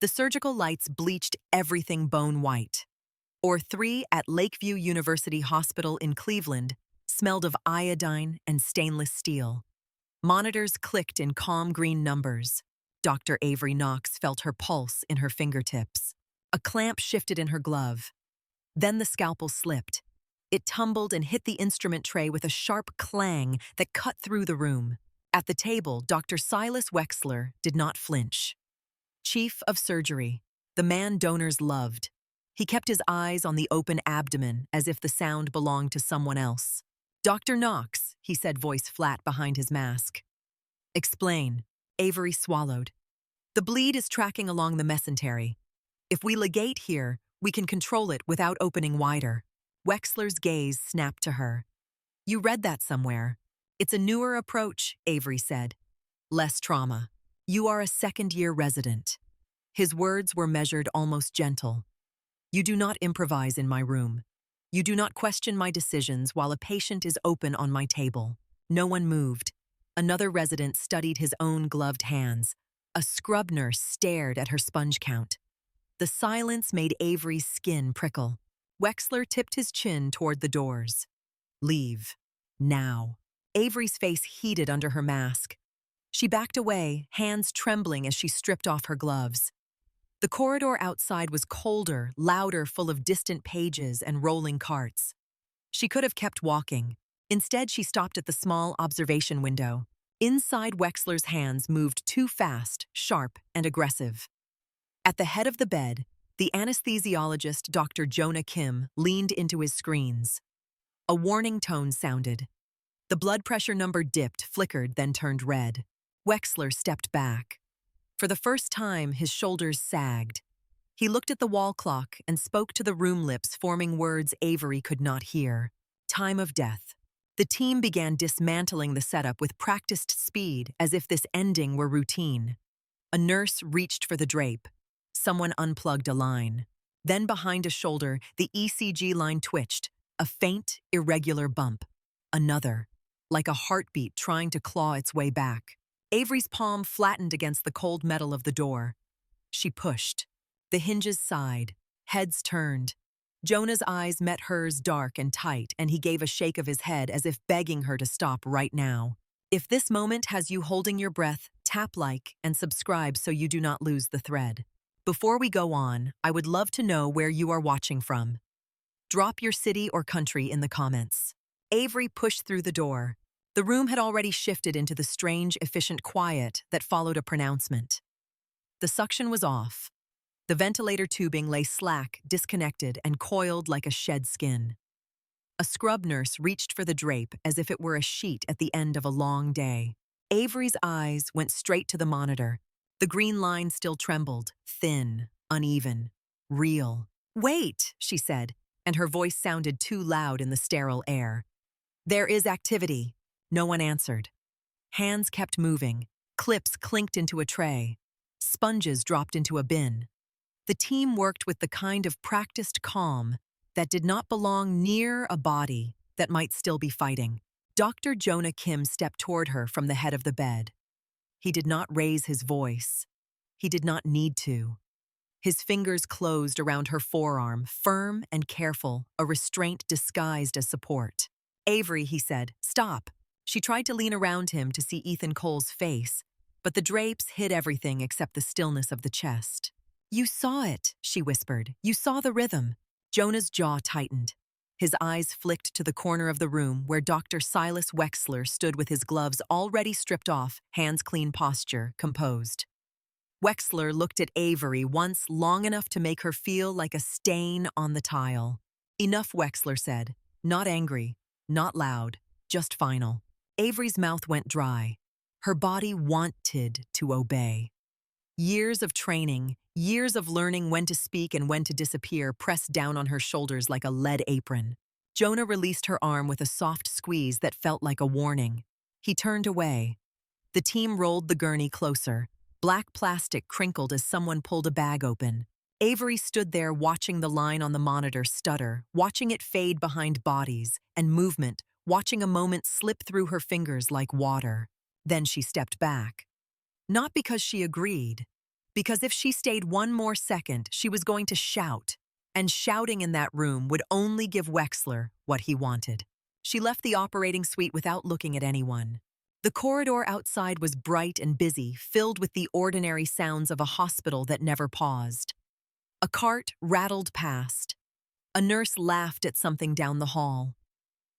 The surgical lights bleached everything bone white. Or 3 at Lakeview University Hospital in Cleveland smelled of iodine and stainless steel. Monitors clicked in calm green numbers. Dr. Avery Knox felt her pulse in her fingertips. A clamp shifted in her glove. Then the scalpel slipped. It tumbled and hit the instrument tray with a sharp clang that cut through the room. At the table, Dr. Silas Wexler did not flinch. Chief of surgery, the man donors loved. He kept his eyes on the open abdomen as if the sound belonged to someone else. "Dr. Knox," he said, voice flat behind his mask. "Explain." Avery swallowed. "The bleed is tracking along the mesentery. If we ligate here, we can control it without opening wider." Wexler's gaze snapped to her. "You read that somewhere. It's a newer approach," Avery said. "Less trauma. You are a second-year resident." His words were measured, almost gentle. "You do not improvise in my room. You do not question my decisions while a patient is open on my table." No one moved. Another resident studied his own gloved hands. A scrub nurse stared at her sponge count. The silence made Avery's skin prickle. Wexler tipped his chin toward the doors. "Leave. Now." Avery's face heated under her mask. She backed away, hands trembling as she stripped off her gloves. The corridor outside was colder, louder, full of distant pages and rolling carts. She could have kept walking. Instead, she stopped at the small observation window. Inside, Wexler's hands moved too fast, sharp, and aggressive. At the head of the bed, the anesthesiologist, Dr. Jonah Kim, leaned into his screens. A warning tone sounded. The blood pressure number dipped, flickered, then turned red. Wexler stepped back. For the first time, his shoulders sagged. He looked at the wall clock and spoke to the room lips, forming words Avery could not hear. Time of death. The team began dismantling the setup with practiced speed, as if this ending were routine. A nurse reached for the drape. Someone unplugged a line. Then behind a shoulder, the ECG line twitched, a faint, irregular bump. Another, like a heartbeat trying to claw its way back. Avery's palm flattened against the cold metal of the door. She pushed. The hinges sighed. Heads turned. Jonah's eyes met hers, dark and tight, and he gave a shake of his head as if begging her to stop right now. If this moment has you holding your breath, tap like and subscribe so you do not lose the thread. Before we go on, I would love to know where you are watching from. Drop your city or country in the comments. Avery pushed through the door. The room had already shifted into the strange, efficient quiet that followed a pronouncement. The suction was off. The ventilator tubing lay slack, disconnected, and coiled like a shed skin. A scrub nurse reached for the drape as if it were a sheet at the end of a long day. Avery's eyes went straight to the monitor. The green line still trembled, thin, uneven, real. "Wait," she said, and her voice sounded too loud in the sterile air. "There is activity." No one answered. Hands kept moving. Clips clinked into a tray. Sponges dropped into a bin. The team worked with the kind of practiced calm that did not belong near a body that might still be fighting. Dr. Jonah Kim stepped toward her from the head of the bed. He did not raise his voice. He did not need to. His fingers closed around her forearm, firm and careful, a restraint disguised as support. "Avery," he said, "stop." She tried to lean around him to see Ethan Cole's face, but the drapes hid everything except the stillness of the chest. "You saw it," she whispered. "You saw the rhythm." Jonah's jaw tightened. His eyes flicked to the corner of the room where Dr. Silas Wexler stood with his gloves already stripped off, hands-clean posture, composed. Wexler looked at Avery once long enough to make her feel like a stain on the tile. "Enough," Wexler said. Not angry, not loud, just final. Avery's mouth went dry. Her body wanted to obey. Years of training, years of learning when to speak and when to disappear pressed down on her shoulders like a lead apron. Jonah released her arm with a soft squeeze that felt like a warning. He turned away. The team rolled the gurney closer. Black plastic crinkled as someone pulled a bag open. Avery stood there watching the line on the monitor stutter, watching it fade behind bodies and movement, watching a moment slip through her fingers like water. Then she stepped back. Not because she agreed, Because if she stayed one more second, she was going to shout, and shouting in that room would only give Wexler what he wanted. She left the operating suite without looking at anyone. The corridor outside was bright and busy, filled with the ordinary sounds of a hospital that never paused. A cart rattled past. A nurse laughed at something down the hall.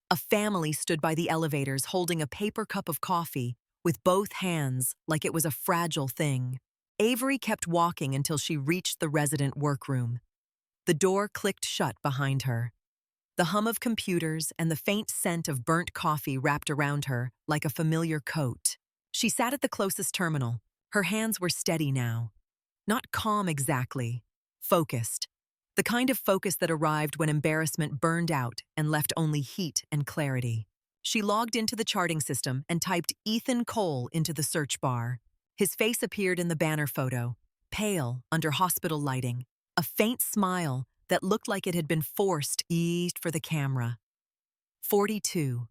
A family stood by the elevators holding a paper cup of coffee with both hands like it was a fragile thing. Avery kept walking until she reached the resident workroom. The door clicked shut behind her. The hum of computers and the faint scent of burnt coffee wrapped around her like a familiar coat. She sat at the closest terminal. Her hands were steady now. Not calm exactly, focused. The kind of focus that arrived when embarrassment burned out and left only heat and clarity. She logged into the charting system and typed Ethan Cole into the search bar. His face appeared in the banner photo, pale under hospital lighting, a faint smile that looked like it had been forced eased for the camera. 42,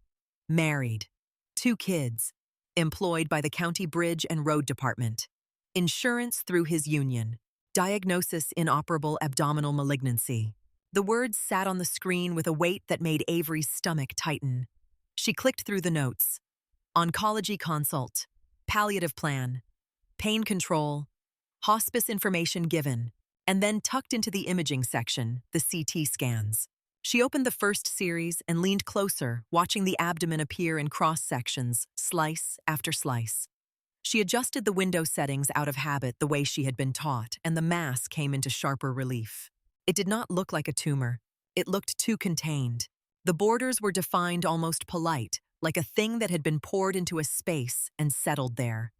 married, 2 kids, employed by the County Bridge and Road Department, insurance through his union, diagnosis inoperable abdominal malignancy. The words sat on the screen with a weight that made Avery's stomach tighten. She clicked through the notes. Oncology consult, palliative plan, pain control, hospice information given, and then tucked into the imaging section, the CT scans. She opened the first series and leaned closer, watching the abdomen appear in cross-sections, slice after slice. She adjusted the window settings out of habit the way she had been taught, and the mass came into sharper relief. It did not look like a tumor. It looked too contained. The borders were defined almost polite, like a thing that had been poured into a space and settled there.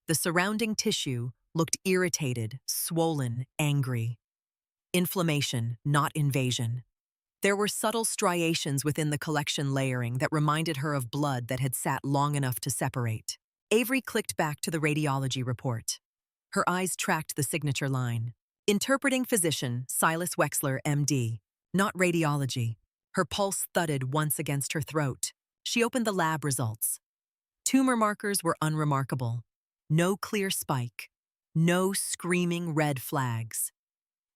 The surrounding tissue looked irritated, swollen, angry. Inflammation, not invasion. There were subtle striations within the collection layering that reminded her of blood that had sat long enough to separate. Avery clicked back to the radiology report. Her eyes tracked the signature line. Interpreting physician, Silas Wexler, MD. Not radiology. Her pulse thudded once against her throat. She opened the lab results. Tumor markers were unremarkable. No clear spike. No screaming red flags.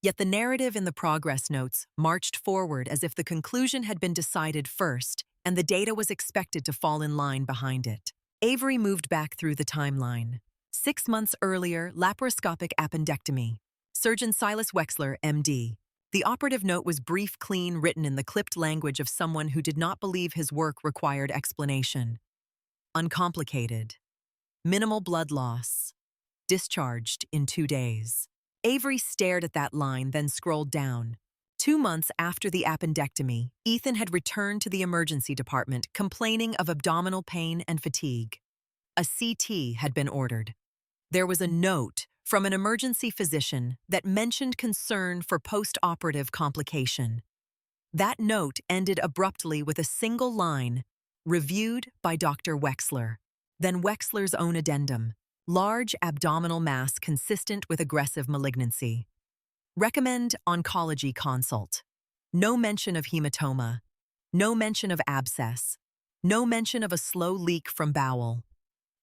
Yet the narrative in the progress notes marched forward as if the conclusion had been decided first and the data was expected to fall in line behind it. Avery moved back through the timeline. 6 months earlier, laparoscopic appendectomy. Surgeon Silas Wexler, MD. The operative note was brief, clean, written in the clipped language of someone who did not believe his work required explanation. Uncomplicated. Minimal blood loss. Discharged in 2 days. Avery stared at that line, then scrolled down. 2 months after the appendectomy, Ethan had returned to the emergency department complaining of abdominal pain and fatigue. A CT had been ordered. There was a note from an emergency physician that mentioned concern for post-operative complication. That note ended abruptly with a single line, reviewed by Dr. Wexler. Then Wexler's own addendum. Large abdominal mass consistent with aggressive malignancy. Recommend oncology consult. No mention of hematoma. No mention of abscess. No mention of a slow leak from bowel.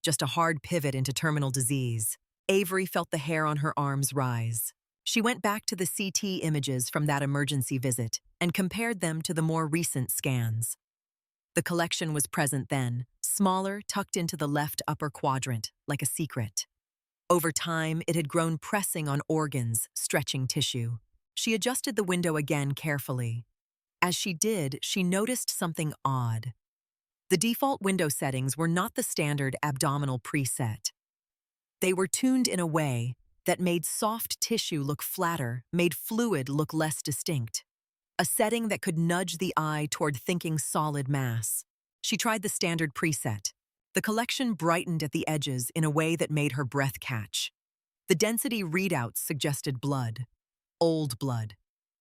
Just a hard pivot into terminal disease. Avery felt the hair on her arms rise. She went back to the CT images from that emergency visit and compared them to the more recent scans. The collection was present then, smaller, tucked into the left upper quadrant, like a secret. Over time, it had grown pressing on organs, stretching tissue. She adjusted the window again carefully. As she did, she noticed something odd. The default window settings were not the standard abdominal preset. They were tuned in a way that made soft tissue look flatter, made fluid look less distinct. A setting that could nudge the eye toward thinking solid mass. She tried the standard preset. The collection brightened at the edges in a way that made her breath catch. The density readouts suggested blood. Old blood.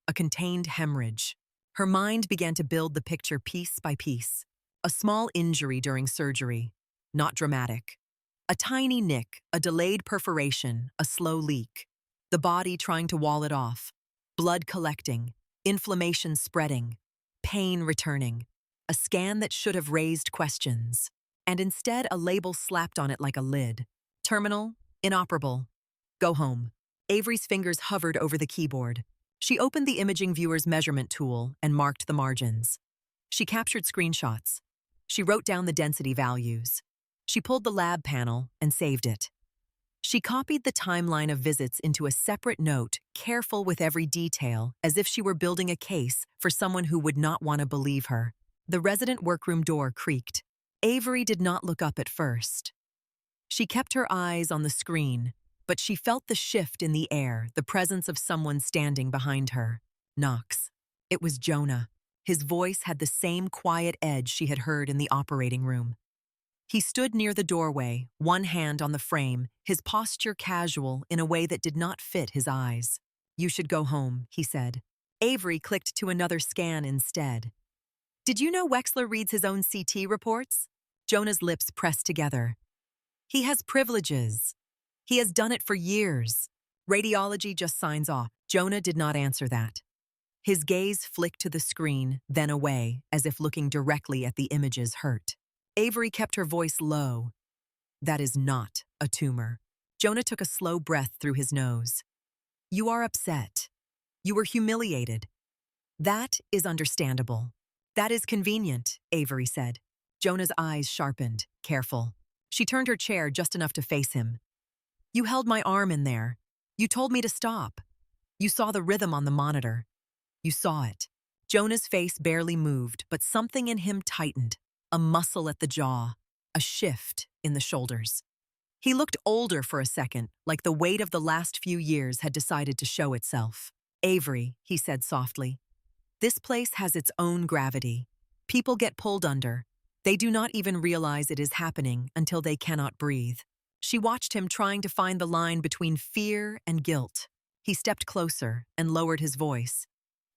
A contained hemorrhage. Her mind began to build the picture piece by piece. A small injury during surgery. Not dramatic. A tiny nick, a delayed perforation, a slow leak. The body trying to wall it off. Blood collecting. Inflammation spreading, pain returning, a scan that should have raised questions, and instead a label slapped on it like a lid. Terminal, inoperable, go home. Avery's fingers hovered over the keyboard. She opened the imaging viewer's measurement tool and marked the margins. She captured screenshots. She wrote down the density values. She pulled the lab panel and saved it. She copied the timeline of visits into a separate note, careful with every detail, as if she were building a case for someone who would not want to believe her. The resident workroom door creaked. Avery did not look up at first. She kept her eyes on the screen, but she felt the shift in the air, the presence of someone standing behind her. Knox. It was Jonah. His voice had the same quiet edge she had heard in the operating room. He stood near the doorway, one hand on the frame, his posture casual in a way that did not fit his eyes. "You should go home," he said. Avery clicked to another scan instead. "Did you know Wexler reads his own CT reports?" Jonah's lips pressed together. "He has privileges. He has done it for years. Radiology just signs off." Jonah did not answer that. His gaze flicked to the screen, then away, as if looking directly at the images hurt. Avery kept her voice low. "That is not a tumor." Jonah took a slow breath through his nose. "You are upset. You were humiliated. That is understandable. That is convenient," Avery said. Jonah's eyes sharpened, careful. She turned her chair just enough to face him. "You held my arm in there. You told me to stop. You saw the rhythm on the monitor. You saw it." Jonah's face barely moved, but something in him tightened. A muscle at the jaw, a shift in the shoulders. He looked older for a second, like the weight of the last few years had decided to show itself. "Avery," he said softly, "this place has its own gravity. People get pulled under. They do not even realize it is happening until they cannot breathe." She watched him trying to find the line between fear and guilt. He stepped closer and lowered his voice.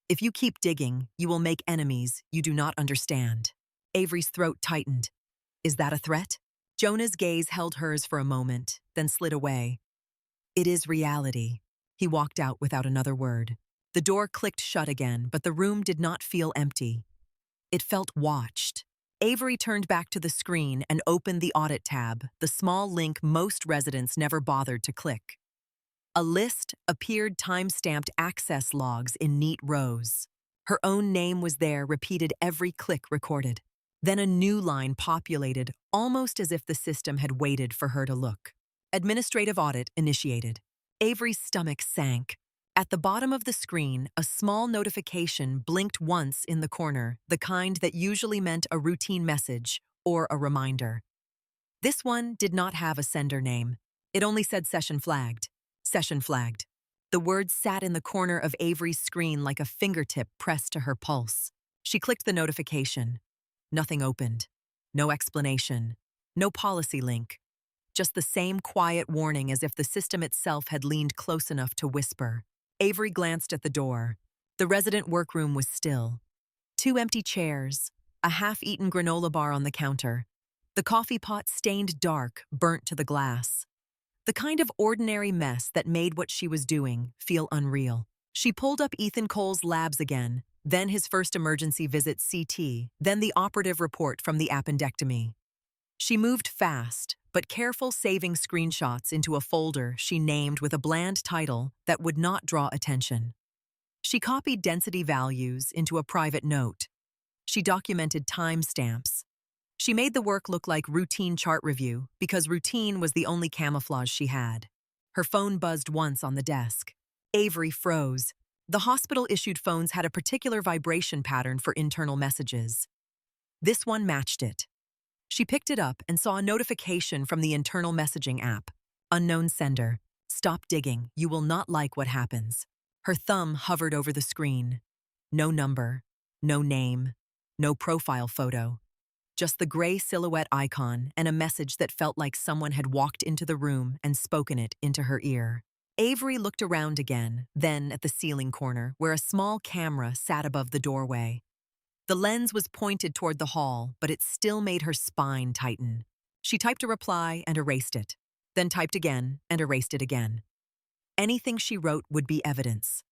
"If you keep digging, you will make enemies you do not understand." Avery's throat tightened. "Is that a threat?" Jonah's gaze held hers for a moment, then slid away. "It is reality." He walked out without another word. The door clicked shut again, but the room did not feel empty. It felt watched. Avery turned back to the screen and opened the audit tab, the small link most residents never bothered to click. A list appeared time-stamped access logs in neat rows. Her own name was there, repeated every click recorded. Then a new line populated, almost as if the system had waited for her to look. "Administrative audit initiated." Avery's stomach sank. At the bottom of the screen, a small notification blinked once in the corner, the kind that usually meant a routine message or a reminder. This one did not have a sender name. It only said "Session flagged." Session flagged. The words sat in the corner of Avery's screen like a fingertip pressed to her pulse. She clicked the notification. Nothing opened. No explanation. No policy link. Just the same quiet warning, as if the system itself had leaned close enough to whisper. Avery glanced at the door. The resident workroom was still. 2 empty chairs, a half-eaten granola bar on the counter. The coffee pot stained dark, burnt to the glass. The kind of ordinary mess that made what she was doing feel unreal. She pulled up Ethan Cole's labs again, then his first emergency visit CT, then the operative report from the appendectomy. She moved fast, but careful, saving screenshots into a folder she named with a bland title that would not draw attention. She copied density values into a private note. She documented timestamps. She made the work look like routine chart review because routine was the only camouflage she had. Her phone buzzed once on the desk. Avery froze. The hospital-issued phones had a particular vibration pattern for internal messages. This one matched it. She picked it up and saw a notification from the internal messaging app. "Unknown sender. Stop digging. You will not like what happens." Her thumb hovered over the screen. No number, no name, no profile photo. Just the gray silhouette icon and a message that felt like someone had walked into the room and spoken it into her ear. Avery looked around again, then at the ceiling corner, where a small camera sat above the doorway. The lens was pointed toward the hall, but it still made her spine tighten. She typed a reply and erased it, then typed again and erased it again. Anything she wrote would be evidence.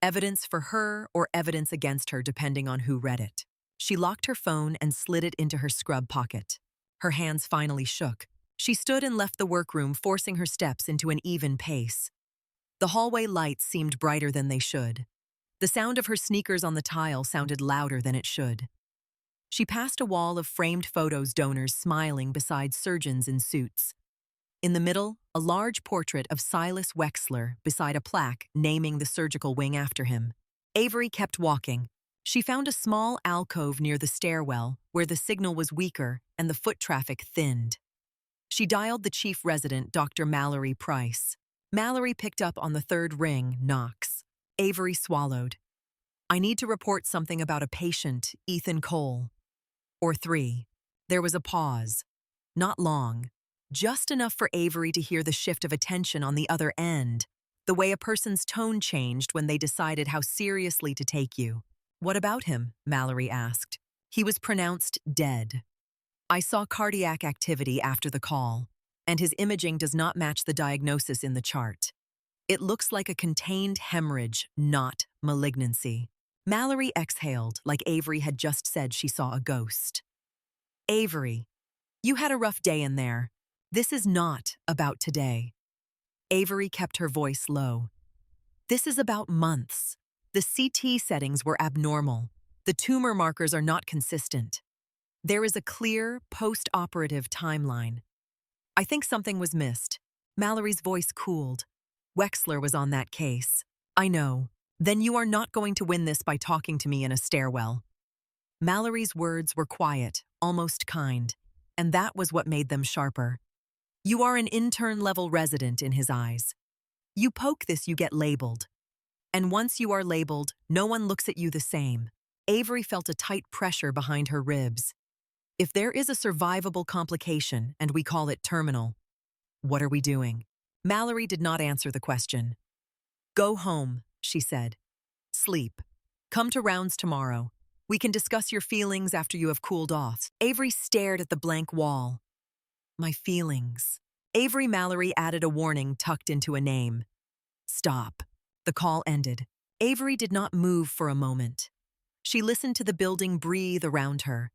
Evidence for her or evidence against her, depending on who read it. She locked her phone and slid it into her scrub pocket. Her hands finally shook. She stood and left the workroom, forcing her steps into an even pace. The hallway lights seemed brighter than they should. The sound of her sneakers on the tile sounded louder than it should. She passed a wall of framed photos, donors smiling beside surgeons in suits. In the middle, a large portrait of Silas Wexler beside a plaque naming the surgical wing after him. Avery kept walking. She found a small alcove near the stairwell where the signal was weaker and the foot traffic thinned. She dialed the chief resident, Dr. Mallory Price. Mallory picked up on the third ring, knocks. Avery swallowed. "I need to report something about a patient, Ethan Cole." Or 3. There was a pause. Not long. Just enough for Avery to hear the shift of attention on the other end, the way a person's tone changed when they decided how seriously to take you. "What about him?" Mallory asked. "He was pronounced dead. I saw cardiac activity after the call, and his imaging does not match the diagnosis in the chart. It looks like a contained hemorrhage, not malignancy." Mallory exhaled like Avery had just said she saw a ghost. "Avery, you had a rough day in there. This is not about today." Avery kept her voice low. "This is about months. The CT settings were abnormal. The tumor markers are not consistent. There is a clear post-operative timeline. I think something was missed." Mallory's voice cooled. "Wexler was on that case." "I know. Then you are not going to win this by talking to me in a stairwell." Mallory's words were quiet, almost kind, and that was what made them sharper. You are an intern-level resident in his eyes. You poke this, you get labeled. And once you are labeled, no one looks at you the same. Avery felt a tight pressure behind her ribs. "If there is a survivable complication, and we call it terminal, what are we doing?" Mallory did not answer the question. "Go home," she said. "Sleep. Come to rounds tomorrow. We can discuss your feelings after you have cooled off." Avery stared at the blank wall. "My feelings." Avery Mallory added a warning tucked into a name. "Stop." The call ended. Avery did not move for a moment. She listened to the building breathe around her.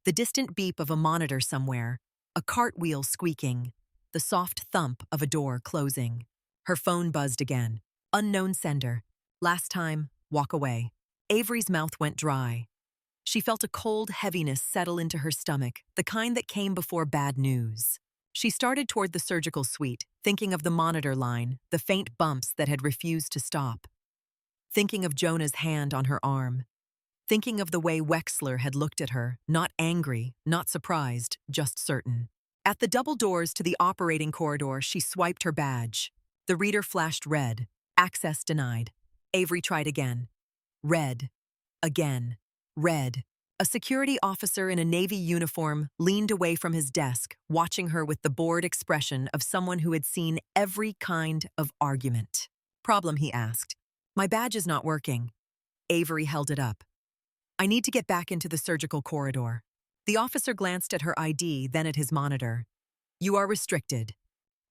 The distant beep of a monitor somewhere, a cartwheel squeaking, the soft thump of a door closing. Her phone buzzed again. Unknown sender. Last time, walk away. Avery's mouth went dry. She felt a cold heaviness settle into her stomach, the kind that came before bad news. She started toward the surgical suite, thinking of the monitor line, the faint bumps that had refused to stop. Thinking of Jonah's hand on her arm. Thinking of the way Wexler had looked at her, not angry, not surprised, just certain. At the double doors to the operating corridor, she swiped her badge. The reader flashed red. Access denied. Avery tried again. Red. Again. Red. A security officer in a Navy uniform leaned away from his desk, watching her with the bored expression of someone who had seen every kind of argument. "Problem?" he asked. "My badge is not working." Avery held it up. "I need to get back into the surgical corridor." The officer glanced at her ID, then at his monitor. "You are restricted."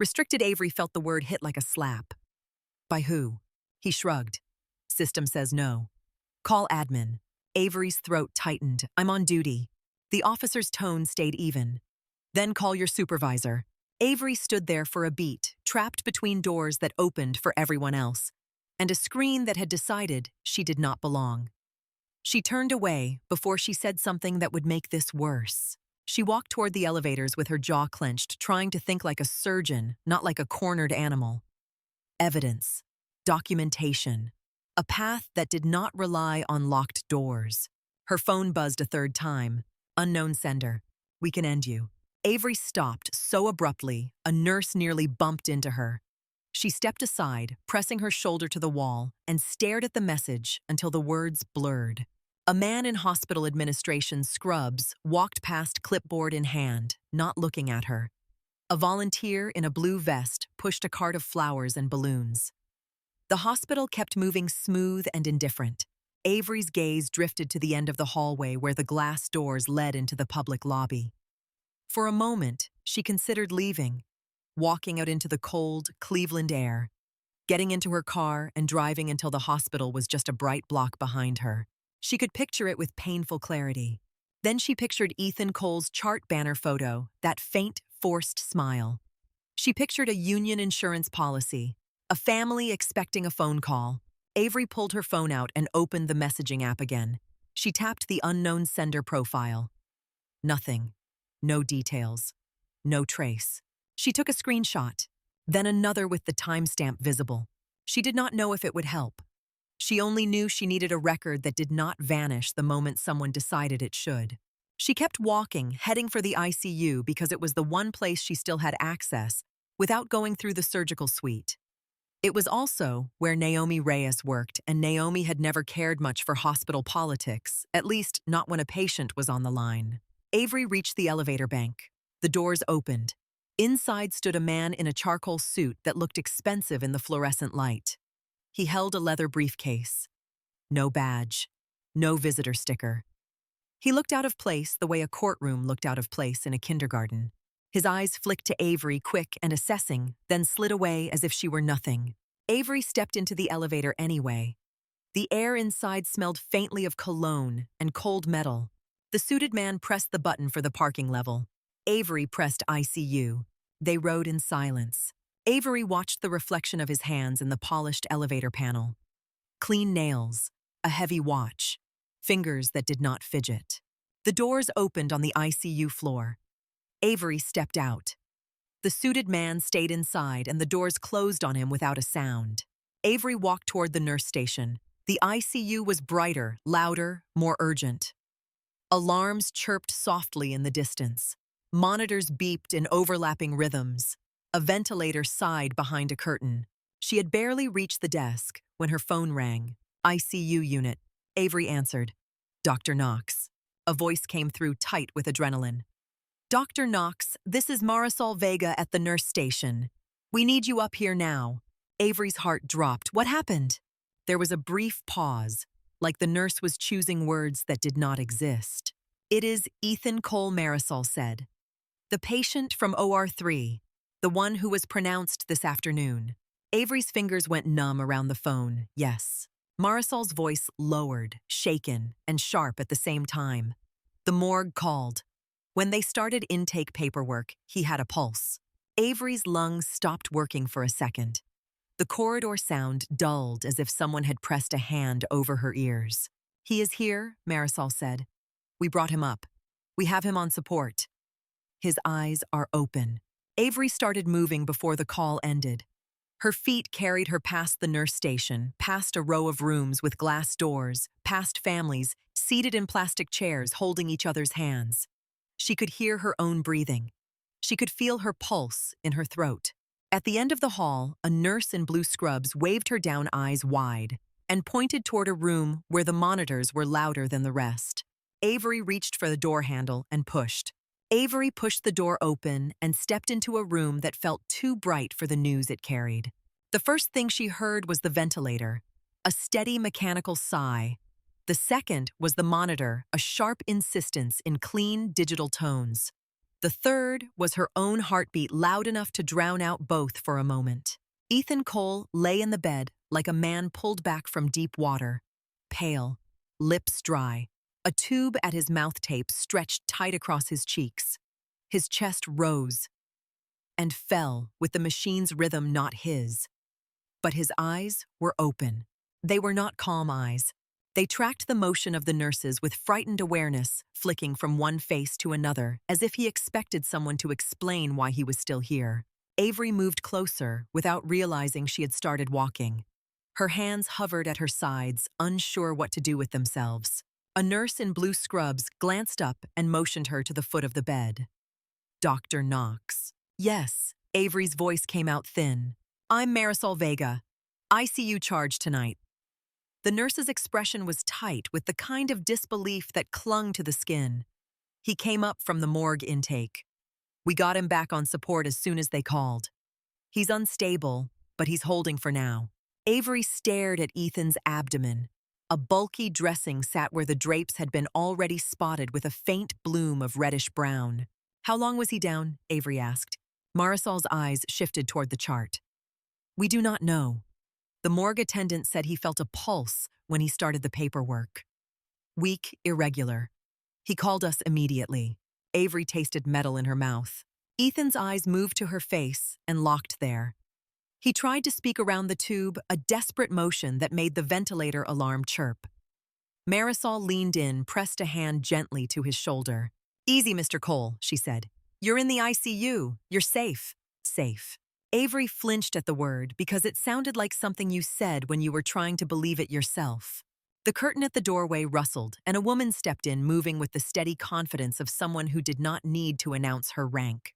Restricted. Avery felt the word hit like a slap. "By who?" He shrugged. "System says no." "Call admin." Avery's throat tightened. "I'm on duty." The officer's tone stayed even. "Then call your supervisor." Avery stood there for a beat, trapped between doors that opened for everyone else, and a screen that had decided she did not belong. She turned away before she said something that would make this worse. She walked toward the elevators with her jaw clenched, trying to think like a surgeon, not like a cornered animal. Evidence. Documentation. A path that did not rely on locked doors. Her phone buzzed a third time. Unknown sender. "We can end you." Avery stopped so abruptly, a nurse nearly bumped into her. She stepped aside, pressing her shoulder to the wall, and stared at the message until the words blurred. A man in hospital administration scrubs walked past, clipboard in hand, not looking at her. A volunteer in a blue vest pushed a cart of flowers and balloons. The hospital kept moving smooth and indifferent. Avery's gaze drifted to the end of the hallway where the glass doors led into the public lobby. For a moment, she considered leaving, walking out into the cold Cleveland air, getting into her car and driving until the hospital was just a bright block behind her. She could picture it with painful clarity. Then she pictured Ethan Cole's chart banner photo, that faint, forced smile. She pictured a union insurance policy, A family expecting a phone call. Avery pulled her phone out and opened the messaging app again. She tapped the unknown sender profile. Nothing. No details. No trace. She took a screenshot, then another with the timestamp visible. She did not know if it would help. She only knew she needed a record that did not vanish the moment someone decided it should. She kept walking, heading for the ICU because it was the one place she still had access without going through the surgical suite. It was also where Naomi Reyes worked, and Naomi had never cared much for hospital politics, at least not when a patient was on the line. Avery reached the elevator bank. The doors opened. Inside stood a man in a charcoal suit that looked expensive in the fluorescent light. He held a leather briefcase. No badge. No visitor sticker. He looked out of place the way a courtroom looked out of place in a kindergarten. His eyes flicked to Avery, quick and assessing, then slid away as if she were nothing. Avery stepped into the elevator anyway. The air inside smelled faintly of cologne and cold metal. The suited man pressed the button for the parking level. Avery pressed ICU. They rode in silence. Avery watched the reflection of his hands in the polished elevator panel. Clean nails, a heavy watch, fingers that did not fidget. The doors opened on the ICU floor. Avery stepped out. The suited man stayed inside and the doors closed on him without a sound. Avery walked toward the nurse station. The ICU was brighter, louder, more urgent. Alarms chirped softly in the distance. Monitors beeped in overlapping rhythms. A ventilator sighed behind a curtain. She had barely reached the desk when her phone rang. ICU unit. Avery answered. Dr. Knox. A voice came through tight with adrenaline. Dr. Knox, this is Marisol Vega at the nurse station. We need you up here now. Avery's heart dropped. What happened? There was a brief pause, like the nurse was choosing words that did not exist. It is Ethan Cole, Marisol said. The patient from OR3, the one who was pronounced this afternoon. Avery's fingers went numb around the phone. Yes. Marisol's voice lowered, shaken, and sharp at the same time. The morgue called. When they started intake paperwork, he had a pulse. Avery's lungs stopped working for a second. The corridor sound dulled as if someone had pressed a hand over her ears. He is here, Marisol said. We brought him up. We have him on support. His eyes are open. Avery started moving before the call ended. Her feet carried her past the nurse station, past a row of rooms with glass doors, past families seated in plastic chairs holding each other's hands. She could hear her own breathing. She could feel her pulse in her throat. At the end of the hall, a nurse in blue scrubs waved her down, eyes wide, and pointed toward a room where the monitors were louder than the rest. Avery reached for the door handle and pushed. Avery pushed the door open and stepped into a room that felt too bright for the news it carried. The first thing she heard was the ventilator, a steady mechanical sigh. The second was the monitor, a sharp insistence in clean digital tones. The third was her own heartbeat, loud enough to drown out both for a moment. Ethan Cole lay in the bed like a man pulled back from deep water, pale, lips dry. A tube at his mouth tape stretched tight across his cheeks. His chest rose and fell with the machine's rhythm, not his. But his eyes were open. They were not calm eyes. They tracked the motion of the nurses with frightened awareness, flicking from one face to another, as if he expected someone to explain why he was still here. Avery moved closer without realizing she had started walking. Her hands hovered at her sides, unsure what to do with themselves. A nurse in blue scrubs glanced up and motioned her to the foot of the bed. Dr. Knox. Yes, Avery's voice came out thin. I'm Marisol Vega. ICU charge tonight. The nurse's expression was tight with the kind of disbelief that clung to the skin. He came up from the morgue intake. We got him back on support as soon as they called. He's unstable, but he's holding for now. Avery stared at Ethan's abdomen. A bulky dressing sat where the drapes had been already spotted with a faint bloom of reddish-brown. How long was he down? Avery asked. Marisol's eyes shifted toward the chart. We do not know. The morgue attendant said he felt a pulse when he started the paperwork. Weak, irregular. He called us immediately. Avery tasted metal in her mouth. Ethan's eyes moved to her face and locked there. He tried to speak around the tube, a desperate motion that made the ventilator alarm chirp. Marisol leaned in, pressed a hand gently to his shoulder. "Easy, Mr. Cole," she said. "You're in the ICU. You're safe." Safe. Avery flinched at the word because it sounded like something you said when you were trying to believe it yourself. The curtain at the doorway rustled, and a woman stepped in, moving with the steady confidence of someone who did not need to announce her rank.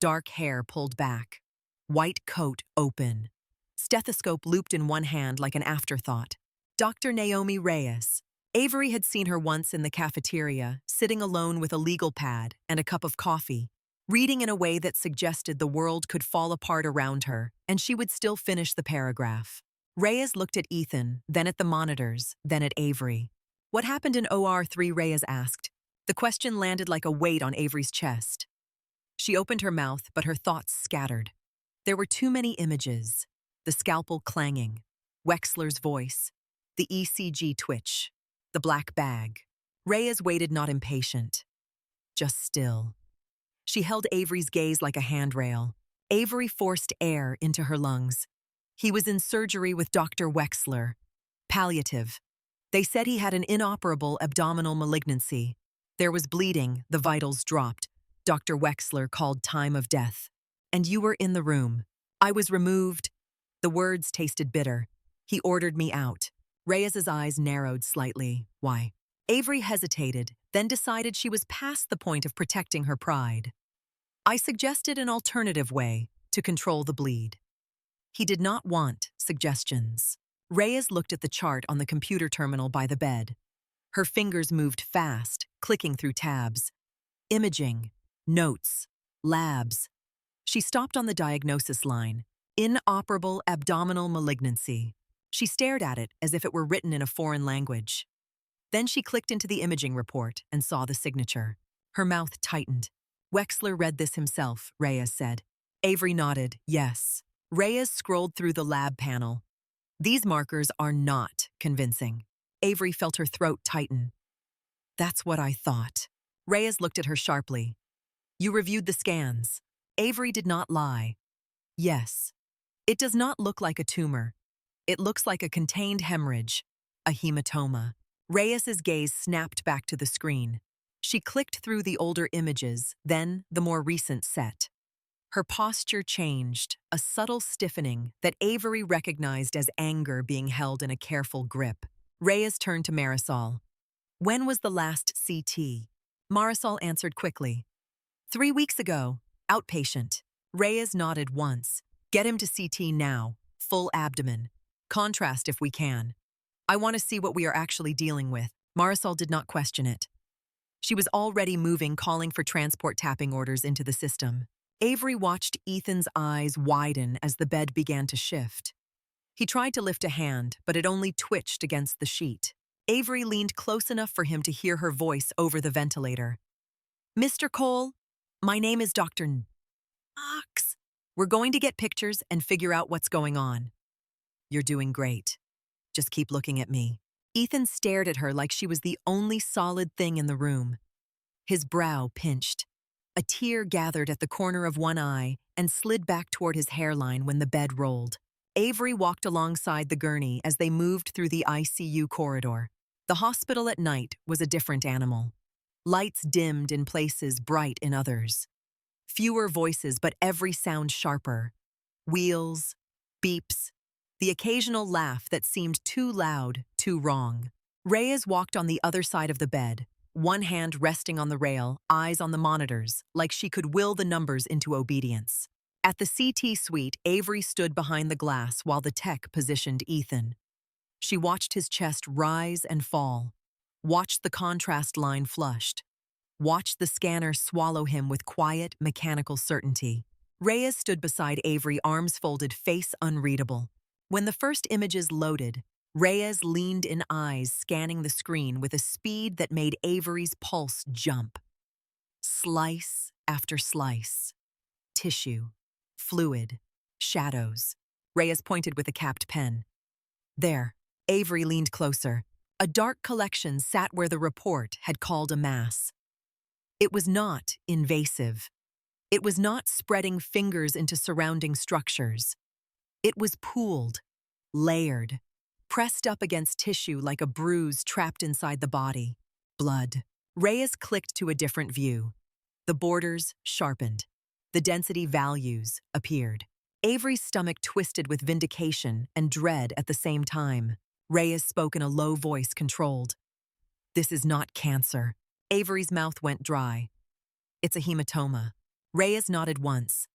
Dark hair pulled back. White coat open. Stethoscope looped in one hand like an afterthought. Dr. Naomi Reyes. Avery had seen her once in the cafeteria, sitting alone with a legal pad and a cup of coffee, reading in a way that suggested the world could fall apart around her, and she would still finish the paragraph. Reyes looked at Ethan, then at the monitors, then at Avery. "What happened in OR3?" Reyes asked. The question landed like a weight on Avery's chest. She opened her mouth, but her thoughts scattered. There were too many images. The scalpel clanging, Wexler's voice, the ECG twitch, the black bag. Reyes waited, not impatient, just still. She held Avery's gaze like a handrail. Avery forced air into her lungs. He was in surgery with Dr. Wexler. Palliative. They said he had an inoperable abdominal malignancy. There was bleeding, the vitals dropped. Dr. Wexler called time of death. And you were in the room. I was removed. The words tasted bitter. He ordered me out. Reyes's eyes narrowed slightly. Why? Avery hesitated, then decided she was past the point of protecting her pride. I suggested an alternative way to control the bleed. He did not want suggestions. Reyes looked at the chart on the computer terminal by the bed. Her fingers moved fast, clicking through tabs. Imaging, notes, labs. She stopped on the diagnosis line. Inoperable abdominal malignancy. She stared at it as if it were written in a foreign language. Then she clicked into the imaging report and saw the signature. Her mouth tightened. Wexler read this himself, Reyes said. Avery nodded, yes. Reyes scrolled through the lab panel. These markers are not convincing. Avery felt her throat tighten. That's what I thought. Reyes looked at her sharply. You reviewed the scans. Avery did not lie. Yes. It does not look like a tumor. It looks like a contained hemorrhage, a hematoma. Reyes's gaze snapped back to the screen. She clicked through the older images, then the more recent set. Her posture changed, a subtle stiffening that Avery recognized as anger being held in a careful grip. Reyes turned to Marisol. When was the last CT? Marisol answered quickly. 3 weeks ago, outpatient. Reyes nodded once. Get him to CT now, full abdomen. Contrast if we can. I want to see what we are actually dealing with. Marisol did not question it. She was already moving, calling for transport tapping orders into the system. Avery watched Ethan's eyes widen as the bed began to shift. He tried to lift a hand, but it only twitched against the sheet. Avery leaned close enough for him to hear her voice over the ventilator. Mr. Cole, my name is Dr. Knox. We're going to get pictures and figure out what's going on. You're doing great. Just keep looking at me. Ethan stared at her like she was the only solid thing in the room. His brow pinched. A tear gathered at the corner of one eye and slid back toward his hairline when the bed rolled. Avery walked alongside the gurney as they moved through the ICU corridor. The hospital at night was a different animal. Lights dimmed in places, bright in others. Fewer voices, but every sound sharper. Wheels, beeps, the occasional laugh that seemed too loud, too wrong. Reyes walked on the other side of the bed, one hand resting on the rail, eyes on the monitors, like she could will the numbers into obedience. At the CT suite, Avery stood behind the glass while the tech positioned Ethan. She watched his chest rise and fall, watched the contrast line flushed, watched the scanner swallow him with quiet, mechanical certainty. Reyes stood beside Avery, arms folded, face unreadable. When the first images loaded, Reyes leaned in, eyes scanning the screen with a speed that made Avery's pulse jump. Slice after slice. Tissue, fluid, shadows. Reyes pointed with a capped pen. There, Avery leaned closer. A dark collection sat where the report had called a mass. It was not invasive. It was not spreading fingers into surrounding structures. It was pooled, layered, pressed up against tissue like a bruise trapped inside the body. Blood. Reyes clicked to a different view. The borders sharpened. The density values appeared. Avery's stomach twisted with vindication and dread at the same time. Reyes spoke in a low voice, controlled. "This is not cancer." Avery's mouth went dry. "It's a hematoma." Reyes nodded once.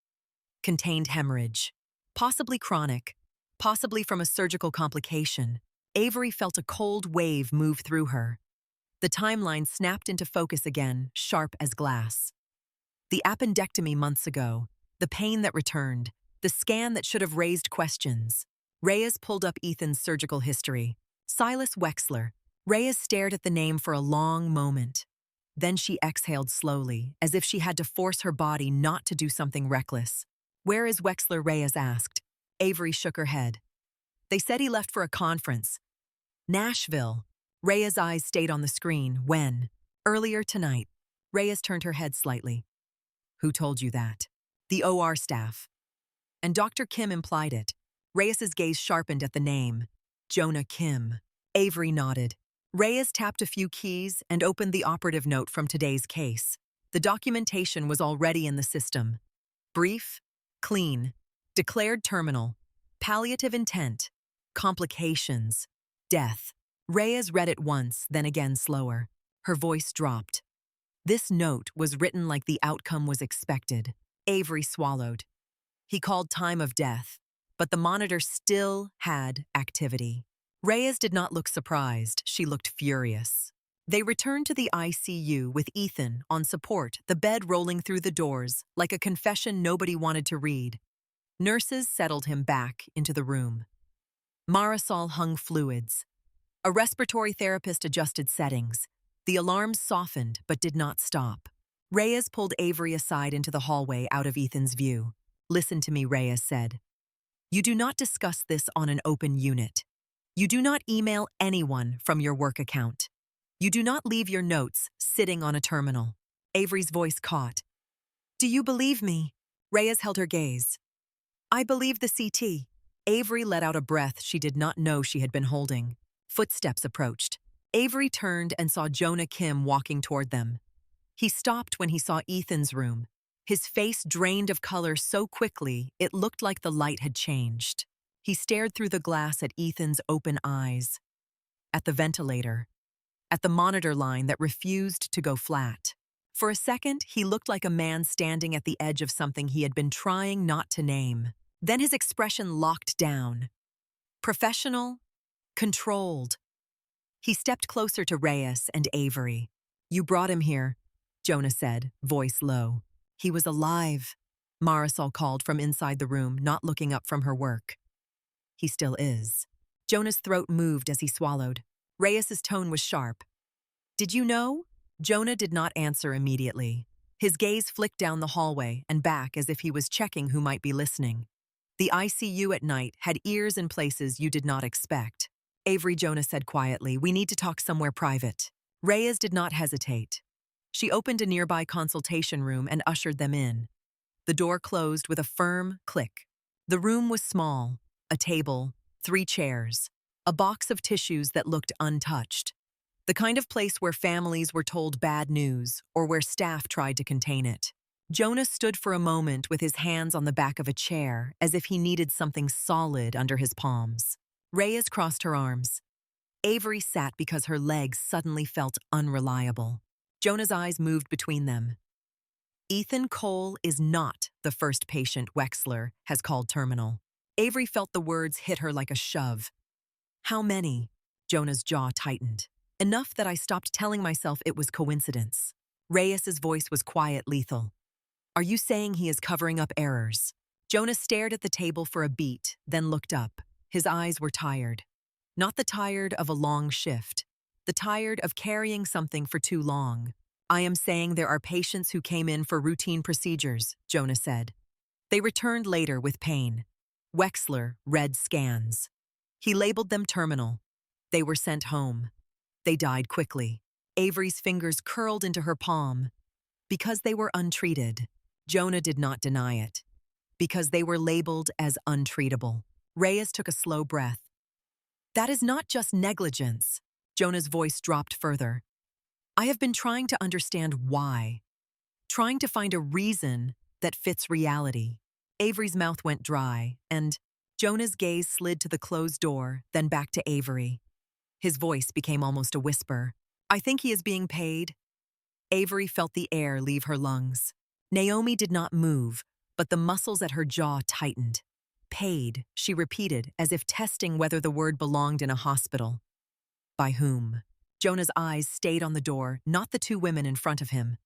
"Contained hemorrhage. Possibly chronic. Possibly from a surgical complication." Avery felt a cold wave move through her. The timeline snapped into focus again, sharp as glass. The appendectomy months ago, the pain that returned, the scan that should have raised questions. Reyes pulled up Ethan's surgical history. Silas Wexler. Reyes stared at the name for a long moment. Then she exhaled slowly, as if she had to force her body not to do something reckless. "Where is Wexler?" Reyes asked. Avery shook her head. "They said he left for a conference." "Nashville." Reyes' eyes stayed on the screen. "When?" "Earlier tonight." Reyes turned her head slightly. "Who told you that?" "The OR staff." "And Dr. Kim implied it." Reyes' gaze sharpened at the name. "Jonah Kim." Avery nodded. Reyes tapped a few keys and opened the operative note from today's case. The documentation was already in the system. Brief, clean, declared terminal, palliative intent, complications, death. Reyes read it once, then again slower. Her voice dropped. This note was written like the outcome was expected. Avery swallowed. He called time of death, but the monitor still had activity. Reyes did not look surprised. She looked furious. They returned to the ICU with Ethan on support, the bed rolling through the doors like a confession nobody wanted to read. Nurses settled him back into the room. Marisol hung fluids. A respiratory therapist adjusted settings. The alarms softened but did not stop. Reyes pulled Avery aside into the hallway out of Ethan's view. "Listen to me," Reyes said. "You do not discuss this on an open unit. You do not email anyone from your work account. You do not leave your notes sitting on a terminal." Avery's voice caught. "Do you believe me?" Reyes held her gaze. "I believe the CT." Avery let out a breath she did not know she had been holding. Footsteps approached. Avery turned and saw Jonah Kim walking toward them. He stopped when he saw Ethan's room. His face drained of color so quickly it looked like the light had changed. He stared through the glass at Ethan's open eyes, at the ventilator, at the monitor line that refused to go flat. For a second, he looked like a man standing at the edge of something he had been trying not to name. Then his expression locked down. Professional, controlled. He stepped closer to Reyes and Avery. "You brought him here," Jonah said, voice low. "He was alive," Marisol called from inside the room, not looking up from her work. "He still is." Jonah's throat moved as he swallowed. Reyes's tone was sharp. "Did you know?" Jonah did not answer immediately. His gaze flicked down the hallway and back as if he was checking who might be listening. The ICU at night had ears in places you did not expect. "Avery," Jonah said quietly, "we need to talk somewhere private." Reyes did not hesitate. She opened a nearby consultation room and ushered them in. The door closed with a firm click. The room was small, a table, 3 chairs, a box of tissues that looked untouched. The kind of place where families were told bad news or where staff tried to contain it. Jonah stood for a moment with his hands on the back of a chair as if he needed something solid under his palms. Reyes crossed her arms. Avery sat because her legs suddenly felt unreliable. Jonah's eyes moved between them. "Ethan Cole is not the first patient Wexler has called terminal." Avery felt the words hit her like a shove. "How many?" Jonah's jaw tightened. "Enough that I stopped telling myself it was coincidence." Reyes's voice was quiet, lethal. "Are you saying he is covering up errors?" Jonah stared at the table for a beat, then looked up. His eyes were tired. Not the tired of a long shift, the tired of carrying something for too long. "I am saying there are patients who came in for routine procedures," Jonah said. "They returned later with pain." Wexler read scans. He labeled them terminal. They were sent home. They died quickly. Avery's fingers curled into her palm. Because they were untreated. Jonah did not deny it. Because they were labeled as untreatable. Reyes took a slow breath. That is not just negligence. Jonah's voice dropped further. I have been trying to understand why. Trying to find a reason that fits reality. Avery's mouth went dry, and Jonah's gaze slid to the closed door, then back to Avery. His voice became almost a whisper. I think he is being paid. Avery felt the air leave her lungs. Naomi did not move, but the muscles at her jaw tightened. Paid, she repeated, as if testing whether the word belonged in a hospital. By whom? Jonah's eyes stayed on the door, not the two women in front of him.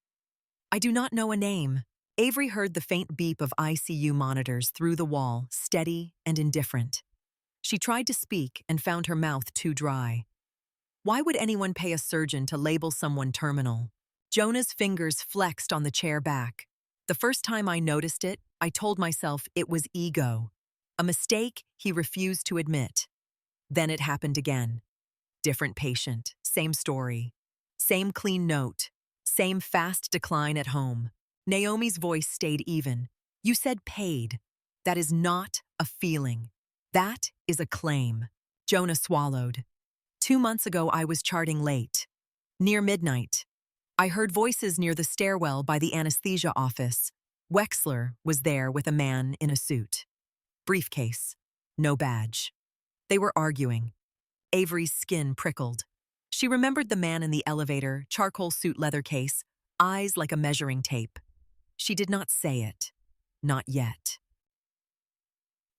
I do not know a name. Avery heard the faint beep of ICU monitors through the wall, steady and indifferent. She tried to speak and found her mouth too dry. Why would anyone pay a surgeon to label someone terminal? Jonah's fingers flexed on the chair back. The first time I noticed it, I told myself it was ego. A mistake he refused to admit. Then it happened again. Different patient, same story. Same clean note. Same fast decline at home. Naomi's voice stayed even. You said paid. That is not a feeling. That is a claim. Jonah swallowed. 2 months ago, I was charting late. Near midnight. I heard voices near the stairwell by the anesthesia office. Wexler was there with a man in a suit. Briefcase. No badge. They were arguing. Avery's skin prickled. She remembered the man in the elevator, charcoal suit leather case, eyes like a measuring tape. She did not say it. Not yet.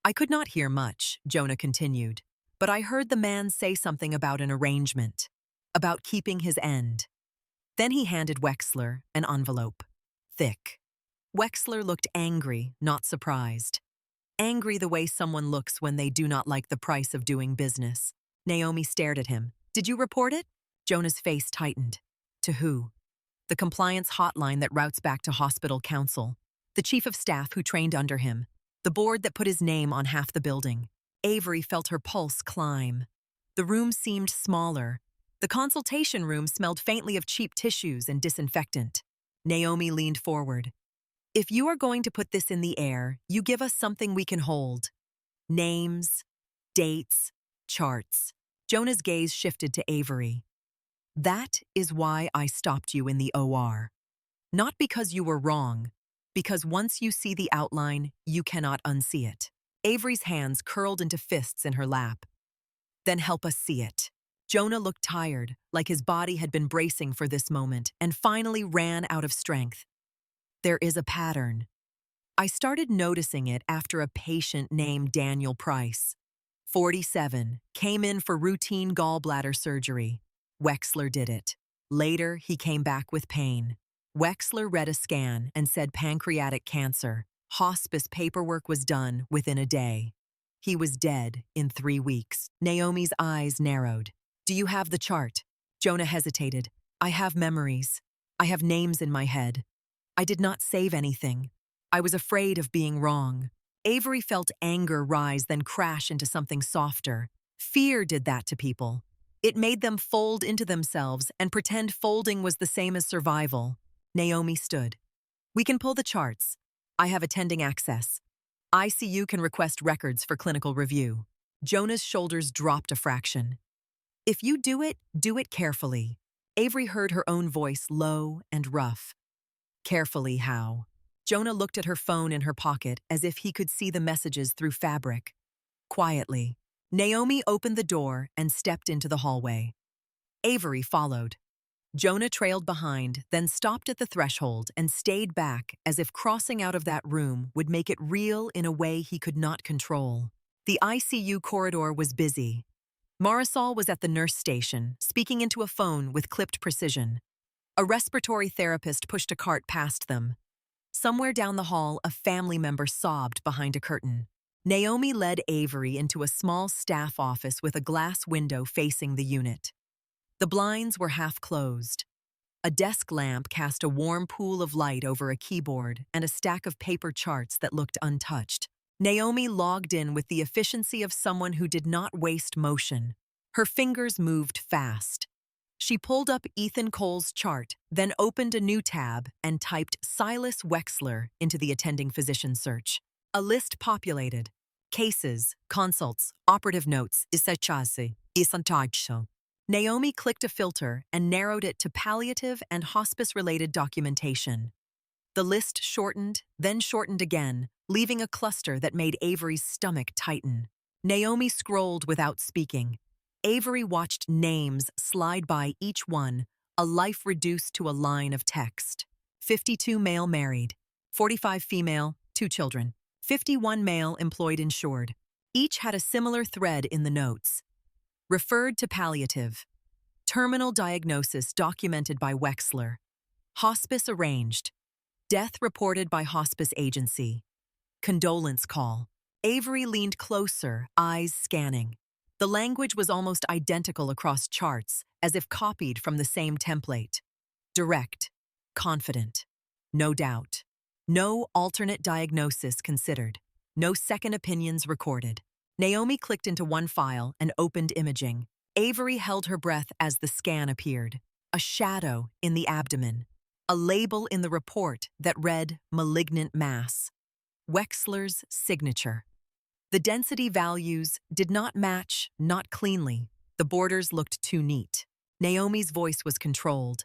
I could not hear much, Jonah continued, but I heard the man say something about an arrangement, about keeping his end. Then he handed Wexler an envelope. Thick. Wexler looked angry, not surprised. Angry the way someone looks when they do not like the price of doing business. Naomi stared at him. Did you report it? Jonah's face tightened. To who? The compliance hotline that routes back to hospital counsel. The chief of staff who trained under him. The board that put his name on half the building. Avery felt her pulse climb. The room seemed smaller. The consultation room smelled faintly of cheap tissues and disinfectant. Naomi leaned forward. If you are going to put this in the air, you give us something we can hold. Names, dates, charts. Jonah's gaze shifted to Avery. That is why I stopped you in the OR. Not because you were wrong, because once you see the outline, you cannot unsee it. Avery's hands curled into fists in her lap. Then help us see it. Jonah looked tired, like his body had been bracing for this moment, and finally ran out of strength. There is a pattern. I started noticing it after a patient named Daniel Price. 47, came in for routine gallbladder surgery. Wexler did it. Later, he came back with pain. Wexler read a scan and said pancreatic cancer. Hospice paperwork was done within a day. He was dead in 3 weeks. Naomi's eyes narrowed. Do you have the chart? Jonah hesitated. I have memories. I have names in my head. I did not save anything. I was afraid of being wrong. Avery felt anger rise, then crash into something softer. Fear did that to people. It made them fold into themselves and pretend folding was the same as survival. Naomi stood. We can pull the charts. I have attending access. ICU can request records for clinical review. Jonah's shoulders dropped a fraction. If you do it carefully. Avery heard her own voice, low and rough. Carefully how? Jonah looked at her phone in her pocket as if he could see the messages through fabric. Quietly, Naomi opened the door and stepped into the hallway. Avery followed. Jonah trailed behind, then stopped at the threshold and stayed back as if crossing out of that room would make it real in a way he could not control. The ICU corridor was busy. Marisol was at the nurse station, speaking into a phone with clipped precision. A respiratory therapist pushed a cart past them. Somewhere down the hall, a family member sobbed behind a curtain. Naomi led Avery into a small staff office with a glass window facing the unit. The blinds were half closed. A desk lamp cast a warm pool of light over a keyboard and a stack of paper charts that looked untouched. Naomi logged in with the efficiency of someone who did not waste motion. Her fingers moved fast. She pulled up Ethan Cole's chart, then opened a new tab and typed Silas Wexler into the attending physician search. A list populated. Cases, consults, operative notes, isachase, isantacho. Naomi clicked a filter and narrowed it to palliative and hospice-related documentation. The list shortened, then shortened again, leaving a cluster that made Avery's stomach tighten. Naomi scrolled without speaking. Avery watched names slide by each one, a life reduced to a line of text. 52 male married, 45 female, 2 children, 51 male employed insured. Each had a similar thread in the notes. Referred to palliative. Terminal diagnosis documented by Wexler. Hospice arranged. Death reported by hospice agency. Condolence call. Avery leaned closer, eyes scanning. The language was almost identical across charts, as if copied from the same template. Direct. Confident. No doubt. No alternate diagnosis considered. No second opinions recorded. Naomi clicked into one file and opened imaging. Avery held her breath as the scan appeared. A shadow in the abdomen. A label in the report that read malignant mass. Wexler's signature. The density values did not match, not cleanly. The borders looked too neat. Naomi's voice was controlled.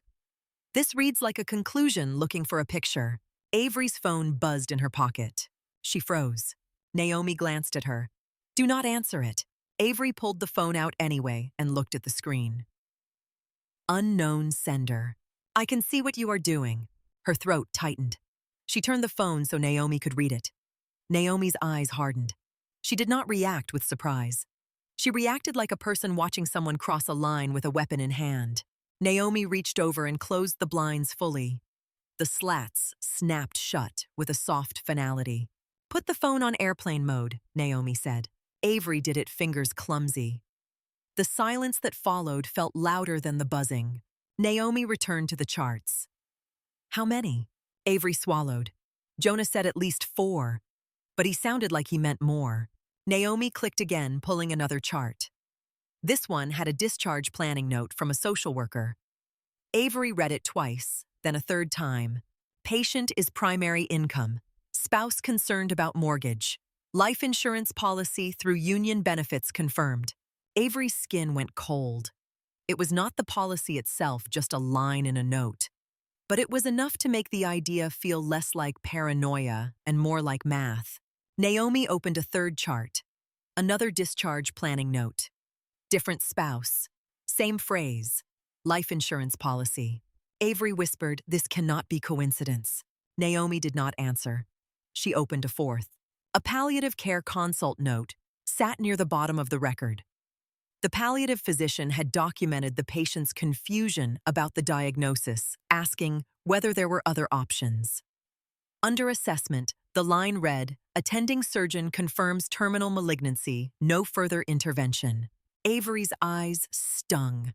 This reads like a conclusion looking for a picture. Avery's phone buzzed in her pocket. She froze. Naomi glanced at her. Do not answer it. Avery pulled the phone out anyway and looked at the screen. Unknown sender. I can see what you are doing. Her throat tightened. She turned the phone so Naomi could read it. Naomi's eyes hardened. She did not react with surprise. She reacted like a person watching someone cross a line with a weapon in hand. Naomi reached over and closed the blinds fully. The slats snapped shut with a soft finality. Put the phone on airplane mode, Naomi said. Avery did it, fingers clumsy. The silence that followed felt louder than the buzzing. Naomi returned to the charts. How many? Avery swallowed. Jonah said at least 4, but he sounded like he meant more. Naomi clicked again, pulling another chart. This one had a discharge planning note from a social worker. Avery read it twice, then a third time. Patient is primary income. Spouse concerned about mortgage. Life insurance policy through union benefits confirmed. Avery's skin went cold. It was not the policy itself, just a line in a note. But it was enough to make the idea feel less like paranoia and more like math. Naomi opened a third chart. Another discharge planning note. Different spouse. Same phrase. Life insurance policy. Avery whispered, "This cannot be coincidence." Naomi did not answer. She opened a fourth. A palliative care consult note sat near the bottom of the record. The palliative physician had documented the patient's confusion about the diagnosis, asking whether there were other options. Under assessment, the line read, "Attending surgeon confirms terminal malignancy, no further intervention." Avery's eyes stung.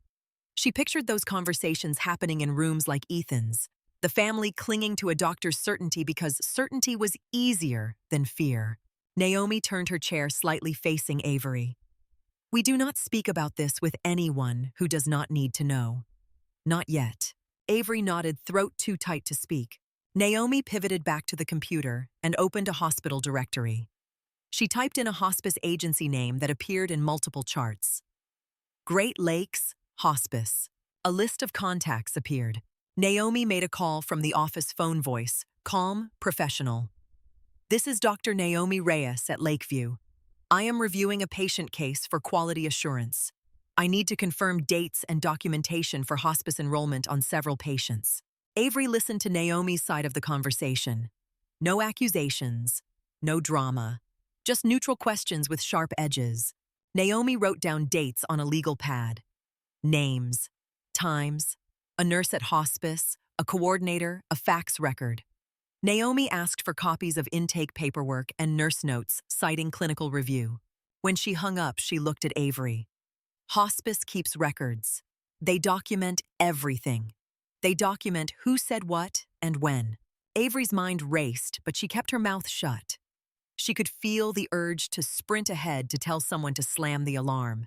She pictured those conversations happening in rooms like Ethan's, the family clinging to a doctor's certainty because certainty was easier than fear. Naomi turned her chair slightly facing Avery. "We do not speak about this with anyone who does not need to know." "Not yet." Avery nodded, throat too tight to speak. Naomi pivoted back to the computer and opened a hospital directory. She typed in a hospice agency name that appeared in multiple charts. Great Lakes Hospice. A list of contacts appeared. Naomi made a call from the office phone voice, calm, professional. "This is Dr. Naomi Reyes at Lakeview. I am reviewing a patient case for quality assurance. I need to confirm dates and documentation for hospice enrollment on several patients." Avery listened to Naomi's side of the conversation. No accusations, no drama, just neutral questions with sharp edges. Naomi wrote down dates on a legal pad. Names, times, a nurse at hospice, a coordinator, a fax record. Naomi asked for copies of intake paperwork and nurse notes citing clinical review. When she hung up, she looked at Avery. Hospice keeps records. They document everything. They document who said what and when. Avery's mind raced, but she kept her mouth shut. She could feel the urge to sprint ahead to tell someone to slam the alarm.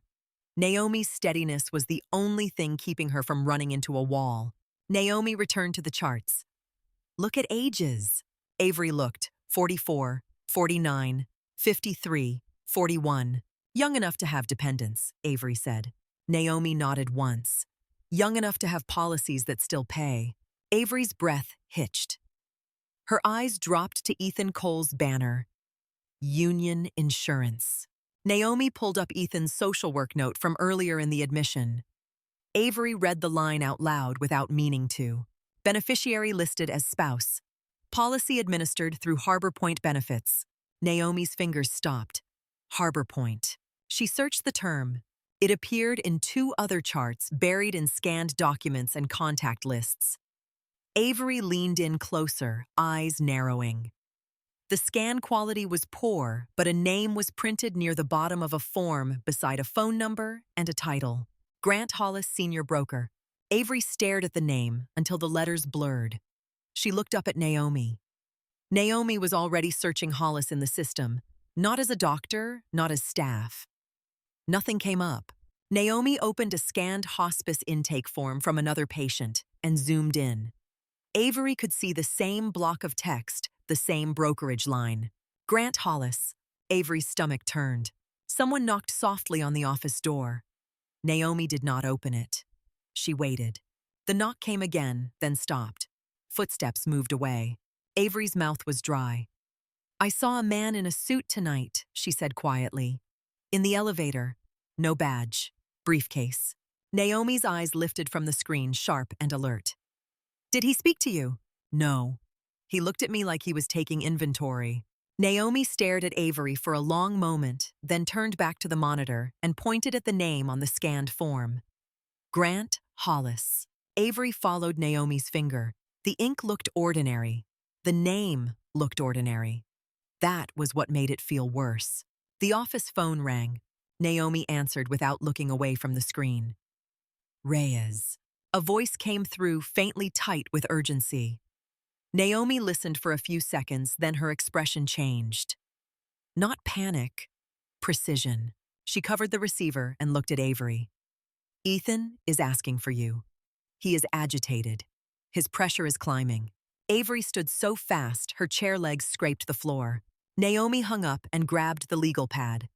Naomi's steadiness was the only thing keeping her from running into a wall. Naomi returned to the charts. "Look at ages." Avery looked. 44, 49, 53, 41. Young enough to have dependents, Avery said. Naomi nodded once. Young enough to have policies that still pay. Avery's breath hitched. Her eyes dropped to Ethan Cole's banner. Union Insurance. Naomi pulled up Ethan's social work note from earlier in the admission. Avery read the line out loud without meaning to. Beneficiary listed as spouse. Policy administered through Harbor Point Benefits. Naomi's fingers stopped. Harbor Point. She searched the term. It appeared in 2 other charts buried in scanned documents and contact lists. Avery leaned in closer, eyes narrowing. The scan quality was poor, but a name was printed near the bottom of a form beside a phone number and a title. Grant Hollis, Senior Broker. Avery stared at the name until the letters blurred. She looked up at Naomi. Naomi was already searching Hollis in the system, not as a doctor, not as staff. Nothing came up. Naomi opened a scanned hospice intake form from another patient and zoomed in. Avery could see the same block of text, the same brokerage line. Grant Hollis. Avery's stomach turned. Someone knocked softly on the office door. Naomi did not open it. She waited. The knock came again, then stopped. Footsteps moved away. Avery's mouth was dry. I saw a man in a suit tonight, she said quietly. In the elevator. No badge. Briefcase. Naomi's eyes lifted from the screen, sharp and alert. Did he speak to you? No. He looked at me like he was taking inventory. Naomi stared at Avery for a long moment, then turned back to the monitor and pointed at the name on the scanned form. Grant Hollis. Avery followed Naomi's finger. The ink looked ordinary. The name looked ordinary. That was what made it feel worse. The office phone rang. Naomi answered without looking away from the screen. Reyes. A voice came through, faintly tight with urgency. Naomi listened for a few seconds, then her expression changed. Not panic, precision. She covered the receiver and looked at Avery. Ethan is asking for you. He is agitated. His pressure is climbing. Avery stood so fast, her chair legs scraped the floor. Naomi hung up and grabbed the legal pad.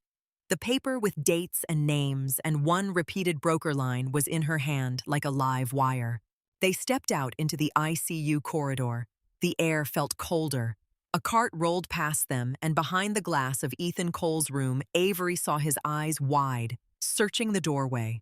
The paper with dates and names and one repeated broker line was in her hand like a live wire. They stepped out into the ICU corridor. The air felt colder. A cart rolled past them, and behind the glass of Ethan Cole's room, Avery saw his eyes wide, searching the doorway.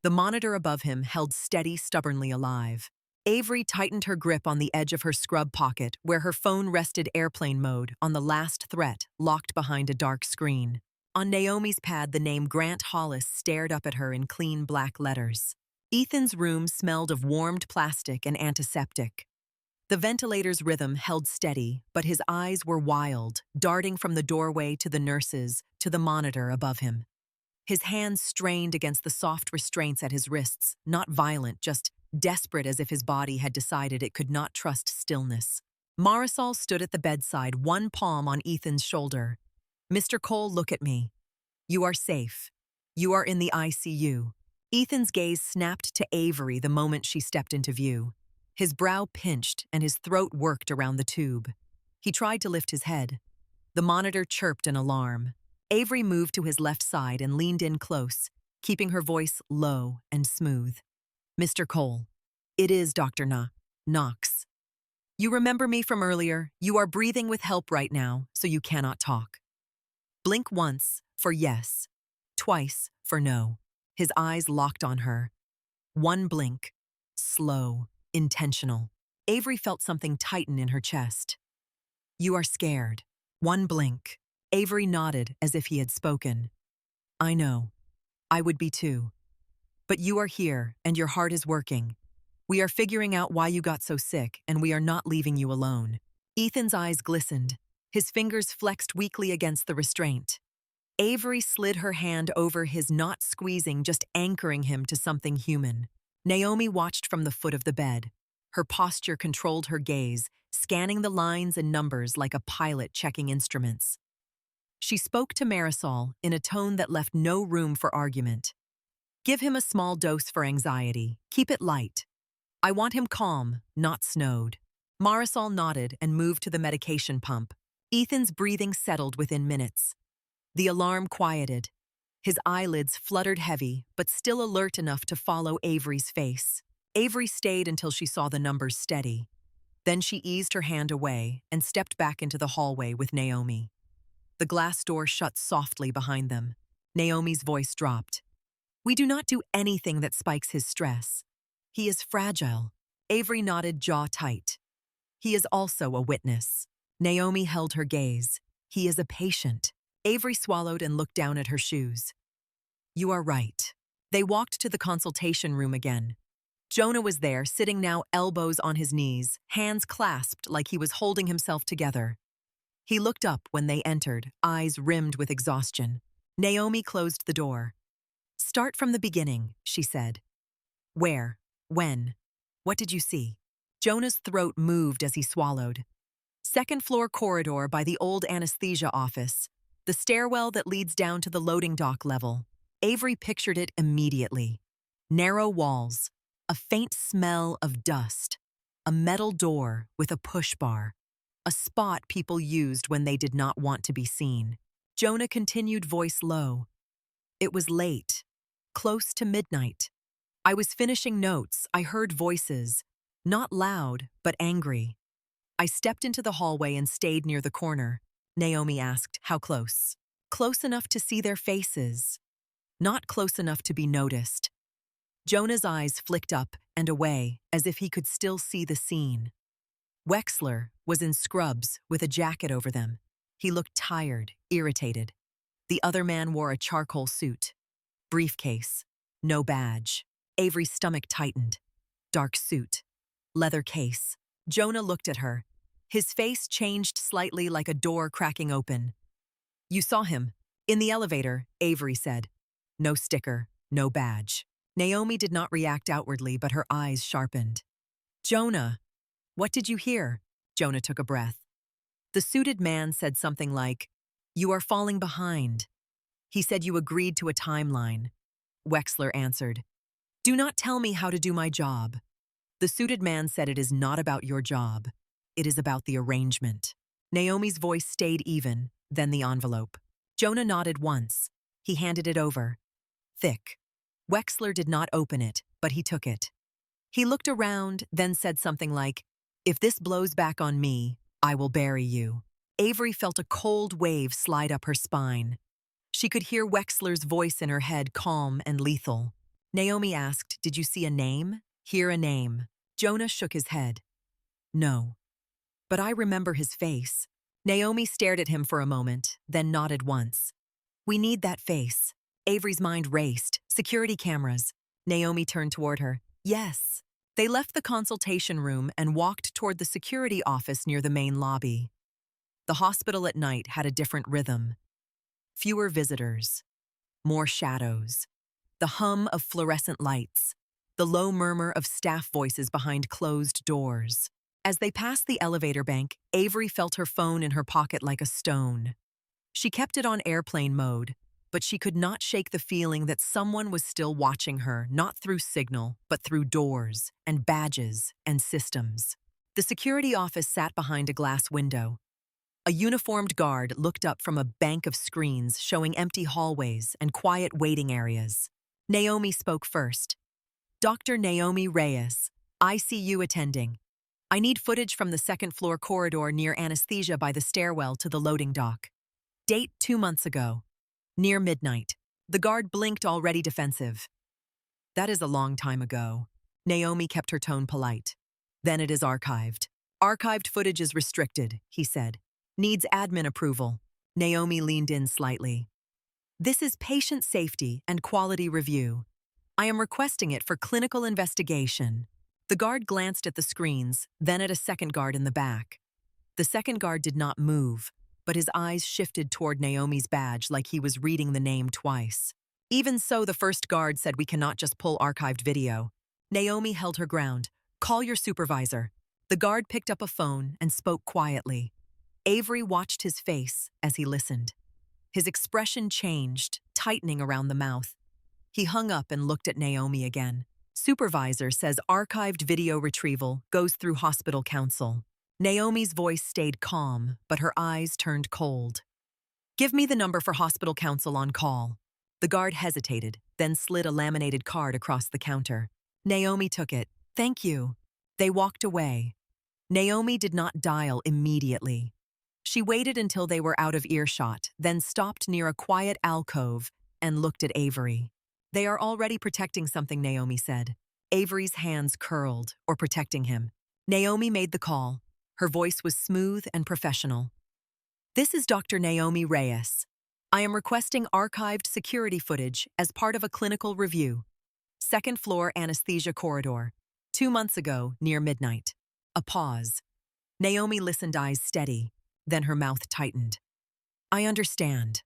The monitor above him held steady, stubbornly alive. Avery tightened her grip on the edge of her scrub pocket, where her phone rested airplane mode on the last threat, locked behind a dark screen. On Naomi's pad, the name Grant Hollis stared up at her in clean black letters. Ethan's room smelled of warmed plastic and antiseptic. The ventilator's rhythm held steady, but his eyes were wild, darting from the doorway to the nurses to the monitor above him. His hands strained against the soft restraints at his wrists, not violent, just desperate, as if his body had decided it could not trust stillness. Marisol stood at the bedside, one palm on Ethan's shoulder. Mr. Cole, look at me. You are safe. You are in the ICU. Ethan's gaze snapped to Avery the moment she stepped into view. His brow pinched and his throat worked around the tube. He tried to lift his head. The monitor chirped an alarm. Avery moved to his left side and leaned in close, keeping her voice low and smooth. Mr. Cole, it is Dr. Knox. You remember me from earlier. You are breathing with help right now, so you cannot talk. Blink once for yes, twice for no. His eyes locked on her. One blink, slow, intentional. Avery felt something tighten in her chest. You are scared. One blink. Avery nodded as if he had spoken. I know. I would be too. But you are here, and your heart is working. We are figuring out why you got so sick, and we are not leaving you alone. Ethan's eyes glistened. His fingers flexed weakly against the restraint. Avery slid her hand over his, not squeezing, just anchoring him to something human. Naomi watched from the foot of the bed. Her posture controlled her gaze, scanning the lines and numbers like a pilot checking instruments. She spoke to Marisol in a tone that left no room for argument. Give him a small dose for anxiety. Keep it light. I want him calm, not snowed. Marisol nodded and moved to the medication pump. Ethan's breathing settled within minutes. The alarm quieted. His eyelids fluttered heavy, but still alert enough to follow Avery's face. Avery stayed until she saw the numbers steady. Then she eased her hand away and stepped back into the hallway with Naomi. The glass door shut softly behind them. Naomi's voice dropped. "We do not do anything that spikes his stress. He is fragile." Avery nodded, jaw tight. "He is also a witness." Naomi held her gaze. "He is a patient." Avery swallowed and looked down at her shoes. "You are right." They walked to the consultation room again. Jonah was there, sitting now, elbows on his knees, hands clasped like he was holding himself together. He looked up when they entered, eyes rimmed with exhaustion. Naomi closed the door. "Start from the beginning," she said. "Where? When? What did you see?" Jonah's throat moved as he swallowed. "Second-floor corridor by the old anesthesia office. The stairwell that leads down to the loading dock level." Avery pictured it immediately. Narrow walls, a faint smell of dust, a metal door with a push bar, a spot people used when they did not want to be seen. Jonah continued, voice low. "It was late, close to midnight. I was finishing notes. I heard voices, not loud, but angry. I stepped into the hallway and stayed near the corner." Naomi asked, "How close?" "Close enough to see their faces. Not close enough to be noticed." Jonah's eyes flicked up and away, as if he could still see the scene. Wexler was in scrubs with a jacket over them. He looked tired, irritated. The other man wore a charcoal suit. Briefcase. No badge. Avery's stomach tightened. Dark suit. Leather case. Jonah looked at her. His face changed slightly, like a door cracking open. "You saw him. In the elevator," Avery said. No sticker, no badge. Naomi did not react outwardly, but her eyes sharpened. "Jonah, what did you hear?" Jonah took a breath. The suited man said something like, "You are falling behind." He said you agreed to a timeline. Wexler answered, "Do not tell me how to do my job." The suited man said, "It is not about your job. It is about the arrangement." Naomi's voice stayed even, then the envelope. Jonah nodded once. He handed it over. Thick. Wexler did not open it, but he took it. He looked around, then said something like, "If this blows back on me, I will bury you." Avery felt a cold wave slide up her spine. She could hear Wexler's voice in her head, calm and lethal. Naomi asked, "Did you see a name? Hear a name?" Jonah shook his head. "No. But I remember his face." Naomi stared at him for a moment, then nodded once. "We need that face." Avery's mind raced. Security cameras. Naomi turned toward her. "Yes." They left the consultation room and walked toward the security office near the main lobby. The hospital at night had a different rhythm. Fewer visitors. More shadows. The hum of fluorescent lights. The low murmur of staff voices behind closed doors. As they passed the elevator bank, Avery felt her phone in her pocket like a stone. She kept it on airplane mode, but she could not shake the feeling that someone was still watching her, not through signal, but through doors and badges and systems. The security office sat behind a glass window. A uniformed guard looked up from a bank of screens showing empty hallways and quiet waiting areas. Naomi spoke first. "Dr. Naomi Reyes, ICU attending. I need footage from the second-floor corridor near anesthesia by the stairwell to the loading dock. Date 2 months ago. Near midnight." The guard blinked, already defensive. "That is a long time ago." Naomi kept her tone polite. "Then it is archived." "Archived footage is restricted," he said. "Needs admin approval." Naomi leaned in slightly. "This is patient safety and quality review. I am requesting it for clinical investigation." The guard glanced at the screens, then at a second guard in the back. The second guard did not move, but his eyes shifted toward Naomi's badge like he was reading the name twice. Even so, the first guard said, "We cannot just pull archived video." Naomi held her ground. "Call your supervisor." The guard picked up a phone and spoke quietly. Avery watched his face as he listened. His expression changed, tightening around the mouth. He hung up and looked at Naomi again. "Supervisor says archived video retrieval goes through hospital counsel." Naomi's voice stayed calm, but her eyes turned cold. Give me the number for hospital counsel on call. The guard hesitated, then slid a laminated card across the counter. Naomi took it. Thank you. They walked away. Naomi did not dial immediately. She waited until they were out of earshot, then stopped near a quiet alcove and looked at Avery. They are already protecting something, Naomi said. Avery's hands curled, or protecting him. Naomi made the call. Her voice was smooth and professional. This is Dr. Naomi Reyes. I am requesting archived security footage as part of a clinical review. Second floor anesthesia corridor. 2 months ago, near midnight. A pause. Naomi listened, eyes steady. Then her mouth tightened. I understand.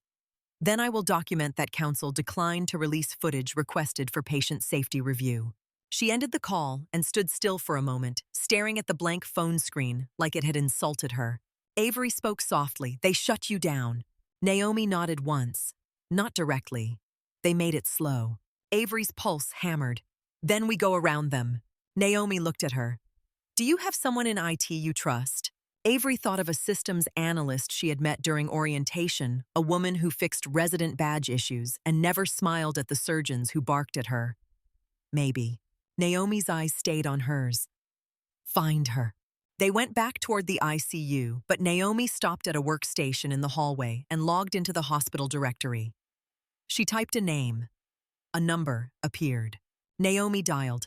Then I will document that counsel declined to release footage requested for patient safety review. She ended the call and stood still for a moment, staring at the blank phone screen like it had insulted her. Avery spoke softly. They shut you down. Naomi nodded once. Not directly. They made it slow. Avery's pulse hammered. Then we go around them. Naomi looked at her. Do you have someone in IT you trust? Avery thought of a systems analyst she had met during orientation, a woman who fixed resident badge issues and never smiled at the surgeons who barked at her. Maybe. Naomi's eyes stayed on hers. Find her. They went back toward the ICU, but Naomi stopped at a workstation in the hallway and logged into the hospital directory. She typed a name. A number appeared. Naomi dialed.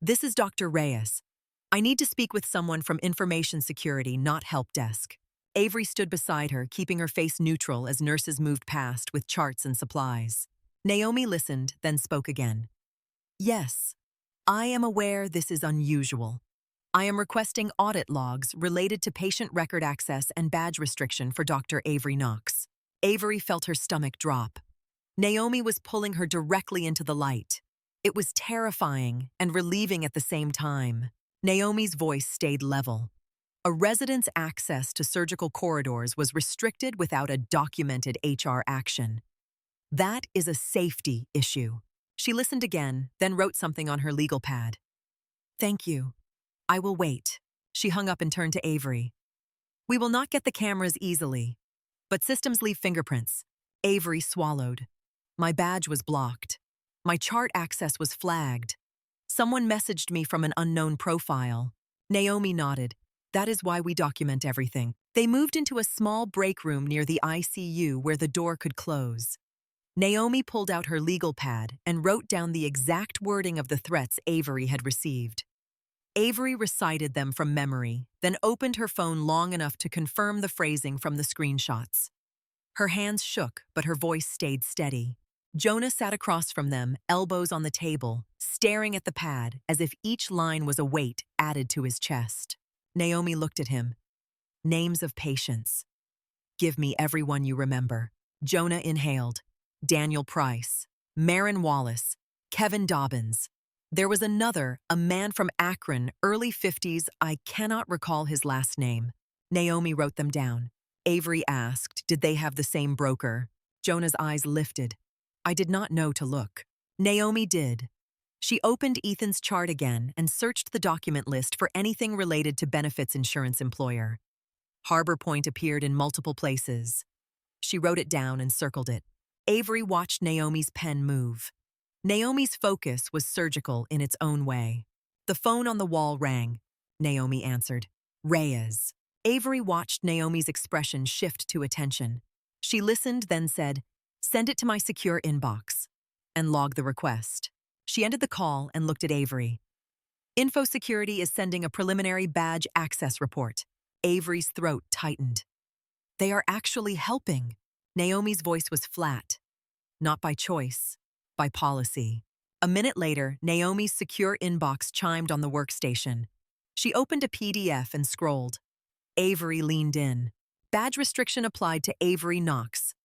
This is Dr. Reyes. I need to speak with someone from information security, not help desk. Avery stood beside her, keeping her face neutral as nurses moved past with charts and supplies. Naomi listened, then spoke again. Yes, I am aware this is unusual. I am requesting audit logs related to patient record access and badge restriction for Dr. Avery Knox. Avery felt her stomach drop. Naomi was pulling her directly into the light. It was terrifying and relieving at the same time. Naomi's voice stayed level. A resident's access to surgical corridors was restricted without a documented HR action. That is a safety issue. She listened again, then wrote something on her legal pad. Thank you. I will wait. She hung up and turned to Avery. We will not get the cameras easily, but systems leave fingerprints. Avery swallowed. My badge was blocked. My chart access was flagged. Someone messaged me from an unknown profile. Naomi nodded. That is why we document everything. They moved into a small break room near the ICU where the door could close. Naomi pulled out her legal pad and wrote down the exact wording of the threats Avery had received. Avery recited them from memory, then opened her phone long enough to confirm the phrasing from the screenshots. Her hands shook, but her voice stayed steady. Jonah sat across from them, elbows on the table, staring at the pad as if each line was a weight added to his chest. Naomi looked at him. Names of patients. Give me everyone you remember. Jonah inhaled. Daniel Price, Marin Wallace, Kevin Dobbins. There was another, a man from Akron, early 50s, I cannot recall his last name. Naomi wrote them down. Avery asked, did they have the same broker? Jonah's eyes lifted. I did not know to look. Naomi did. She opened Ethan's chart again and searched the document list for anything related to benefits insurance employer. Harbor Point appeared in multiple places. She wrote it down and circled it. Avery watched Naomi's pen move. Naomi's focus was surgical in its own way. The phone on the wall rang. Naomi answered. Reyes. Avery watched Naomi's expression shift to attention. She listened, then said, send it to my secure inbox, and logged the request. She ended the call and looked at Avery. Info Security is sending a preliminary badge access report. Avery's throat tightened. They are actually helping. Naomi's voice was flat. Not by choice, by policy. A minute later, Naomi's secure inbox chimed on the workstation. She opened a PDF and scrolled. Avery leaned in. Badge restriction applied to Avery Knox.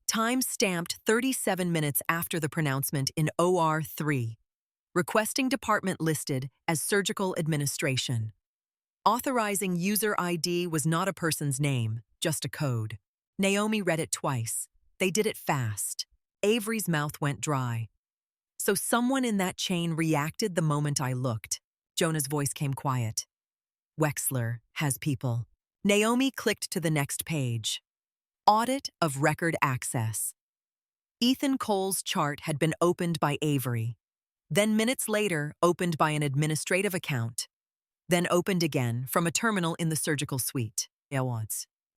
Time stamped 37 minutes after the pronouncement in OR 3. Requesting department listed as Surgical Administration. Authorizing user ID was not a person's name, just a code. Naomi read it twice. They did it fast. Avery's mouth went dry. So someone in that chain reacted the moment I looked. Jonah's voice came quiet. Wexler has people. Naomi clicked to the next page. Audit of record access. Ethan Cole's chart had been opened by Avery, then minutes later opened by an administrative account, then opened again from a terminal in the surgical suite.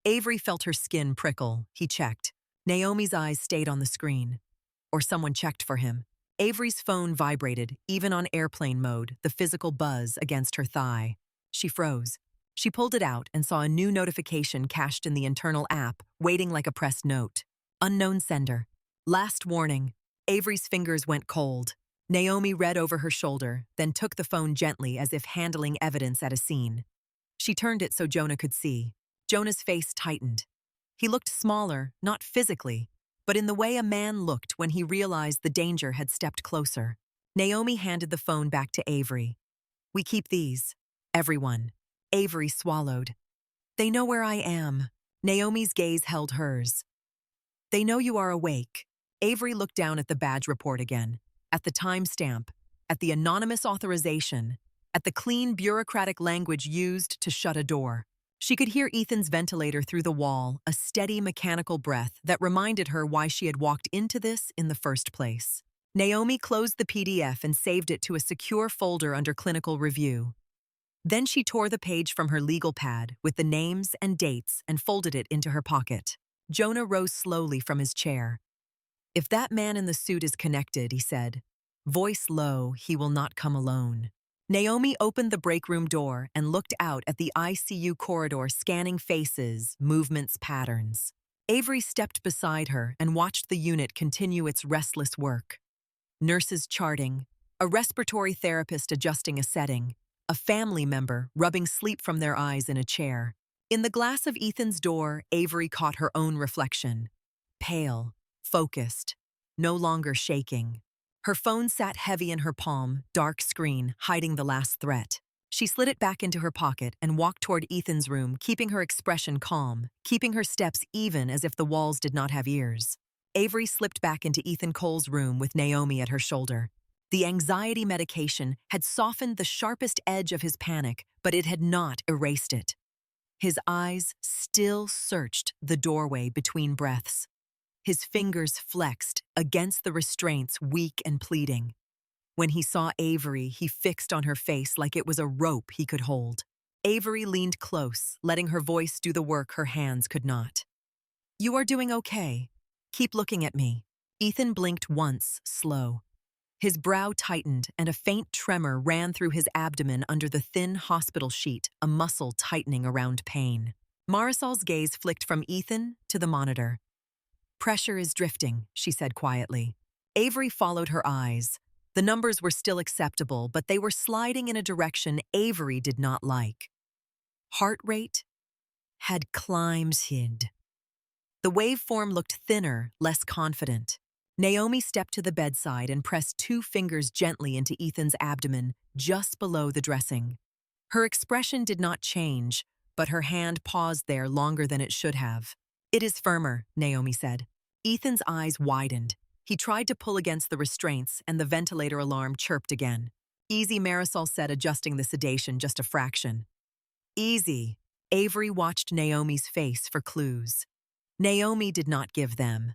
Avery felt her skin prickle. He checked. Naomi's eyes stayed on the screen. Or someone checked for him. Avery's phone vibrated, even on airplane mode, the physical buzz against her thigh. She froze. She pulled it out and saw a new notification cached in the internal app, waiting like a pressed note. Unknown sender. Last warning. Avery's fingers went cold. Naomi read over her shoulder, then took the phone gently as if handling evidence at a scene. She turned it so Jonah could see. Jonah's face tightened. He looked smaller, not physically, but in the way a man looked when he realized the danger had stepped closer. Naomi handed the phone back to Avery. "We keep these. Everyone." Avery swallowed. "They know where I am." Naomi's gaze held hers. "They know you are awake." Avery looked down at the badge report again, at the timestamp, at the anonymous authorization, at the clean bureaucratic language used to shut a door. She could hear Ethan's ventilator through the wall, a steady mechanical breath that reminded her why she had walked into this in the first place. Naomi closed the PDF and saved it to a secure folder under clinical review. Then she tore the page from her legal pad with the names and dates and folded it into her pocket. Jonah rose slowly from his chair. "If that man in the suit is connected," he said, voice low, "he will not come alone." Naomi opened the break room door and looked out at the ICU corridor, scanning faces, movements, patterns. Avery stepped beside her and watched the unit continue its restless work. Nurses charting, a respiratory therapist adjusting a setting, a family member rubbing sleep from their eyes in a chair. In the glass of Ethan's door, Avery caught her own reflection. Pale, focused, no longer shaking. Her phone sat heavy in her palm, dark screen, hiding the last threat. She slid it back into her pocket and walked toward Ethan's room, keeping her expression calm, keeping her steps even as if the walls did not have ears. Avery slipped back into Ethan Cole's room with Naomi at her shoulder. The anxiety medication had softened the sharpest edge of his panic, but it had not erased it. His eyes still searched the doorway between breaths. His fingers flexed against the restraints, weak and pleading. When he saw Avery, he fixed on her face like it was a rope he could hold. Avery leaned close, letting her voice do the work her hands could not. "You are doing okay. Keep looking at me." Ethan blinked once, slow. His brow tightened and a faint tremor ran through his abdomen under the thin hospital sheet, a muscle tightening around pain. Marisol's gaze flicked from Ethan to the monitor. "Pressure is drifting," she said quietly. Avery followed her eyes. The numbers were still acceptable, but they were sliding in a direction Avery did not like. Heart rate had climbed. The waveform looked thinner, less confident. Naomi stepped to the bedside and pressed 2 fingers gently into Ethan's abdomen, just below the dressing. Her expression did not change, but her hand paused there longer than it should have. "It is firmer," Naomi said. Ethan's eyes widened. He tried to pull against the restraints, and the ventilator alarm chirped again. "Easy," Marisol said, adjusting the sedation just a fraction. "Easy." Avery watched Naomi's face for clues. Naomi did not give them.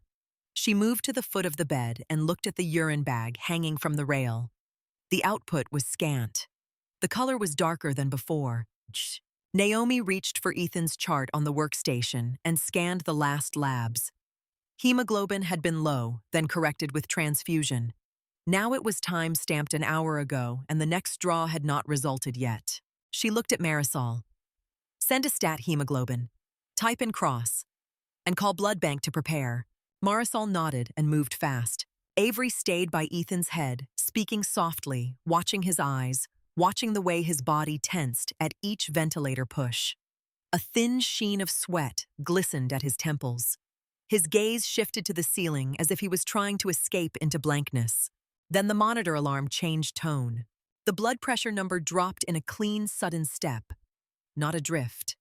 She moved to the foot of the bed and looked at the urine bag hanging from the rail. The output was scant. The color was darker than before. Naomi reached for Ethan's chart on the workstation and scanned the last labs. Hemoglobin had been low, then corrected with transfusion. Now it was time-stamped an hour ago, and the next draw had not resulted yet. She looked at Marisol. "Send a stat hemoglobin. Type in cross. And call blood bank to prepare." Marisol nodded and moved fast. Avery stayed by Ethan's head, speaking softly, watching his eyes, watching the way his body tensed at each ventilator push. A thin sheen of sweat glistened at his temples. His gaze shifted to the ceiling as if he was trying to escape into blankness. Then the monitor alarm changed tone. The blood pressure number dropped in a clean, sudden step. Not a drift.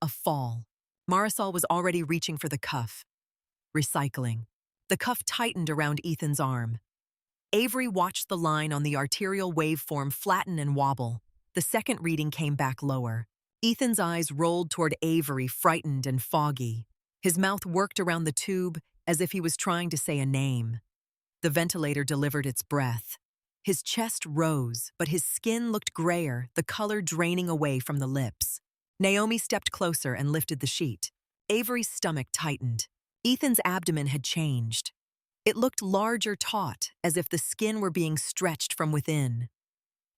A fall. Marisol was already reaching for the cuff. Recycling. The cuff tightened around Ethan's arm. Avery watched the line on the arterial waveform flatten and wobble. The second reading came back lower. Ethan's eyes rolled toward Avery, frightened and foggy. His mouth worked around the tube as if he was trying to say a name. The ventilator delivered its breath. His chest rose, but his skin looked grayer, the color draining away from the lips. Naomi stepped closer and lifted the sheet. Avery's stomach tightened. Ethan's abdomen had changed. It looked larger, taut, as if the skin were being stretched from within.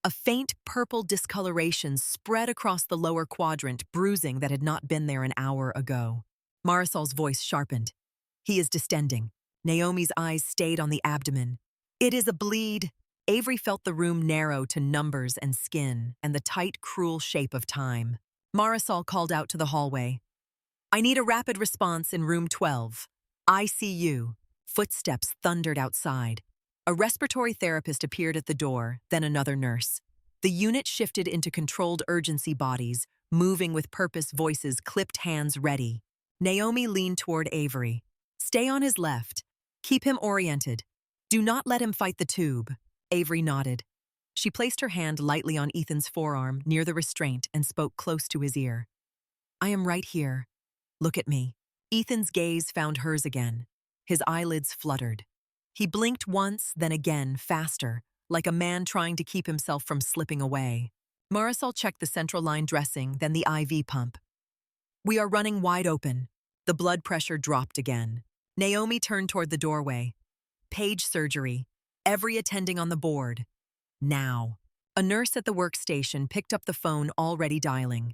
A faint purple discoloration spread across the lower quadrant, bruising that had not been there an hour ago. Marisol's voice sharpened. He is distending. Naomi's eyes stayed on the abdomen. It is a bleed. Avery felt the room narrow to numbers and skin, and the tight, cruel shape of time. Marisol called out to the hallway. I need a rapid response in room 12. ICU. Footsteps thundered outside. A respiratory therapist appeared at the door, then another nurse. The unit shifted into controlled urgency bodies, moving with purpose, voices, clipped hands ready. Naomi leaned toward Avery. Stay on his left. Keep him oriented. Do not let him fight the tube. Avery nodded. She placed her hand lightly on Ethan's forearm near the restraint and spoke close to his ear. I am right here. Look at me. Ethan's gaze found hers again. His eyelids fluttered. He blinked once, then again, faster, like a man trying to keep himself from slipping away. Marisol checked the central line dressing, then the IV pump. We are running wide open. The blood pressure dropped again. Naomi turned toward the doorway. Page surgery. Every attending on the board. Now. A nurse at the workstation picked up the phone already dialing.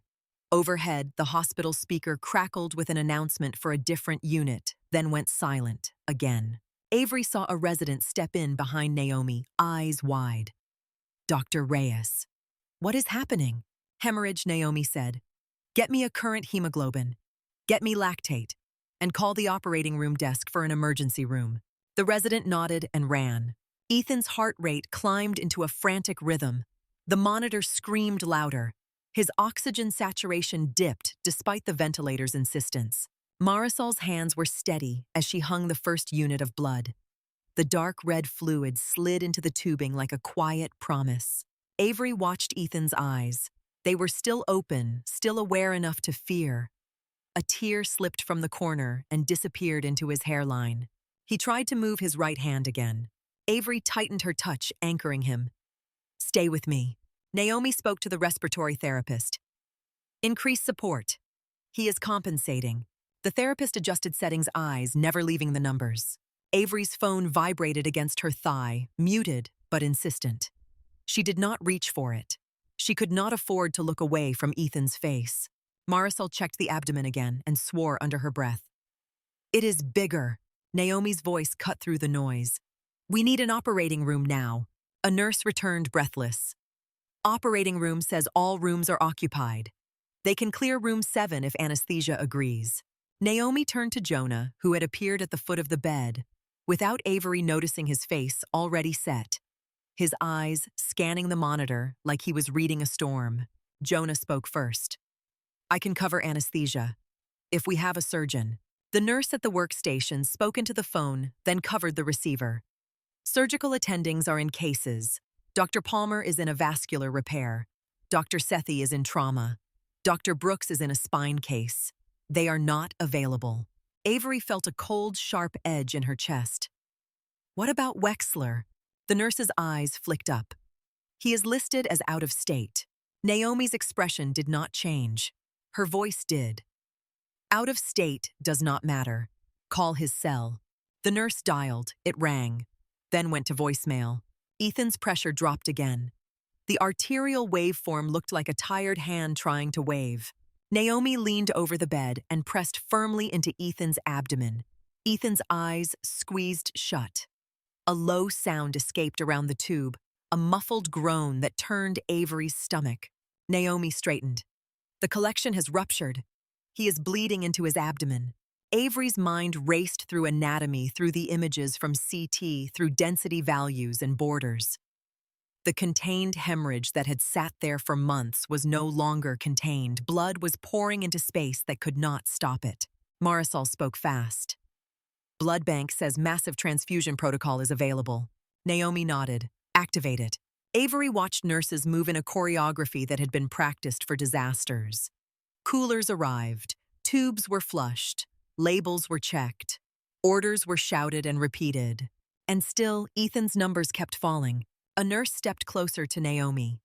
Overhead, the hospital speaker crackled with an announcement for a different unit, then went silent again. Avery saw a resident step in behind Naomi, eyes wide. Dr. Reyes. What is happening? Hemorrhage, Naomi said. Get me a current hemoglobin. Get me lactate. And call the operating room desk for an emergency room. The resident nodded and ran. Ethan's heart rate climbed into a frantic rhythm. The monitor screamed louder. His oxygen saturation dipped despite the ventilator's insistence. Marisol's hands were steady as she hung the first unit of blood. The dark red fluid slid into the tubing like a quiet promise. Avery watched Ethan's eyes. They were still open, still aware enough to fear. A tear slipped from the corner and disappeared into his hairline. He tried to move his right hand again. Avery tightened her touch, anchoring him. Stay with me. Naomi spoke to the respiratory therapist. Increase support. He is compensating. The therapist adjusted settings' eyes, never leaving the numbers. Avery's phone vibrated against her thigh, muted but insistent. She did not reach for it. She could not afford to look away from Ethan's face. Marisol checked the abdomen again and swore under her breath. It is bigger. Naomi's voice cut through the noise. We need an operating room now. A nurse returned breathless. Operating room says all rooms are occupied. They can clear room 7 if anesthesia agrees. Naomi turned to Jonah, who had appeared at the foot of the bed, without Avery noticing his face already set. His eyes scanning the monitor like he was reading a storm. Jonah spoke first. I can cover anesthesia. If we have a surgeon. The nurse at the workstation spoke into the phone, then covered the receiver. Surgical attendings are in cases. Dr. Palmer is in a vascular repair. Dr. Sethi is in trauma. Dr. Brooks is in a spine case. They are not available. Avery felt a cold, sharp edge in her chest. What about Wexler? The nurse's eyes flicked up. He is listed as out of state. Naomi's expression did not change. Her voice did. Out of state does not matter. Call his cell. The nurse dialed. It rang. Then went to voicemail. Ethan's pressure dropped again. The arterial waveform looked like a tired hand trying to wave. Naomi leaned over the bed and pressed firmly into Ethan's abdomen. Ethan's eyes squeezed shut. A low sound escaped around the tube, a muffled groan that turned Avery's stomach. Naomi straightened. The collection has ruptured. He is bleeding into his abdomen. Avery's mind raced through anatomy, through the images from CT, through density values and borders. The contained hemorrhage that had sat there for months was no longer contained. Blood was pouring into space that could not stop it. Marisol spoke fast. Blood bank says massive transfusion protocol is available. Naomi nodded. Activate it. Avery watched nurses move in a choreography that had been practiced for disasters. Coolers arrived. Tubes were flushed. Labels were checked. Orders were shouted and repeated. And still, Ethan's numbers kept falling. A nurse stepped closer to Naomi.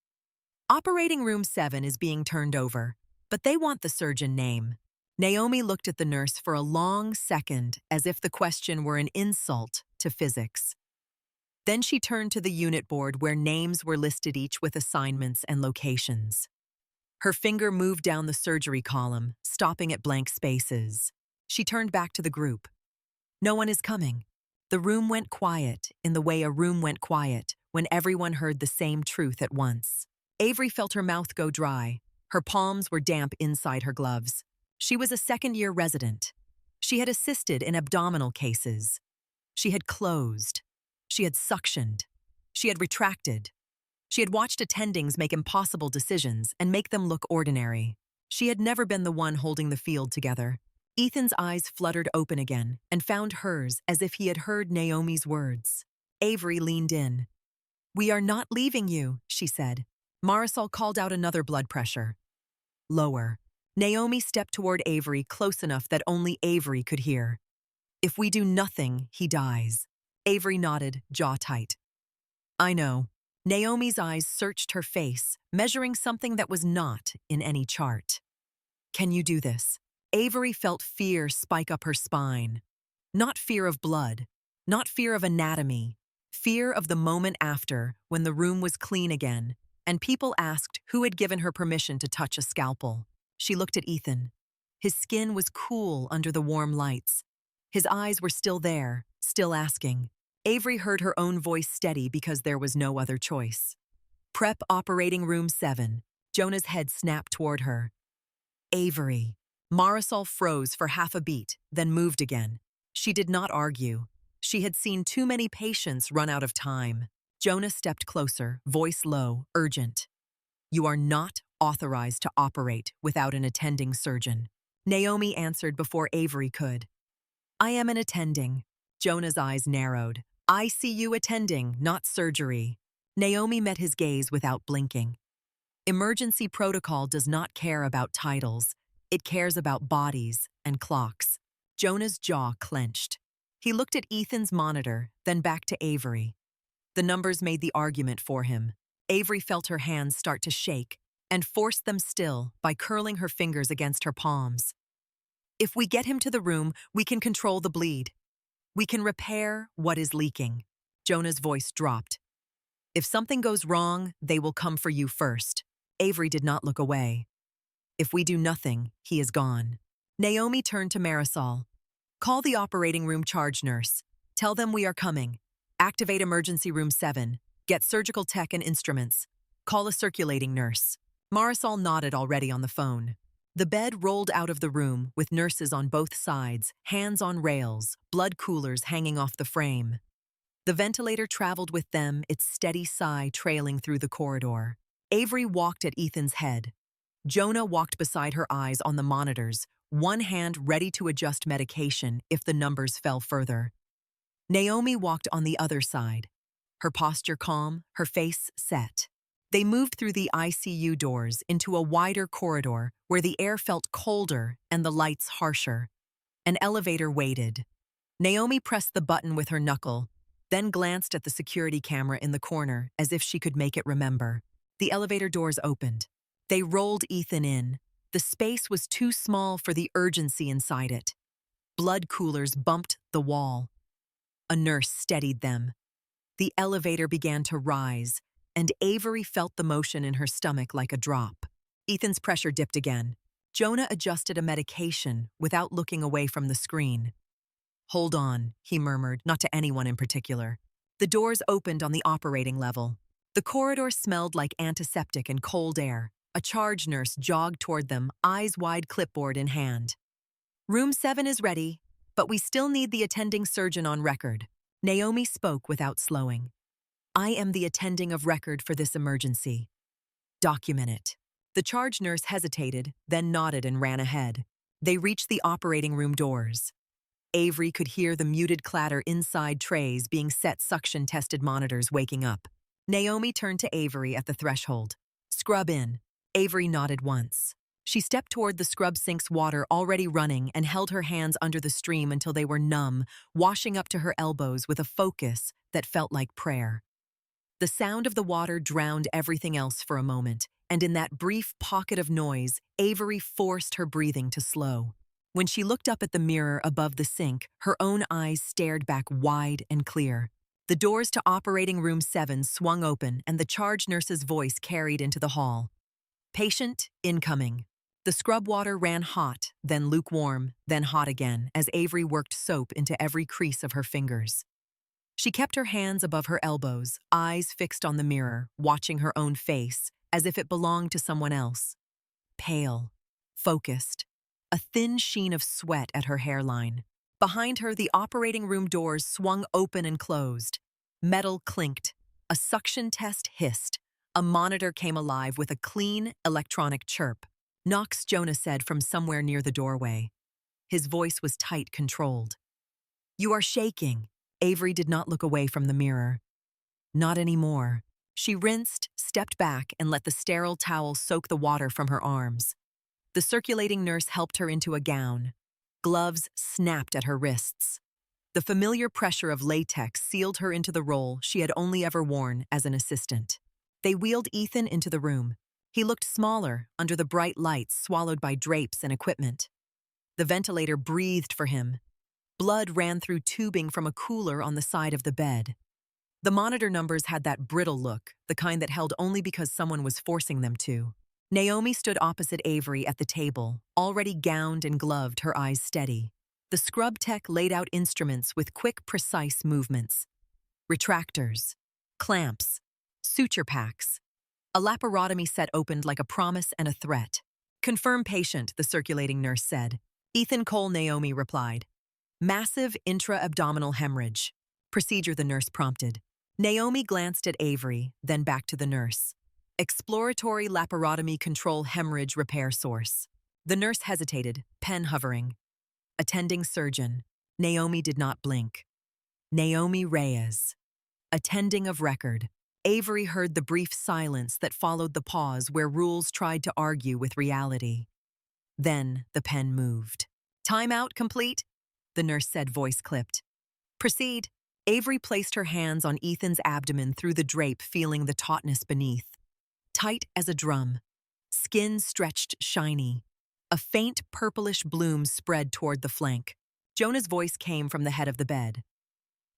Operating room 7 is being turned over, but they want the surgeon name. Naomi looked at the nurse for a long second as if the question were an insult to physics. Then she turned to the unit board where names were listed, each with assignments and locations. Her finger moved down the surgery column, stopping at blank spaces. She turned back to the group. No one is coming. The room went quiet in the way a room went quiet when everyone heard the same truth at once. Avery felt her mouth go dry. Her palms were damp inside her gloves. She was a second-year resident. She had assisted in abdominal cases. She had closed. She had suctioned. She had retracted. She had watched attendings make impossible decisions and make them look ordinary. She had never been the one holding the field together. Ethan's eyes fluttered open again and found hers as if he had heard Naomi's words. Avery leaned in. "We are not leaving you," she said. Marisol called out another blood pressure. Lower. Naomi stepped toward Avery close enough that only Avery could hear. "If we do nothing, he dies." Avery nodded, jaw tight. "I know." Naomi's eyes searched her face, measuring something that was not in any chart. "Can you do this?" Avery felt fear spike up her spine. Not fear of blood, not fear of anatomy, fear of the moment after, when the room was clean again, and people asked who had given her permission to touch a scalpel. She looked at Ethan. His skin was cool under the warm lights. His eyes were still there, still asking. Avery heard her own voice steady because there was no other choice. "Prep operating room 7. Jonah's head snapped toward her. "Avery." Marisol froze for half a beat, then moved again. She did not argue. She had seen too many patients run out of time. Jonah stepped closer, voice low, urgent. "You are not authorized to operate without an attending surgeon." Naomi answered before Avery could. "I am an attending." Jonah's eyes narrowed. "I see you attending, not surgery." Naomi met his gaze without blinking. Emergency protocol does not care about titles. It cares about bodies and clocks. Jonah's jaw clenched. He looked at Ethan's monitor, then back to Avery. The numbers made the argument for him. Avery felt her hands start to shake and forced them still by curling her fingers against her palms. "If we get him to the room, we can control the bleed. We can repair what is leaking." Jonah's voice dropped. "If something goes wrong, they will come for you first." Avery did not look away. "If we do nothing, he is gone." Naomi turned to Marisol. "Call the operating room charge nurse. Tell them we are coming. Activate emergency room 7. Get surgical tech and instruments. Call a circulating nurse." Marisol nodded already on the phone. The bed rolled out of the room with nurses on both sides, hands on rails, blood coolers hanging off the frame. The ventilator traveled with them, its steady sigh trailing through the corridor. Avery walked at Ethan's head. Jonah walked beside her, eyes on the monitors, one hand ready to adjust medication if the numbers fell further. Naomi walked on the other side, her posture calm, her face set. They moved through the ICU doors into a wider corridor where the air felt colder and the lights harsher. An elevator waited. Naomi pressed the button with her knuckle, then glanced at the security camera in the corner as if she could make it remember. The elevator doors opened. They rolled Ethan in. The space was too small for the urgency inside it. Blood coolers bumped the wall. A nurse steadied them. The elevator began to rise, and Avery felt the motion in her stomach like a drop. Ethan's pressure dipped again. Jonah adjusted a medication without looking away from the screen. "Hold on," he murmured, not to anyone in particular. The doors opened on the operating level. The corridor smelled like antiseptic and cold air. A charge nurse jogged toward them, eyes wide, clipboard in hand. "Room 7 is ready, but we still need the attending surgeon on record." Naomi spoke without slowing. "I am the attending of record for this emergency. Document it." The charge nurse hesitated, then nodded and ran ahead. They reached the operating room doors. Avery could hear the muted clatter inside trays being set, suction-tested monitors waking up. Naomi turned to Avery at the threshold. "Scrub in." Avery nodded once. She stepped toward the scrub sink's water already running and held her hands under the stream until they were numb, washing up to her elbows with a focus that felt like prayer. The sound of the water drowned everything else for a moment, and in that brief pocket of noise, Avery forced her breathing to slow. When she looked up at the mirror above the sink, her own eyes stared back wide and clear. The doors to operating room 7 swung open, and the charge nurse's voice carried into the hall. Patient incoming. The scrub water ran hot, then lukewarm, then hot again, as Avery worked soap into every crease of her fingers. She kept her hands above her elbows, eyes fixed on the mirror, watching her own face, as if it belonged to someone else. Pale, focused, a thin sheen of sweat at her hairline. Behind her, the operating room doors swung open and closed. Metal clinked. A suction test hissed. A monitor came alive with a clean, electronic chirp. "Knox," Jonah said from somewhere near the doorway. His voice was tight, controlled. "You are shaking." Avery did not look away from the mirror. Not anymore. She rinsed, stepped back, and let the sterile towel soak the water from her arms. The circulating nurse helped her into a gown. Gloves snapped at her wrists. The familiar pressure of latex sealed her into the role she had only ever worn as an assistant. They wheeled Ethan into the room. He looked smaller under the bright lights swallowed by drapes and equipment. The ventilator breathed for him. Blood ran through tubing from a cooler on the side of the bed. The monitor numbers had that brittle look, the kind that held only because someone was forcing them to. Naomi stood opposite Avery at the table, already gowned and gloved, her eyes steady. The scrub tech laid out instruments with quick, precise movements. Retractors, clamps, suture packs. A laparotomy set opened like a promise and a threat. "Confirm patient," the circulating nurse said. "Ethan Cole," Naomi replied. "Massive intra-abdominal hemorrhage." "Procedure," the nurse prompted. Naomi glanced at Avery, then back to the nurse. "Exploratory laparotomy control hemorrhage repair source." The nurse hesitated, pen hovering. "Attending surgeon." Naomi did not blink. "Naomi Reyes." Attending of record. Avery heard the brief silence that followed the pause where rules tried to argue with reality. Then the pen moved. "Timeout complete," the nurse said, voice clipped. "Proceed." Avery placed her hands on Ethan's abdomen through the drape, feeling the tautness beneath. Tight as a drum. Skin stretched shiny. A faint purplish bloom spread toward the flank. Jonah's voice came from the head of the bed.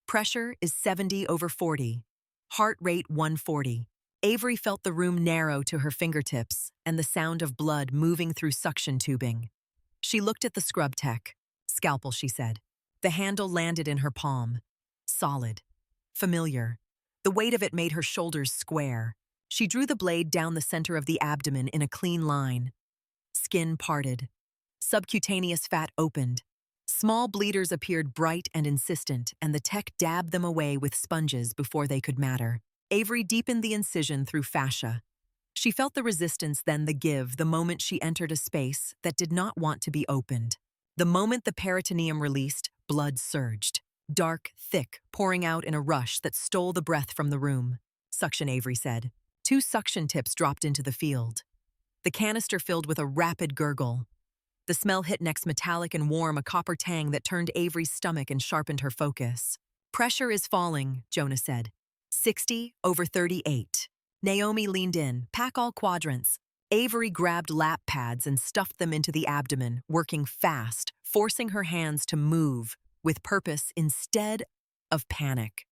"Pressure is 70/40. Heart rate 140. Avery felt the room narrow to her fingertips and the sound of blood moving through suction tubing. She looked at the scrub tech. "Scalpel," she said. The handle landed in her palm. Solid. Familiar. The weight of it made her shoulders square. She drew the blade down the center of the abdomen in a clean line. Skin parted. Subcutaneous fat opened. Small bleeders appeared bright and insistent, and the tech dabbed them away with sponges before they could matter. Avery deepened the incision through fascia. She felt the resistance, then the give, the moment she entered a space that did not want to be opened. The moment the peritoneum released, blood surged. Dark, thick, pouring out in a rush that stole the breath from the room. "Suction," Avery said. 2 suction tips dropped into the field. The canister filled with a rapid gurgle. The smell hit next metallic and warm, a copper tang that turned Avery's stomach and sharpened her focus. "Pressure is falling," Jonah said. 60/38. Naomi leaned in. "Pack all quadrants." Avery grabbed lap pads and stuffed them into the abdomen, working fast, forcing her hands to move, with purpose instead of panic.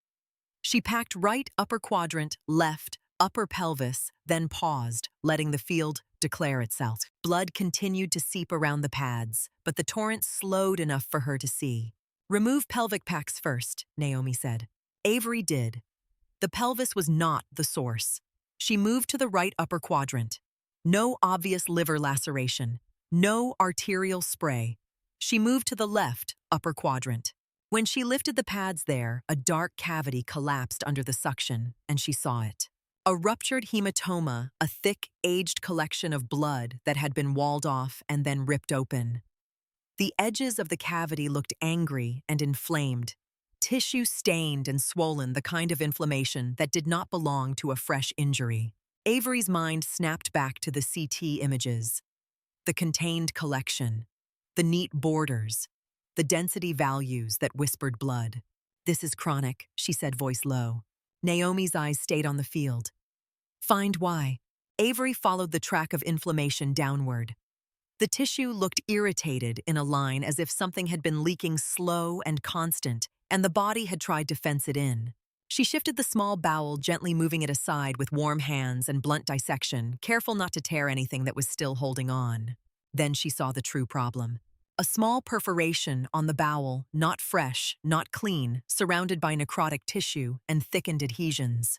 She packed right upper quadrant, left, upper pelvis, then paused, letting the field declare itself. Blood continued to seep around the pads, but the torrent slowed enough for her to see. "Remove pelvic packs first," Naomi said. Avery did. The pelvis was not the source. She moved to the right upper quadrant. No obvious liver laceration. No arterial spray. She moved to the left upper quadrant. When she lifted the pads there, a dark cavity collapsed under the suction, and she saw it. A ruptured hematoma, a thick, aged collection of blood that had been walled off and then ripped open. The edges of the cavity looked angry and inflamed, tissue stained and swollen, the kind of inflammation that did not belong to a fresh injury. Avery's mind snapped back to the CT images. The contained collection, the neat borders, the density values that whispered blood. "This is chronic," she said, voice low. Naomi's eyes stayed on the field. "Find why." Avery followed the track of inflammation downward. The tissue looked irritated in a line as if something had been leaking slow and constant, and the body had tried to fence it in. She shifted the small bowel, gently moving it aside with warm hands and blunt dissection, careful not to tear anything that was still holding on. Then she saw the true problem. A small perforation on the bowel, not fresh, not clean, surrounded by necrotic tissue and thickened adhesions.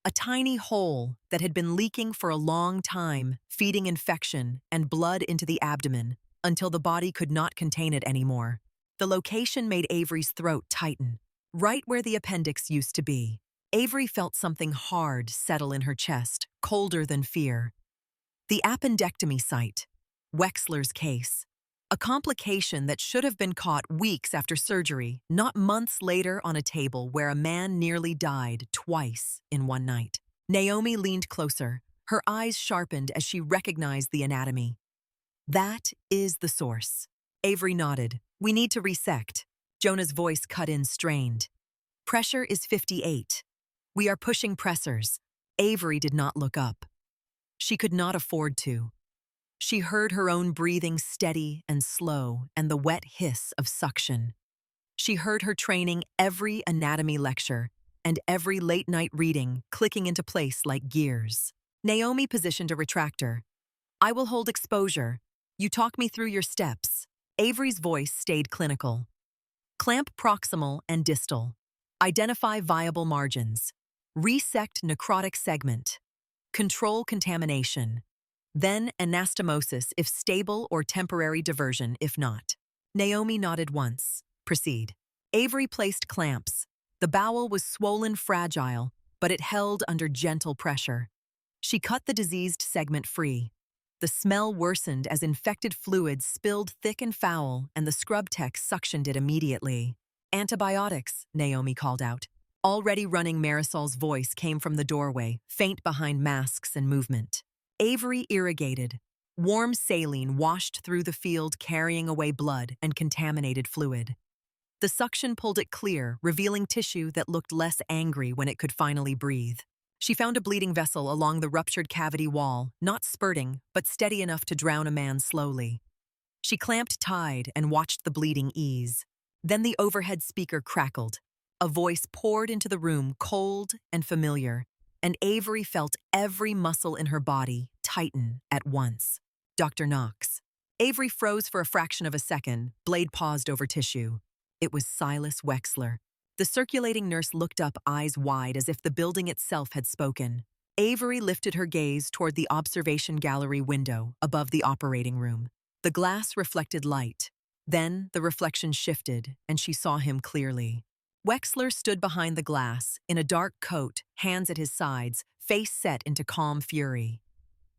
A tiny hole that had been leaking for a long time, feeding infection and blood into the abdomen until the body could not contain it anymore. The location made Avery's throat tighten, right where the appendix used to be. Avery felt something hard settle in her chest, colder than fear. The appendectomy site, Wexler's case. A complication that should have been caught weeks after surgery, not months later on a table where a man nearly died twice in one night. Naomi leaned closer, her eyes sharpened as she recognized the anatomy. "That is the source." Avery nodded. "We need to resect." Jonah's voice cut in strained. "Pressure is 58. We are pushing pressors." Avery did not look up. She could not afford to. She heard her own breathing steady and slow and the wet hiss of suction. She heard her training every anatomy lecture and every late-night reading clicking into place like gears. Naomi positioned a retractor. "I will hold exposure. You talk me through your steps." Avery's voice stayed clinical. "Clamp proximal and distal. Identify viable margins. Resect necrotic segment. Control contamination. Then anastomosis if stable or temporary diversion if not." Naomi nodded once. "Proceed." Avery placed clamps. The bowel was swollen, fragile, but it held under gentle pressure. She cut the diseased segment free. The smell worsened as infected fluids spilled thick and foul, and the scrub tech suctioned it immediately. "Antibiotics," Naomi called out. Already running, Marisol's voice came from the doorway, faint behind masks and movement. Avery irrigated. Warm saline washed through the field, carrying away blood and contaminated fluid. The suction pulled it clear, revealing tissue that looked less angry when it could finally breathe. She found a bleeding vessel along the ruptured cavity wall, not spurting, but steady enough to drown a man slowly. She clamped tight and watched the bleeding ease. Then the overhead speaker crackled. A voice poured into the room, cold and familiar, and Avery felt every muscle in her body tighten at once. "Dr. Knox." Avery froze for a fraction of a second, blade paused over tissue. It was Silas Wexler. The circulating nurse looked up, eyes wide, as if the building itself had spoken. Avery lifted her gaze toward the observation gallery window above the operating room. The glass reflected light. Then the reflection shifted, and she saw him clearly. Wexler stood behind the glass, in a dark coat, hands at his sides, face set into calm fury.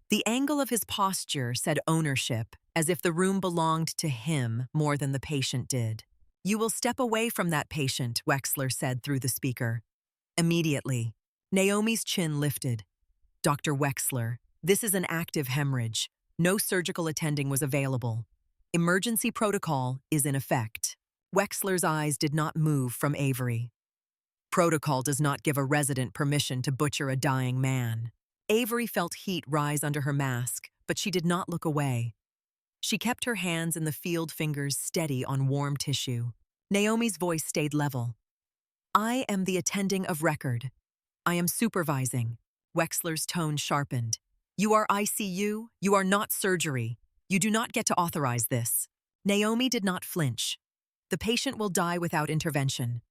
The angle of his posture said ownership, as if the room belonged to him more than the patient did. "You will step away from that patient," Wexler said through the speaker. Immediately, Naomi's chin lifted. "Dr. Wexler, this is an active hemorrhage. No surgical attending was available. Emergency protocol is in effect." Wexler's eyes did not move from Avery. "Protocol does not give a resident permission to butcher a dying man." Avery felt heat rise under her mask, but she did not look away. She kept her hands and the field fingers steady on warm tissue. Naomi's voice stayed level. "I am the attending of record. I am supervising." Wexler's tone sharpened. "You are ICU. You are not surgery. You do not get to authorize this." Naomi did not flinch. "The patient will die without intervention.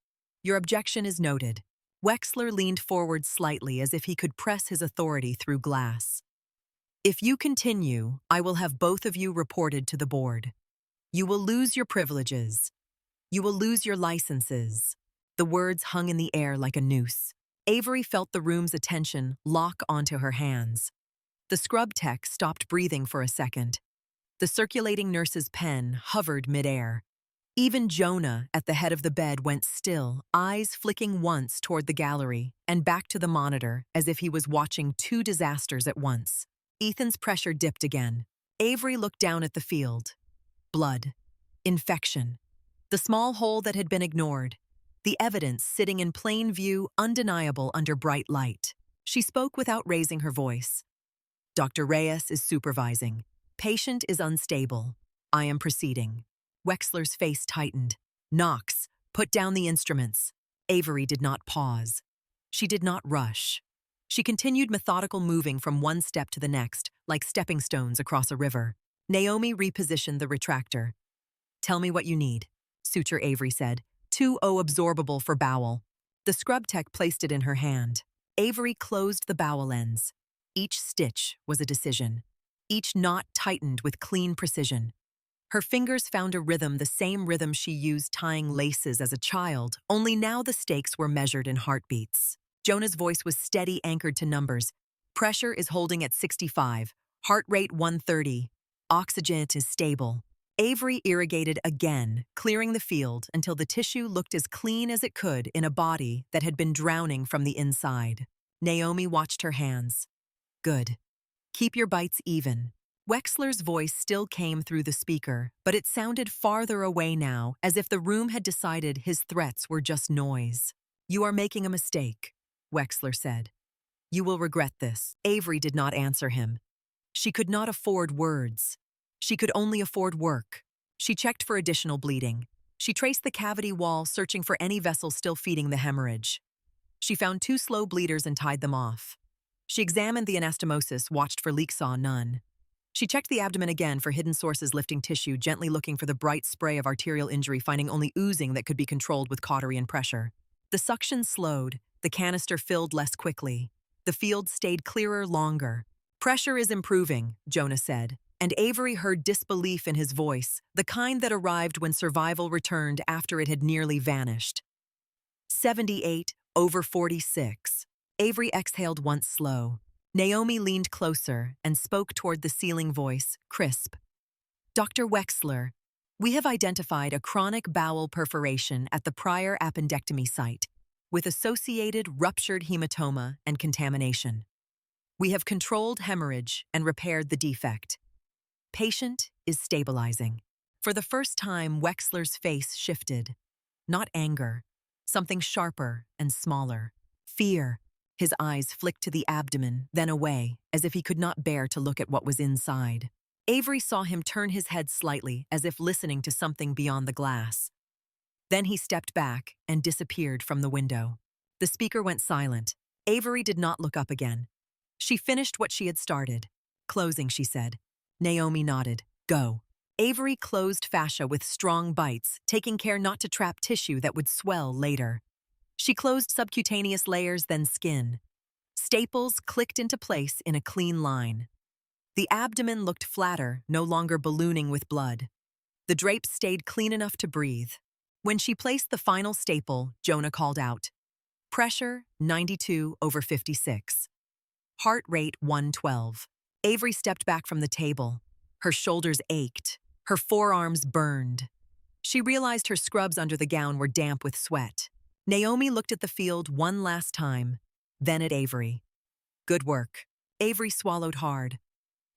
Your objection is noted." Wexler leaned forward slightly as if he could press his authority through glass. "If you continue, I will have both of you reported to the board. You will lose your privileges. You will lose your licenses." The words hung in the air like a noose. Avery felt the room's attention lock onto her hands. The scrub tech stopped breathing for a second. The circulating nurse's pen hovered midair. Even Jonah, at the head of the bed, went still, eyes flicking once toward the gallery and back to the monitor as if he was watching two disasters at once. Ethan's pressure dipped again. Avery looked down at the field. Blood. Infection. The small hole that had been ignored. The evidence sitting in plain view, undeniable under bright light. She spoke without raising her voice. Dr. Reyes is supervising. Patient is unstable. I am proceeding. Wexler's face tightened. Knox, put down the instruments. Avery did not pause. She did not rush. She continued methodical moving from one step to the next, like stepping stones across a river. Naomi repositioned the retractor. Tell me what you need, suture Avery said. 2O absorbable for bowel. The scrub tech placed it in her hand. Avery closed the bowel ends. Each stitch was a decision. Each knot tightened with clean precision. Her fingers found a rhythm, the same rhythm she used tying laces as a child, only now the stakes were measured in heartbeats. Jonah's voice was steady, anchored to numbers. Pressure is holding at 65. Heart rate 130. Oxygen is stable. Avery irrigated again, clearing the field until the tissue looked as clean as it could in a body that had been drowning from the inside. Naomi watched her hands. Good. Keep your bites even. Wexler's voice still came through the speaker, but it sounded farther away now, as if the room had decided his threats were just noise. You are making a mistake, Wexler said. You will regret this. Avery did not answer him. She could not afford words. She could only afford work. She checked for additional bleeding. She traced the cavity wall, searching for any vessel still feeding the hemorrhage. She found 2 slow bleeders and tied them off. She examined the anastomosis, watched for leak, saw none. She checked the abdomen again for hidden sources lifting tissue, gently looking for the bright spray of arterial injury, finding only oozing that could be controlled with cautery and pressure. The suction slowed. The canister filled less quickly. The field stayed clearer longer. Pressure is improving, Jonah said, and Avery heard disbelief in his voice, the kind that arrived when survival returned after it had nearly vanished. 78/46. Avery exhaled once slow. Naomi leaned closer and spoke toward the ceiling voice, crisp. Dr. Wexler, we have identified a chronic bowel perforation at the prior appendectomy site, with associated ruptured hematoma and contamination. We have controlled hemorrhage and repaired the defect. Patient is stabilizing. For the first time, Wexler's face shifted. Not anger, something sharper and smaller. Fear. His eyes flicked to the abdomen, then away, as if he could not bear to look at what was inside. Avery saw him turn his head slightly, as if listening to something beyond the glass. Then he stepped back and disappeared from the window. The speaker went silent. Avery did not look up again. She finished what she had started. Closing, she said. Naomi nodded. Go. Avery closed fascia with strong bites, taking care not to trap tissue that would swell later. She closed subcutaneous layers, then skin. Staples clicked into place in a clean line. The abdomen looked flatter, no longer ballooning with blood. The drapes stayed clean enough to breathe. When she placed the final staple, Jonah called out. Pressure, 92/56. Heart rate, 112. Avery stepped back from the table. Her shoulders ached. Her forearms burned. She realized her scrubs under the gown were damp with sweat. Naomi looked at the field one last time, then at Avery. Good work. Avery swallowed hard.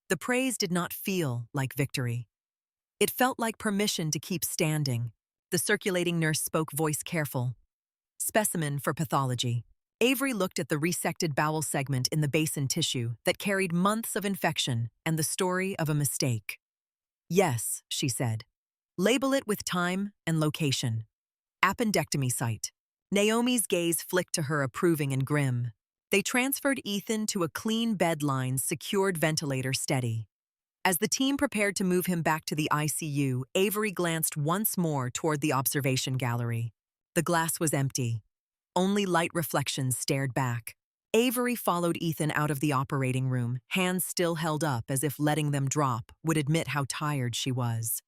The praise did not feel like victory. It felt like permission to keep standing. The circulating nurse spoke, voice careful. Specimen for pathology. Avery looked at the resected bowel segment in the basin tissue that carried months of infection and the story of a mistake. Yes, she said. Label it with time and location. Appendectomy site. Naomi's gaze flicked to her, approving and grim. They transferred Ethan to a clean bed line, secured ventilator steady. As the team prepared to move him back to the ICU, Avery glanced once more toward the observation gallery. The glass was empty. Only light reflections stared back. Avery followed Ethan out of the operating room, hands still held up as if letting them drop would admit how tired she was.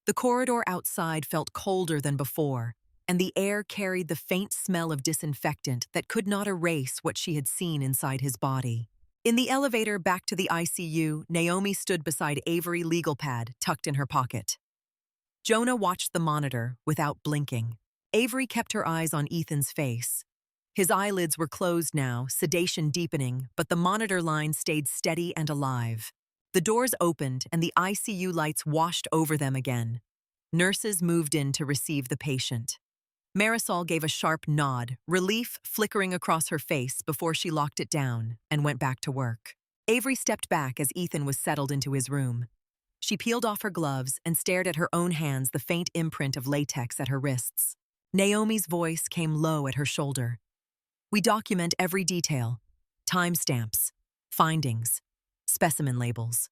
The corridor outside felt colder than before, and the air carried the faint smell of disinfectant that could not erase what she had seen inside his body. In the elevator back to the ICU, Naomi stood beside Avery, legal pad tucked in her pocket. Jonah watched the monitor without blinking. Avery kept her eyes on Ethan's face. His eyelids were closed now, sedation deepening, but the monitor line stayed steady and alive. The doors opened and the ICU lights washed over them again. Nurses moved in to receive the patient. Marisol gave a sharp nod, relief flickering across her face before she locked it down and went back to work. Avery stepped back as Ethan was settled into his room. She peeled off her gloves and stared at her own hands, the faint imprint of latex at her wrists. Naomi's voice came low at her shoulder. We document every detail. Timestamps, findings, specimen labels.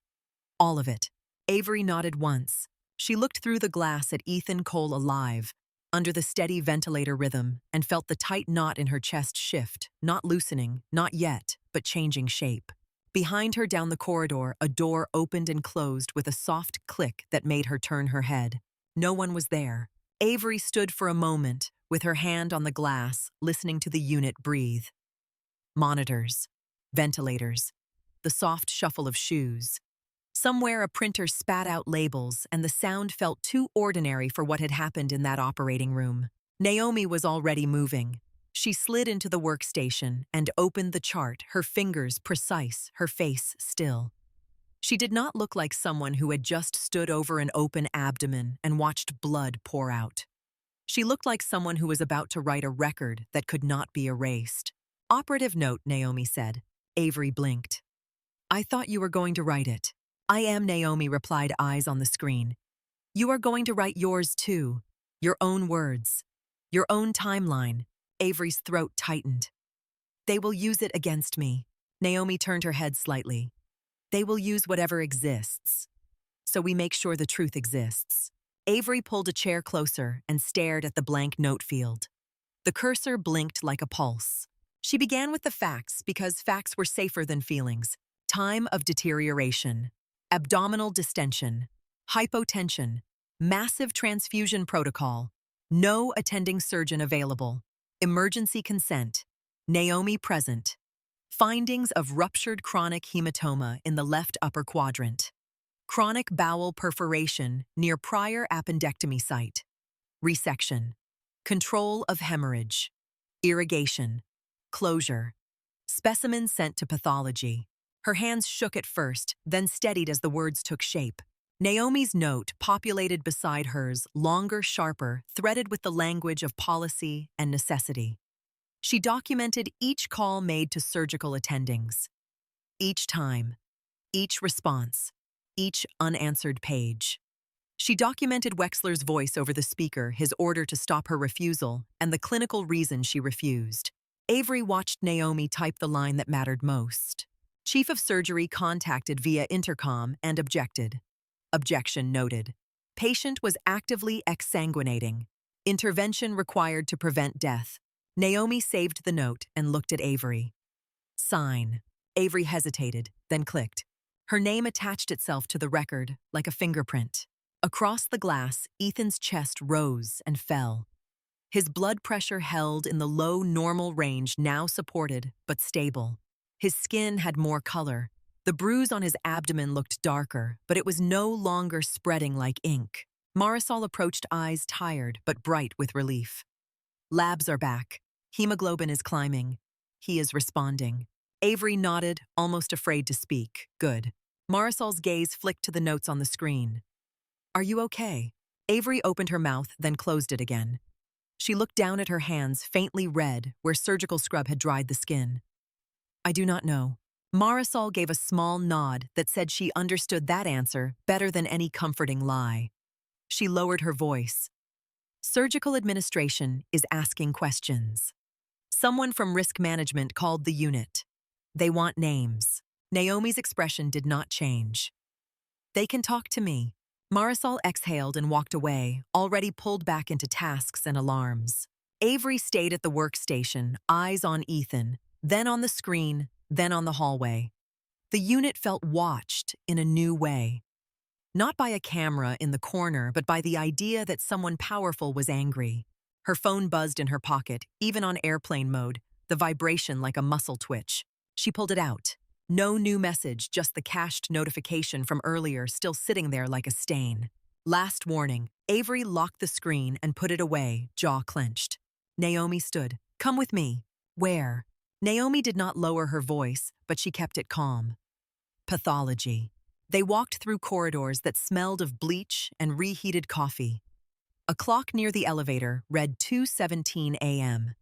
All of it. Avery nodded once. She looked through the glass at Ethan Cole alive, under the steady ventilator rhythm, and felt the tight knot in her chest shift, not loosening, not yet, but changing shape. Behind her down the corridor, a door opened and closed with a soft click that made her turn her head. No one was there. Avery stood for a moment, with her hand on the glass, listening to the unit breathe. Monitors, ventilators, the soft shuffle of shoes. Somewhere a printer spat out labels, and the sound felt too ordinary for what had happened in that operating room. Naomi was already moving. She slid into the workstation and opened the chart, her fingers precise, her face still. She did not look like someone who had just stood over an open abdomen and watched blood pour out. She looked like someone who was about to write a record that could not be erased. Operative note, Naomi said. Avery blinked. I thought you were going to write it. I am, Naomi replied, eyes on the screen. You are going to write yours too. Your own words. Your own timeline. Avery's throat tightened. They will use it against me. Naomi turned her head slightly. They will use whatever exists. So we make sure the truth exists. Avery pulled a chair closer and stared at the blank note field. The cursor blinked like a pulse. She began with the facts because facts were safer than feelings. Time of deterioration. Abdominal distension. Hypotension. Massive transfusion protocol. No attending surgeon available. Emergency consent. Naomi present. Findings of ruptured chronic hematoma in the left upper quadrant. Chronic bowel perforation near prior appendectomy site. Resection. Control of hemorrhage. Irrigation. Closure. Specimen sent to pathology. Her hands shook at first, then steadied as the words took shape. Naomi's note populated beside hers, longer, sharper, threaded with the language of policy and necessity. She documented each call made to surgical attendings. Each time. Each response. Each unanswered page. She documented Wexler's voice over the speaker, his order to stop her refusal, and the clinical reason she refused. Avery watched Naomi type the line that mattered most. Chief of Surgery contacted via intercom and objected. Objection noted. Patient was actively exsanguinating. Intervention required to prevent death. Naomi saved the note and looked at Avery. Sign. Avery hesitated, then clicked. Her name attached itself to the record like a fingerprint. Across the glass, Ethan's chest rose and fell. His blood pressure held in the low normal range, now supported but stable. His skin had more color. The bruise on his abdomen looked darker, but it was no longer spreading like ink. Marisol approached, eyes tired but bright with relief. Labs are back. Hemoglobin is climbing. He is responding. Avery nodded, almost afraid to speak. Good. Marisol's gaze flicked to the notes on the screen. Are you okay? Avery opened her mouth, then closed it again. She looked down at her hands, faintly red, where surgical scrub had dried the skin. I do not know. Marisol gave a small nod that said she understood that answer better than any comforting lie. She lowered her voice. Surgical administration is asking questions. Someone from risk management called the unit. They want names. Naomi's expression did not change. They can talk to me. Marisol exhaled and walked away, already pulled back into tasks and alarms. Avery stayed at the workstation, eyes on Ethan, then on the screen, then on the hallway. The unit felt watched in a new way. Not by a camera in the corner, but by the idea that someone powerful was angry. Her phone buzzed in her pocket, even on airplane mode, the vibration like a muscle twitch. She pulled it out. No new message, just the cached notification from earlier still sitting there like a stain. Last warning. Avery locked the screen and put it away, jaw clenched. Naomi stood. Come with me. Where? Naomi did not lower her voice, but she kept it calm. Pathology. They walked through corridors that smelled of bleach and reheated coffee. A clock near the elevator read 2:17 a.m.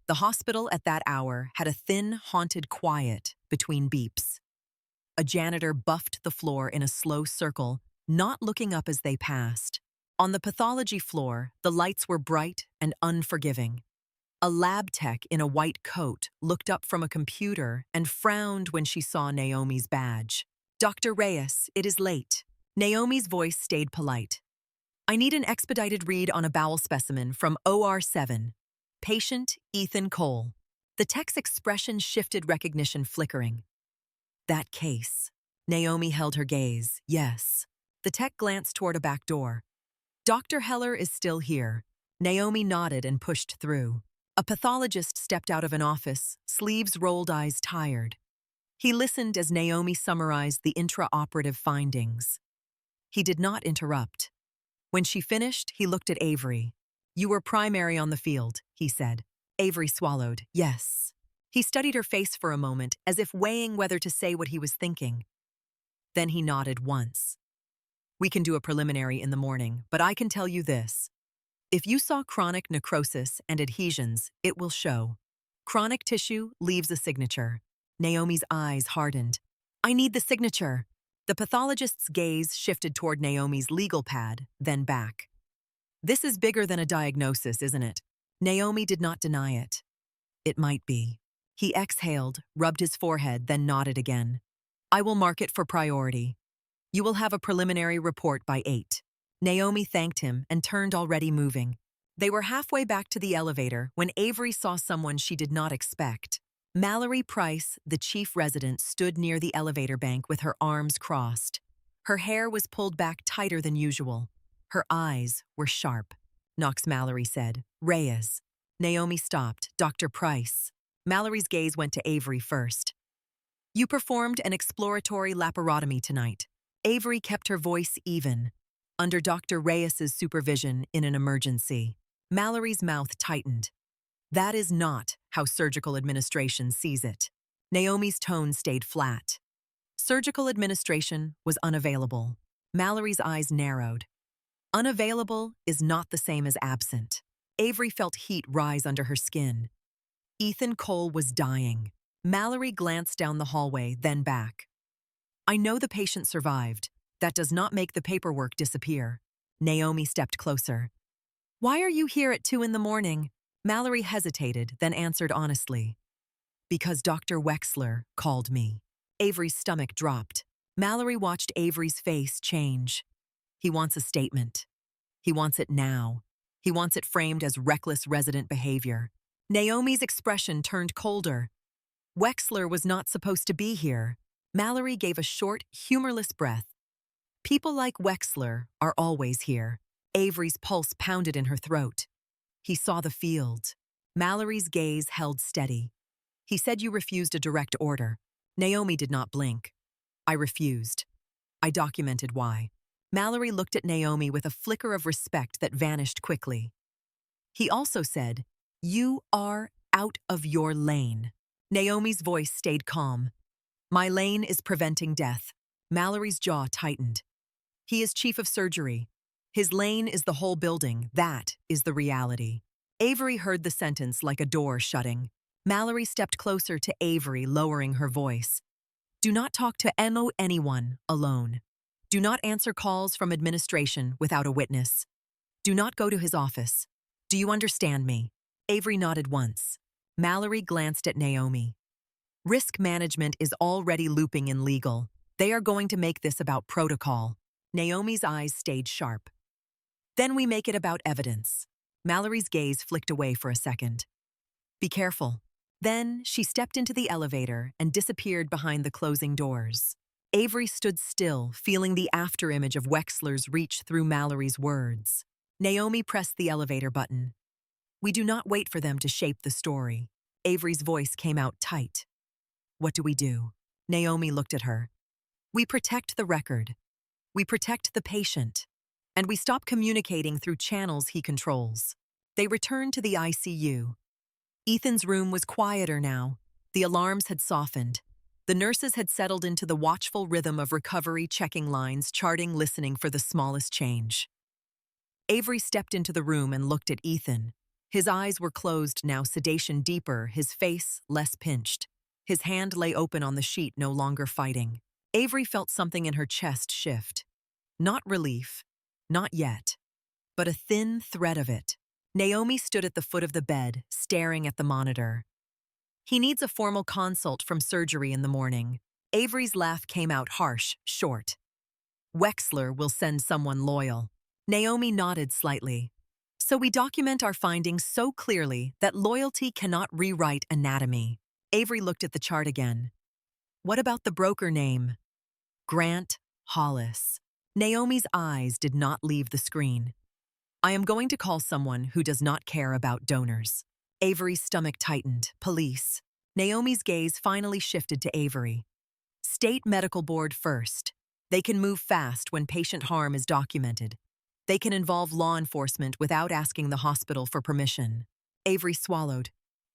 The hospital at that hour had a thin, haunted quiet between beeps. A janitor buffed the floor in a slow circle, not looking up as they passed. On the pathology floor, the lights were bright and unforgiving. A lab tech in a white coat looked up from a computer and frowned when she saw Naomi's badge. "Dr. Reyes, it is late." Naomi's voice stayed polite. "I need an expedited read on a bowel specimen from OR7. Patient Ethan Cole." The tech's expression shifted, recognition flickering. "That case." Naomi held her gaze. "Yes." The tech glanced toward a back door. "Dr. Heller is still here." Naomi nodded and pushed through. A pathologist stepped out of an office, sleeves rolled, eyes tired. He listened as Naomi summarized the intraoperative findings. He did not interrupt. When she finished, he looked at Avery. "You were primary on the field," he said. Avery swallowed. "Yes." He studied her face for a moment, as if weighing whether to say what he was thinking. Then he nodded once. "We can do a preliminary in the morning, but I can tell you this. If you saw chronic necrosis and adhesions, it will show. Chronic tissue leaves a signature." Naomi's eyes hardened. "I need the signature." The pathologist's gaze shifted toward Naomi's legal pad, then back. "This is bigger than a diagnosis, isn't it?" Naomi did not deny it. "It might be." He exhaled, rubbed his forehead, then nodded again. "I will mark it for priority. You will have a preliminary report by 8. Naomi thanked him and turned, already moving. They were halfway back to the elevator when Avery saw someone she did not expect. Mallory Price, the chief resident, stood near the elevator bank with her arms crossed. Her hair was pulled back tighter than usual. Her eyes were sharp. "Knox," Mallory said. "Reyes." Naomi stopped. "Dr. Price." Mallory's gaze went to Avery first. "You performed an exploratory laparotomy tonight." Avery kept her voice even. "Under Dr. Reyes's supervision in an emergency." Mallory's mouth tightened. "That is not how surgical administration sees it." Naomi's tone stayed flat. Surgical administration was unavailable. Mallory's eyes narrowed. Unavailable is not the same as absent. Avery felt heat rise under her skin. Ethan Cole was dying. Mallory glanced down the hallway, then back. "I know the patient survived. That does not make the paperwork disappear." Naomi stepped closer. "Why are you here at 2 in the morning?" Mallory hesitated, then answered honestly. "Because Dr. Wexler called me." Avery's stomach dropped. Mallory watched Avery's face change. "He wants a statement. He wants it now. He wants it framed as reckless resident behavior." Naomi's expression turned colder. "Wexler was not supposed to be here." Mallory gave a short, humorless breath. "People like Wexler are always here." Avery's pulse pounded in her throat. "He saw the field." Mallory's gaze held steady. "He said you refused a direct order." Naomi did not blink. "I refused. I documented why." Mallory looked at Naomi with a flicker of respect that vanished quickly. "He also said, you are out of your lane." Naomi's voice stayed calm. "My lane is preventing death." Mallory's jaw tightened. "He is chief of surgery. His lane is the whole building. That is the reality." Avery heard the sentence like a door shutting. Mallory stepped closer to Avery, lowering her voice. "Do not talk to anyone alone. Do not answer calls from administration without a witness. Do not go to his office. Do you understand me?" Avery nodded once. Mallory glanced at Naomi. "Risk management is already looping in legal. They are going to make this about protocol." Naomi's eyes stayed sharp. "Then we make it about evidence." Mallory's gaze flicked away for a second. "Be careful." Then she stepped into the elevator and disappeared behind the closing doors. Avery stood still, feeling the afterimage of Wexler's reach through Mallory's words. Naomi pressed the elevator button. "We do not wait for them to shape the story." Avery's voice came out tight. "What do we do?" Naomi looked at her. "We protect the record. We protect the patient. And we stop communicating through channels he controls." They returned to the ICU. Ethan's room was quieter now. The alarms had softened. The nurses had settled into the watchful rhythm of recovery, checking lines, charting, listening for the smallest change. Avery stepped into the room and looked at Ethan. His eyes were closed now, sedation deeper, his face less pinched. His hand lay open on the sheet, no longer fighting. Avery felt something in her chest shift. Not relief, not yet, but a thin thread of it. Naomi stood at the foot of the bed, staring at the monitor. He needs a formal consult from surgery in the morning. Avery's laugh came out harsh, short. Wexler will send someone loyal. Naomi nodded slightly. So we document our findings so clearly that loyalty cannot rewrite anatomy. Avery looked at the chart again. What about the broker name? Grant Hollis. Naomi's eyes did not leave the screen. I am going to call someone who does not care about donors. Avery's stomach tightened. Police. Naomi's gaze finally shifted to Avery. State Medical Board first. They can move fast when patient harm is documented. They can involve law enforcement without asking the hospital for permission. Avery swallowed.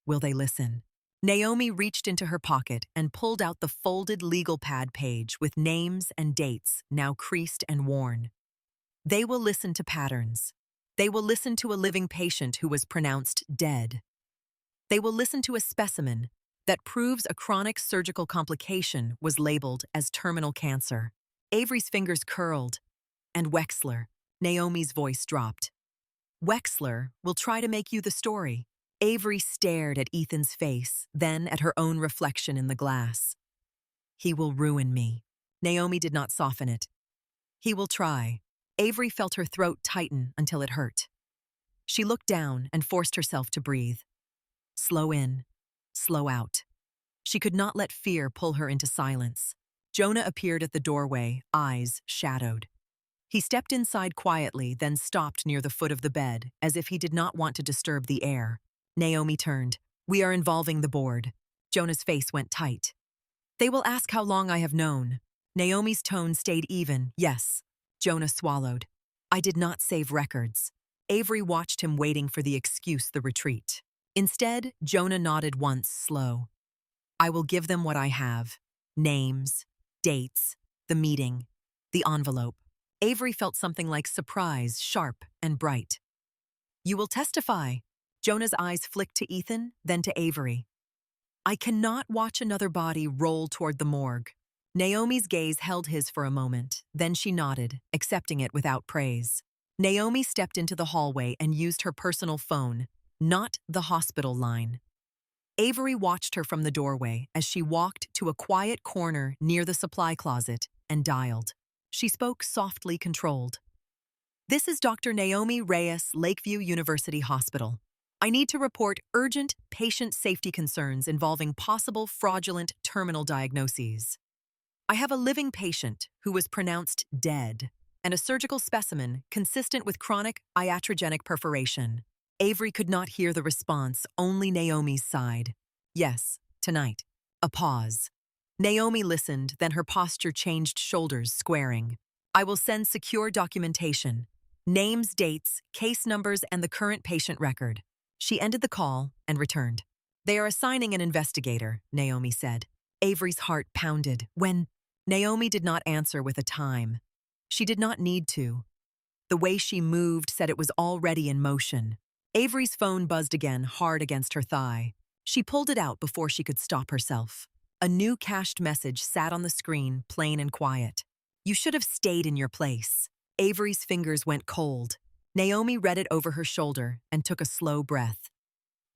Will they listen? Naomi reached into her pocket and pulled out the folded legal pad page with names and dates now creased and worn. They will listen to patterns. They will listen to a living patient who was pronounced dead. They will listen to a specimen that proves a chronic surgical complication was labeled as terminal cancer. Avery's fingers curled. And Wexler. Naomi's voice dropped. Wexler will try to make you the story. Avery stared at Ethan's face, then at her own reflection in the glass. He will ruin me. Naomi did not soften it. He will try. Avery felt her throat tighten until it hurt. She looked down and forced herself to breathe. Slow in, slow out. She could not let fear pull her into silence. Jonah appeared at the doorway, eyes shadowed. He stepped inside quietly, then stopped near the foot of the bed, as if he did not want to disturb the air. Naomi turned. We are involving the board. Jonah's face went tight. They will ask how long I have known. Naomi's tone stayed even. Yes. Jonah swallowed. I did not save records. Avery watched him waiting for the excuse, the retreat. Instead, Jonah nodded once, slow. I will give them what I have. Names, dates, the meeting, the envelope. Avery felt something like surprise, sharp and bright. You will testify. Jonah's eyes flicked to Ethan, then to Avery. I cannot watch another body roll toward the morgue. Naomi's gaze held his for a moment, then she nodded, accepting it without praise. Naomi stepped into the hallway and used her personal phone, not the hospital line. Avery watched her from the doorway as she walked to a quiet corner near the supply closet and dialed. She spoke softly, controlled. This is Dr. Naomi Reyes, Lakeview University Hospital. I need to report urgent patient safety concerns involving possible fraudulent terminal diagnoses. I have a living patient who was pronounced dead and a surgical specimen consistent with chronic iatrogenic perforation. Avery could not hear the response, only Naomi's side. Yes, tonight. A pause. Naomi listened, then her posture changed, shoulders squaring. I will send secure documentation. Names, dates, case numbers, and the current patient record. She ended the call and returned. They are assigning an investigator, Naomi said. Avery's heart pounded. When Naomi did not answer with a time. She did not need to. The way she moved said it was already in motion. Avery's phone buzzed again, hard against her thigh. She pulled it out before she could stop herself. A new cached message sat on the screen, plain and quiet. You should have stayed in your place. Avery's fingers went cold. Naomi read it over her shoulder and took a slow breath.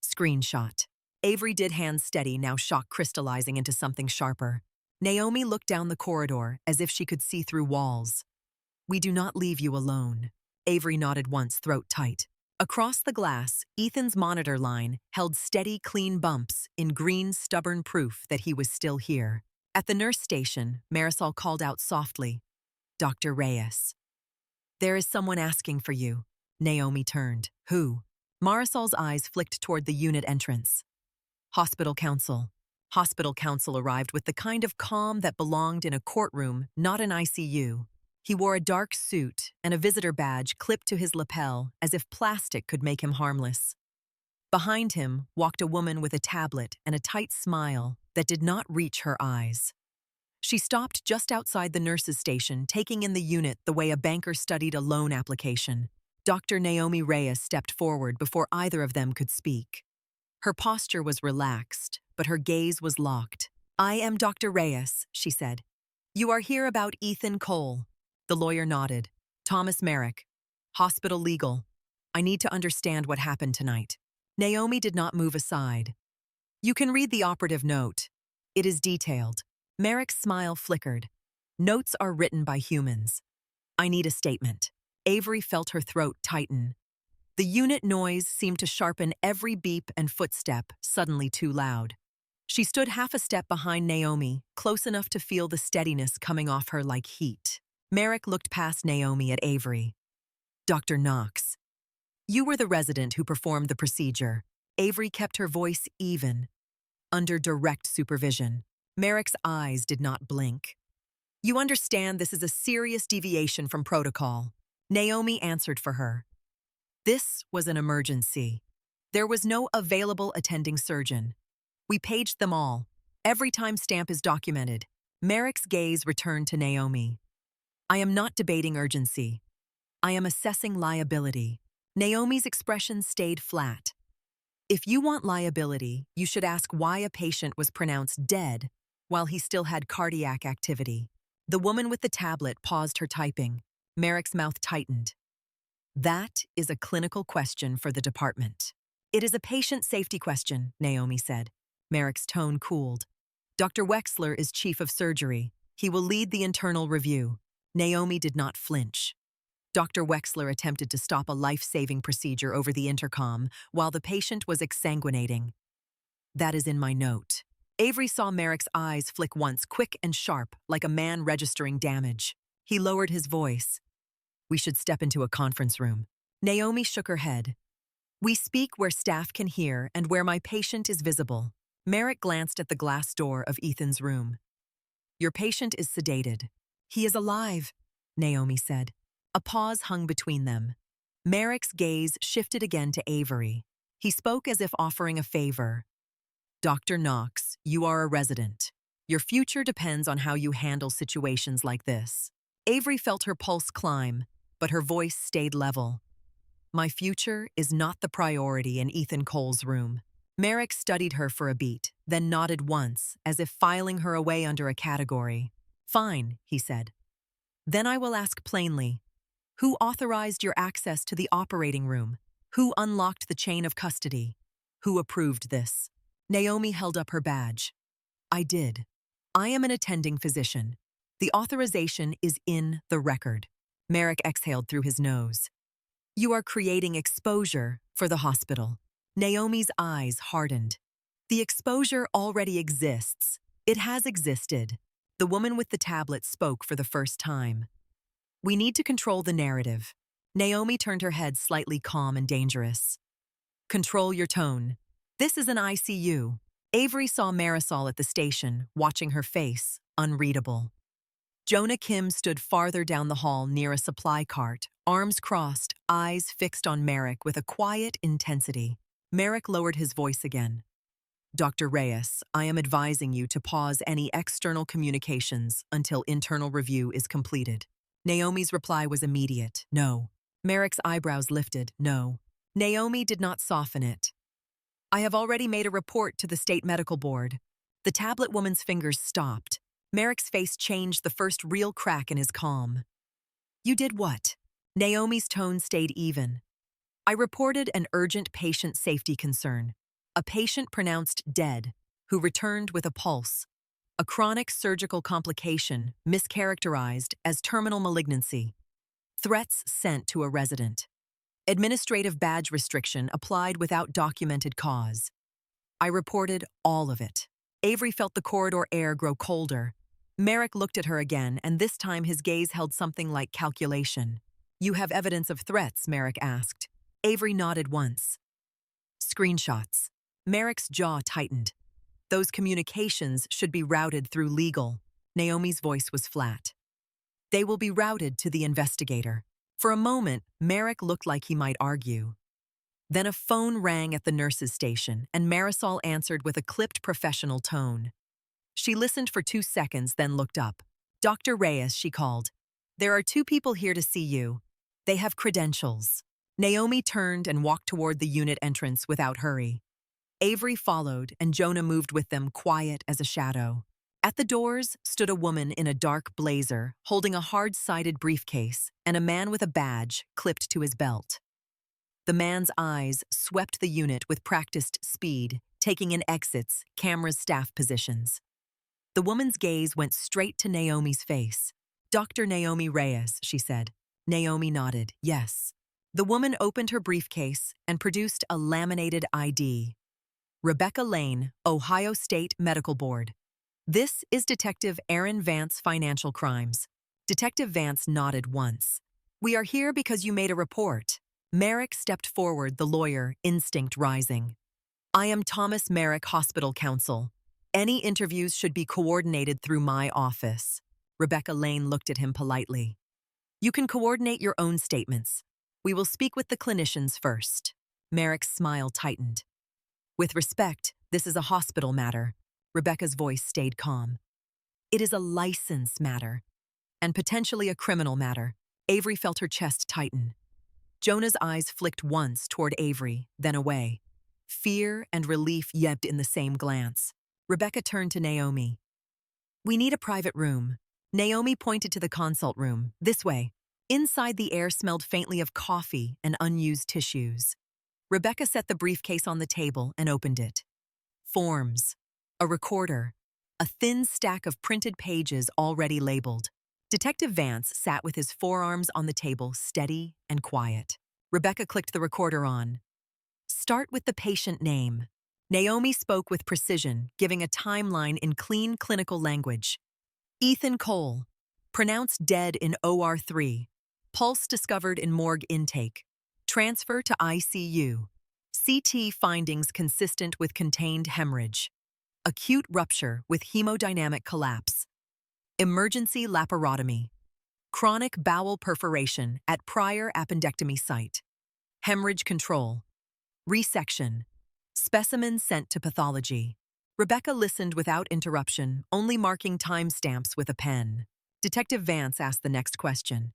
Screenshot. Avery did hands steady, now shock crystallizing into something sharper. Naomi looked down the corridor as if she could see through walls. We do not leave you alone. Avery nodded once, throat tight. Across the glass, Ethan's monitor line held steady, clean bumps in green, stubborn proof that he was still here. At the nurse station, Marisol called out softly, Dr. Reyes. There is someone asking for you. Naomi turned. Who? Marisol's eyes flicked toward the unit entrance. Hospital counsel. Hospital counsel arrived with the kind of calm that belonged in a courtroom, not an ICU. He wore a dark suit and a visitor badge clipped to his lapel as if plastic could make him harmless. Behind him walked a woman with a tablet and a tight smile that did not reach her eyes. She stopped just outside the nurse's station, taking in the unit the way a banker studied a loan application. Dr. Naomi Reyes stepped forward before either of them could speak. Her posture was relaxed, but her gaze was locked. "I am Dr. Reyes," she said. "You are here about Ethan Cole." The lawyer nodded. "Thomas Merrick. Hospital legal. I need to understand what happened tonight." Naomi did not move aside. "You can read the operative note. It is detailed." Merrick's smile flickered. "Notes are written by humans. I need a statement." Avery felt her throat tighten. The unit noise seemed to sharpen every beep and footstep, suddenly too loud. She stood half a step behind Naomi, close enough to feel the steadiness coming off her like heat. Merrick looked past Naomi at Avery. "Dr. Knox, you were the resident who performed the procedure." Avery kept her voice even, under direct supervision. Merrick's eyes did not blink. "You understand this is a serious deviation from protocol." Naomi answered for her. "This was an emergency. There was no available attending surgeon. We paged them all. Every timestamp is documented." Merrick's gaze returned to Naomi. "I am not debating urgency. I am assessing liability." Naomi's expression stayed flat. "If you want liability, you should ask why a patient was pronounced dead while he still had cardiac activity." The woman with the tablet paused her typing. Merrick's mouth tightened. "That is a clinical question for the department." "It is a patient safety question," Naomi said. Merrick's tone cooled. "Dr. Wexler is chief of surgery. He will lead the internal review." Naomi did not flinch. Dr. Wexler attempted to stop a life-saving procedure over the intercom while the patient was exsanguinating. "That is in my note." Avery saw Merrick's eyes flick once, quick and sharp, like a man registering damage. He lowered his voice. "We should step into a conference room." Naomi shook her head. "We speak where staff can hear and where my patient is visible." Merrick glanced at the glass door of Ethan's room. "Your patient is sedated." "He is alive," Naomi said. A pause hung between them. Merrick's gaze shifted again to Avery. He spoke as if offering a favor. "Dr. Knox, you are a resident. Your future depends on how you handle situations like this." Avery felt her pulse climb, but her voice stayed level. "My future is not the priority in Ethan Cole's room." Merrick studied her for a beat, then nodded once, as if filing her away under a category. "Fine," he said. "Then I will ask plainly. Who authorized your access to the operating room? Who unlocked the chain of custody? Who approved this?" Naomi held up her badge. "I did. I am an attending physician. The authorization is in the record." Merrick exhaled through his nose. "You are creating exposure for the hospital." Naomi's eyes hardened. "The exposure already exists. It has existed." The woman with the tablet spoke for the first time. "We need to control the narrative." Naomi turned her head slightly calm and dangerous. "Control your tone. This is an ICU." Avery saw Marisol at the station, watching her face, unreadable. Jonah Kim stood farther down the hall near a supply cart, arms crossed, eyes fixed on Merrick with a quiet intensity. Merrick lowered his voice again. "Dr. Reyes, I am advising you to pause any external communications until internal review is completed." Naomi's reply was immediate. "No." Merrick's eyebrows lifted. "No." Naomi did not soften it. "I have already made a report to the state medical board." The tablet woman's fingers stopped. Merrick's face changed the first real crack in his calm. "You did what?" Naomi's tone stayed even. "I reported an urgent patient safety concern. A patient pronounced dead, who returned with a pulse. A chronic surgical complication, mischaracterized as terminal malignancy. Threats sent to a resident. Administrative badge restriction applied without documented cause. I reported all of it." Avery felt the corridor air grow colder. Merrick looked at her again, and this time his gaze held something like calculation. "You have evidence of threats?" Merrick asked. Avery nodded once. "Screenshots." Merrick's jaw tightened. "Those communications should be routed through legal." Naomi's voice was flat. "They will be routed to the investigator." For a moment, Merrick looked like he might argue. Then a phone rang at the nurse's station, and Marisol answered with a clipped professional tone. She listened for 2 seconds, then looked up. "Dr. Reyes," she called. "There are 2 people here to see you. They have credentials." Naomi turned and walked toward the unit entrance without hurry. Avery followed, and Jonah moved with them, quiet as a shadow. At the doors stood a woman in a dark blazer, holding a hard-sided briefcase, and a man with a badge clipped to his belt. The man's eyes swept the unit with practiced speed, taking in exits, cameras, staff positions. The woman's gaze went straight to Naomi's face. "Dr. Naomi Reyes," she said. Naomi nodded, yes. The woman opened her briefcase and produced a laminated ID. "Rebecca Lane, Ohio State Medical Board. This is Detective Aaron Vance, Financial Crimes." Detective Vance nodded once. "We are here because you made a report." Merrick stepped forward, the lawyer, instinct rising. "I am Thomas Merrick, Hospital Counsel. Any interviews should be coordinated through my office." Rebecca Lane looked at him politely. "You can coordinate your own statements. We will speak with the clinicians first." Merrick's smile tightened. "With respect, this is a hospital matter." Rebecca's voice stayed calm. "It is a license matter, and potentially a criminal matter." Avery felt her chest tighten. Jonah's eyes flicked once toward Avery, then away. Fear and relief ebbed in the same glance. Rebecca turned to Naomi. "We need a private room." Naomi pointed to the consult room. "This way." Inside, the air smelled faintly of coffee and unused tissues. Rebecca set the briefcase on the table and opened it. Forms, a recorder, a thin stack of printed pages already labeled. Detective Vance sat with his forearms on the table, steady and quiet. Rebecca clicked the recorder on. "Start with the patient name." Naomi spoke with precision, giving a timeline in clean clinical language. "Ethan Cole, pronounced dead in OR3. Pulse discovered in morgue intake. Transfer to ICU. CT findings consistent with contained hemorrhage. Acute rupture with hemodynamic collapse. Emergency laparotomy. Chronic bowel perforation at prior appendectomy site. Hemorrhage control. Resection. Specimen sent to pathology." Rebecca listened without interruption, only marking timestamps with a pen. Detective Vance asked the next question.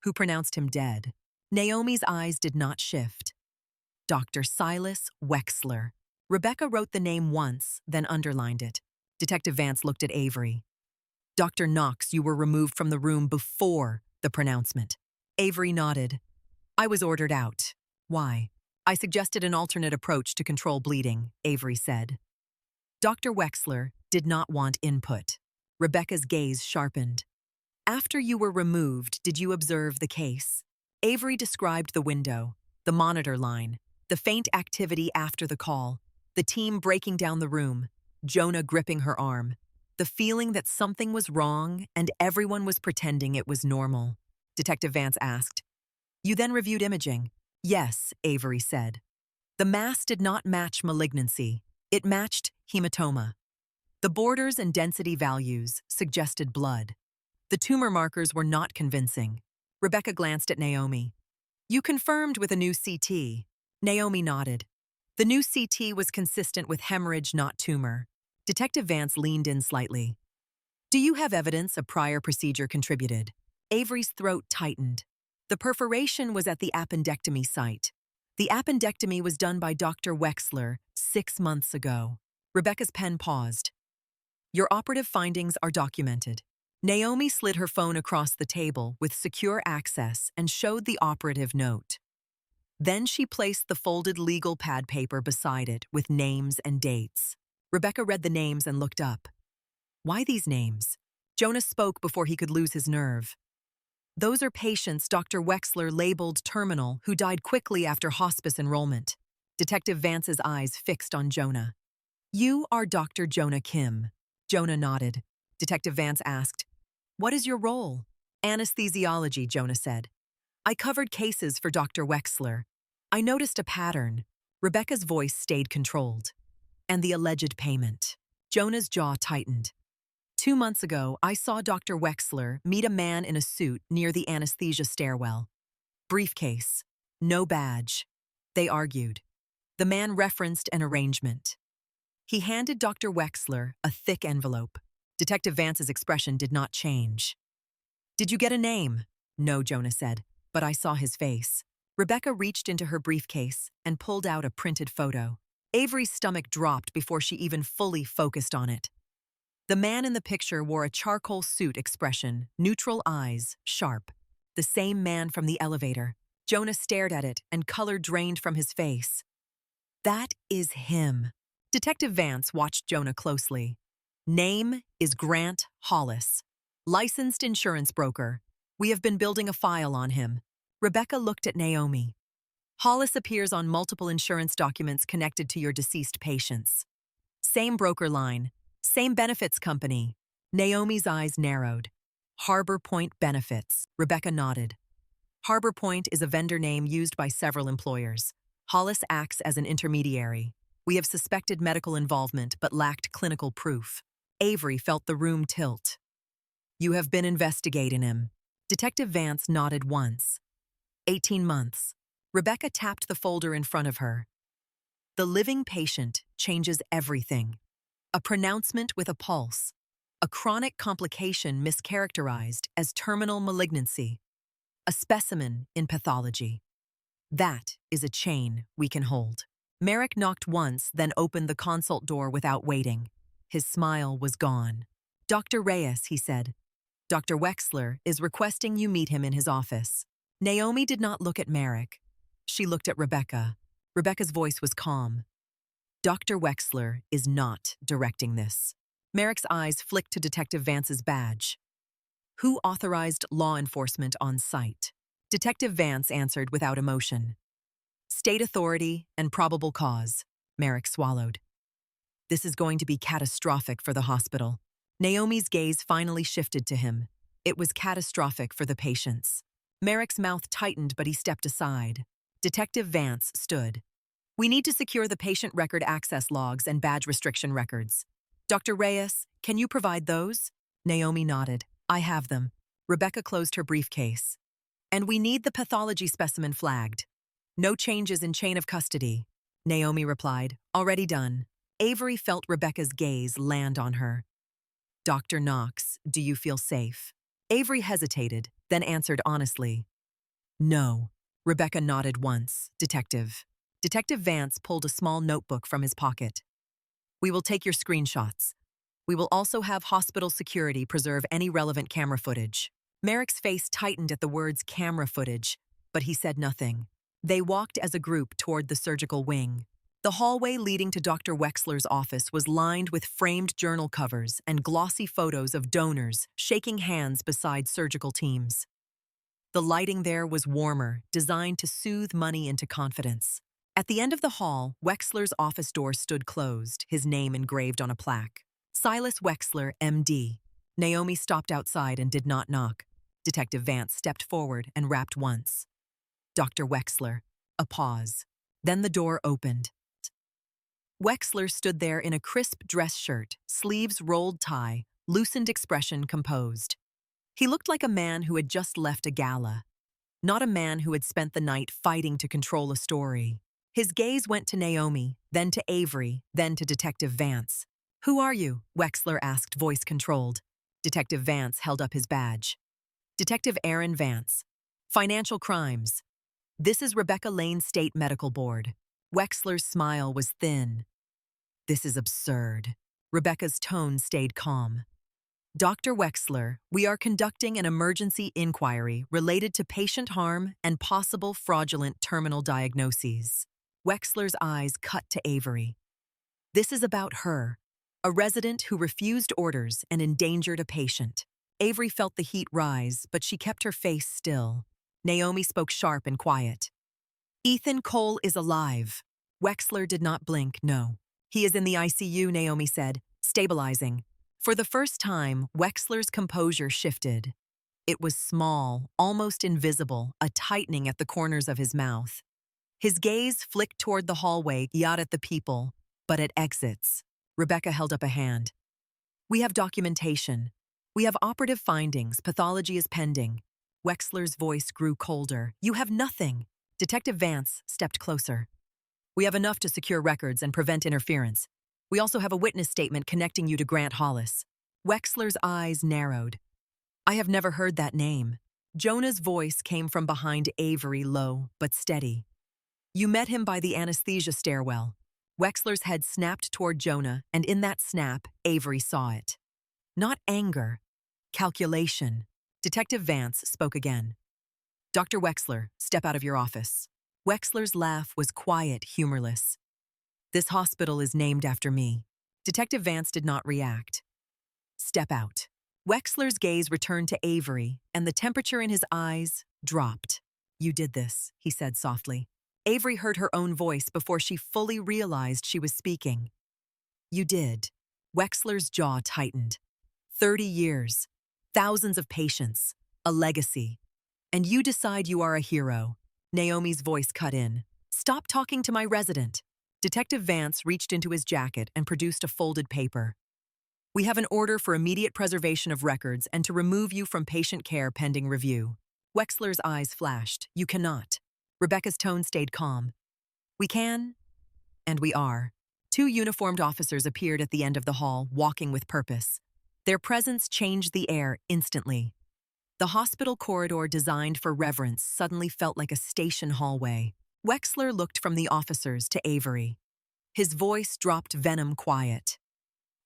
"Who pronounced him dead?" Naomi's eyes did not shift. "Dr. Silas Wexler." Rebecca wrote the name once, then underlined it. Detective Vance looked at Avery. "Dr. Knox, you were removed from the room before the pronouncement." Avery nodded. "I was ordered out." "Why?" "I suggested an alternate approach to control bleeding," Avery said. Dr. Wexler did not want input. Rebecca's gaze sharpened. "After you were removed, did you observe the case?" Avery described the window, the monitor line, the faint activity after the call, the team breaking down the room, Jonah gripping her arm, the feeling that something was wrong and everyone was pretending it was normal. Detective Vance asked, "You then reviewed imaging?" "Yes," Avery said. "The mass did not match malignancy. It matched hematoma. The borders and density values suggested blood. The tumor markers were not convincing." Rebecca glanced at Naomi. "You confirmed with a new CT." Naomi nodded. The new CT was consistent with hemorrhage, not tumor. Detective Vance leaned in slightly. "Do you have evidence a prior procedure contributed?" Avery's throat tightened. The perforation was at the appendectomy site. The appendectomy was done by Dr. Wexler 6 months ago. Rebecca's pen paused. "Your operative findings are documented." Naomi slid her phone across the table with secure access and showed the operative note. Then she placed the folded legal pad paper beside it with names and dates. Rebecca read the names and looked up. "Why these names?" Jonah spoke before he could lose his nerve. "Those are patients Dr. Wexler labeled terminal who died quickly after hospice enrollment." Detective Vance's eyes fixed on Jonah. "You are Dr. Jonah Kim." Jonah nodded. Detective Vance asked, "What is your role?" "Anesthesiology," Jonah said. "I covered cases for Dr. Wexler. I noticed a pattern." Rebecca's voice stayed controlled. "And the alleged payment." Jonah's jaw tightened. 2 months ago, I saw Dr. Wexler meet a man in a suit near the anesthesia stairwell. Briefcase. No badge. They argued. The man referenced an arrangement. He handed Dr. Wexler a thick envelope. Detective Vance's expression did not change. "Did you get a name?" "No," Jonah said, "but I saw his face." Rebecca reached into her briefcase and pulled out a printed photo. Avery's stomach dropped before she even fully focused on it. The man in the picture wore a charcoal suit expression, neutral eyes, sharp. The same man from the elevator. Jonah stared at it and color drained from his face. That is him. Detective Vance watched Jonah closely. Name is Grant Hollis. Licensed insurance broker. We have been building a file on him. Rebecca looked at Naomi. Hollis appears on multiple insurance documents connected to your deceased patients. Same broker line. Same benefits company. Naomi's eyes narrowed. Harbor Point Benefits. Rebecca nodded. Harbor Point is a vendor name used by several employers. Hollis acts as an intermediary. We have suspected medical involvement but lacked clinical proof. Avery felt the room tilt. You have been investigating him. Detective Vance nodded once. 18 months. Rebecca tapped the folder in front of her. The living patient changes everything. A pronouncement with a pulse. A chronic complication mischaracterized as terminal malignancy. A specimen in pathology. That is a chain we can hold. Merrick knocked once, then opened the consult door without waiting. His smile was gone. "Dr. Reyes," he said. "Dr. Wexler is requesting you meet him in his office." Naomi did not look at Merrick. She looked at Rebecca. Rebecca's voice was calm. "Dr. Wexler is not directing this." Merrick's eyes flicked to Detective Vance's badge. "Who authorized law enforcement on site?" Detective Vance answered without emotion. "State authority and probable cause." Merrick swallowed. "This is going to be catastrophic for the hospital." Naomi's gaze finally shifted to him. It was catastrophic for the patients. Merrick's mouth tightened, but he stepped aside. Detective Vance stood. "We need to secure the patient record access logs and badge restriction records. Dr. Reyes, can you provide those?" Naomi nodded. "I have them." Rebecca closed her briefcase. "And we need the pathology specimen flagged." "No changes in chain of custody." Naomi replied. "Already done." Avery felt Rebecca's gaze land on her. "Dr. Knox, do you feel safe?" Avery hesitated, then answered honestly. "No." Rebecca nodded once. Detective Vance pulled a small notebook from his pocket. "We will take your screenshots. We will also have hospital security preserve any relevant camera footage." Merrick's face tightened at the words camera footage, but he said nothing. They walked as a group toward the surgical wing. The hallway leading to Dr. Wexler's office was lined with framed journal covers and glossy photos of donors shaking hands beside surgical teams. The lighting there was warmer, designed to soothe money into confidence. At the end of the hall, Wexler's office door stood closed, his name engraved on a plaque. Silas Wexler, M.D. Naomi stopped outside and did not knock. Detective Vance stepped forward and rapped once. "Dr. Wexler." A pause. Then the door opened. Wexler stood there in a crisp dress shirt, sleeves rolled tie, loosened expression composed. He looked like a man who had just left a gala, not a man who had spent the night fighting to control a story. His gaze went to Naomi, then to Avery, then to Detective Vance. "Who are you?" Wexler asked, voice controlled. Detective Vance held up his badge. "Detective Aaron Vance. Financial crimes. This is Rebecca Lane State Medical Board." Wexler's smile was thin. "This is absurd." Rebecca's tone stayed calm. "Dr. Wexler, we are conducting an emergency inquiry related to patient harm and possible fraudulent terminal diagnoses." Wexler's eyes cut to Avery. "This is about her, a resident who refused orders and endangered a patient." Avery felt the heat rise, but she kept her face still. Naomi spoke sharp and quiet. "Ethan Cole is alive." Wexler did not blink, no. "He is in the ICU," Naomi said, stabilizing. For the first time, Wexler's composure shifted. It was small, almost invisible, a tightening at the corners of his mouth. His gaze flicked toward the hallway, not at the people, but at exits. Rebecca held up a hand. "We have documentation. We have operative findings. Pathology is pending." Wexler's voice grew colder. "You have nothing." Detective Vance stepped closer. We have enough to secure records and prevent interference. We also have a witness statement connecting you to Grant Hollis. Wexler's eyes narrowed. I have never heard that name. Jonah's voice came from behind Avery, low but steady. You met him by the anesthesia stairwell. Wexler's head snapped toward Jonah, and in that snap, Avery saw it. Not anger, calculation. Detective Vance spoke again. Dr. Wexler, step out of your office. Wexler's laugh was quiet, humorless. This hospital is named after me. Detective Vance did not react. Step out. Wexler's gaze returned to Avery, and the temperature in his eyes dropped. You did this, he said softly. Avery heard her own voice before she fully realized she was speaking. You did. Wexler's jaw tightened. 30 years, thousands of patients, a legacy. And you decide you are a hero. Naomi's voice cut in. Stop talking to my resident. Detective Vance reached into his jacket and produced a folded paper. We have an order for immediate preservation of records and to remove you from patient care pending review. Wexler's eyes flashed. You cannot. Rebecca's tone stayed calm. We can, and we are. 2 uniformed officers appeared at the end of the hall, walking with purpose. Their presence changed the air instantly. The hospital corridor designed for reverence suddenly felt like a station hallway. Wexler looked from the officers to Avery. His voice dropped venom quiet.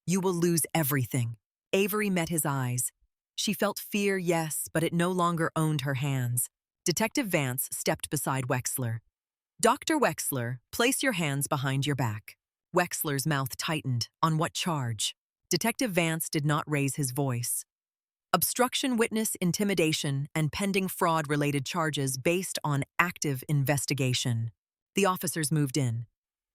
You will lose everything. Avery met his eyes. She felt fear, yes, but it no longer owned her hands. Detective Vance stepped beside Wexler. Dr. Wexler, place your hands behind your back. Wexler's mouth tightened. On what charge? Detective Vance did not raise his voice. Obstruction, witness, intimidation, and pending fraud-related charges based on active investigation. The officers moved in.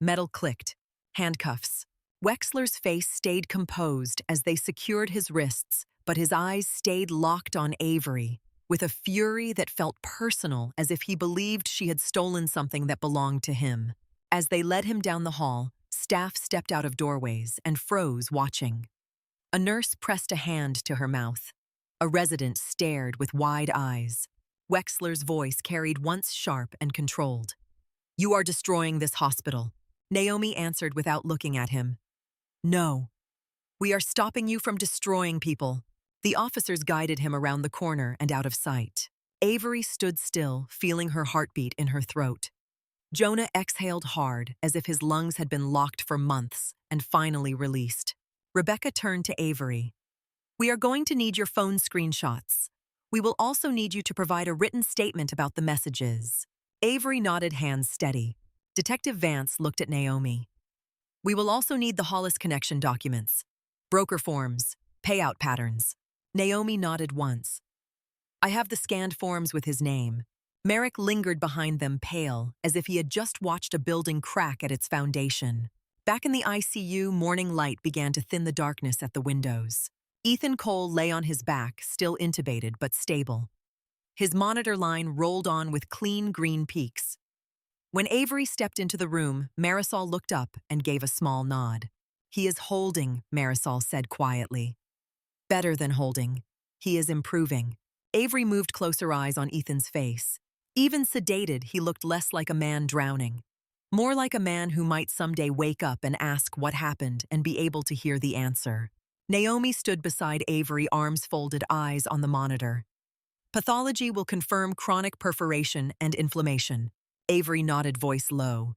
Metal clicked. Handcuffs. Wexler's face stayed composed as they secured his wrists, but his eyes stayed locked on Avery, with a fury that felt personal, as if he believed she had stolen something that belonged to him. As they led him down the hall, staff stepped out of doorways and froze, watching. A nurse pressed a hand to her mouth. A resident stared with wide eyes. Wexler's voice carried once sharp and controlled. You are destroying this hospital. Naomi answered without looking at him. No. We are stopping you from destroying people. The officers guided him around the corner and out of sight. Avery stood still, feeling her heartbeat in her throat. Jonah exhaled hard, as if his lungs had been locked for months, and finally released. Rebecca turned to Avery. We are going to need your phone screenshots. We will also need you to provide a written statement about the messages. Avery nodded, hands steady. Detective Vance looked at Naomi. We will also need the Hollis connection documents, broker forms, payout patterns. Naomi nodded once. I have the scanned forms with his name. Merrick lingered behind them, pale, as if he had just watched a building crack at its foundation. Back in the ICU, morning light began to thin the darkness at the windows. Ethan Cole lay on his back, still intubated but stable. His monitor line rolled on with clean green peaks. When Avery stepped into the room, Marisol looked up and gave a small nod. He is holding, Marisol said quietly. Better than holding. He is improving. Avery moved closer, eyes on Ethan's face. Even sedated, he looked less like a man drowning. More like a man who might someday wake up and ask what happened and be able to hear the answer. Naomi stood beside Avery, arms folded, eyes on the monitor. Pathology will confirm chronic perforation and inflammation. Avery nodded, voice low.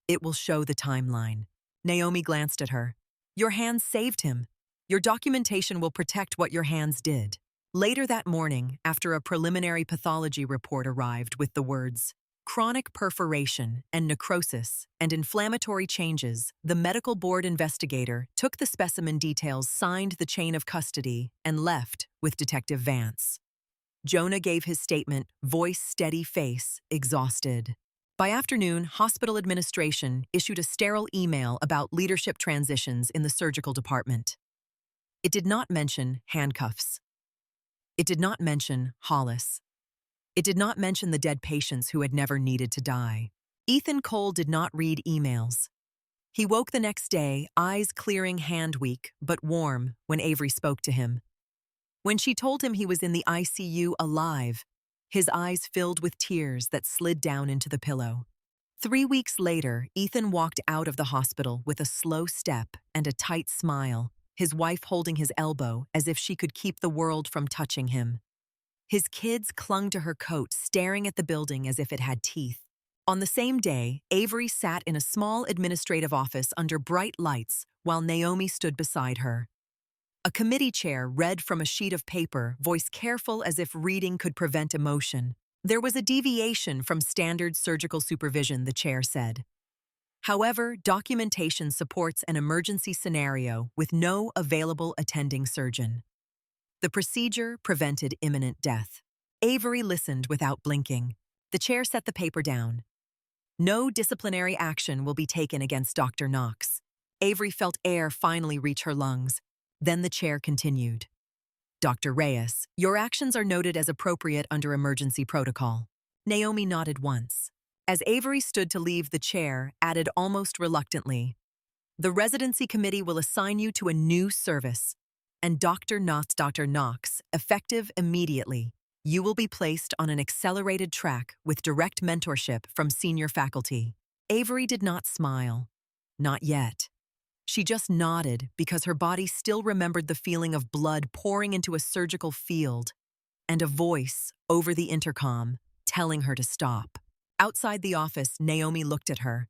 It will show the timeline. Naomi glanced at her. Your hands saved him. Your documentation will protect what your hands did. Later that morning, after a preliminary pathology report arrived with the words, chronic perforation and necrosis and inflammatory changes, the medical board investigator took the specimen details, signed the chain of custody, and left with Detective Vance. Jonah gave his statement, voice steady, face exhausted. By afternoon, hospital administration issued a sterile email about leadership transitions in the surgical department. It did not mention handcuffs. It did not mention Hollis. It did not mention the dead patients who had never needed to die. Ethan Cole did not read emails. He woke the next day, eyes clearing, hand weak but warm, when Avery spoke to him. When she told him he was in the ICU alive, his eyes filled with tears that slid down into the pillow. 3 weeks later, Ethan walked out of the hospital with a slow step and a tight smile, his wife holding his elbow as if she could keep the world from touching him. His kids clung to her coat, staring at the building as if it had teeth. On the same day, Avery sat in a small administrative office under bright lights while Naomi stood beside her. A committee chair read from a sheet of paper, voice careful as if reading could prevent emotion. There was a deviation from standard surgical supervision, the chair said. However, documentation supports an emergency scenario with no available attending surgeon. The procedure prevented imminent death. Avery listened without blinking. The chair set the paper down. No disciplinary action will be taken against Dr. Knox. Avery felt air finally reach her lungs. Then the chair continued. Dr. Reyes, your actions are noted as appropriate under emergency protocol. Naomi nodded once. As Avery stood to leave the chair, added almost reluctantly, the residency committee will assign you to a new service. And Dr. Knox, effective immediately. You will be placed on an accelerated track with direct mentorship from senior faculty. Avery did not smile. Not yet. She just nodded because her body still remembered the feeling of blood pouring into a surgical field and a voice over the intercom telling her to stop. Outside the office, Naomi looked at her.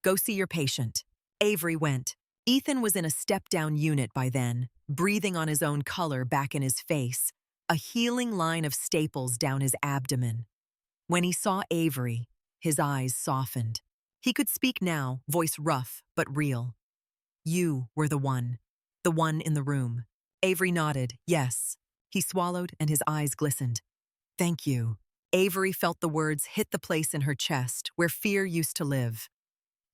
Go see your patient. Avery went. Ethan was in a step-down unit by then, breathing on his own color back in his face, a healing line of staples down his abdomen. When he saw Avery, his eyes softened. He could speak now, voice rough but real. You were the one in the room. Avery nodded, yes. He swallowed and his eyes glistened. Thank you. Avery felt the words hit the place in her chest where fear used to live.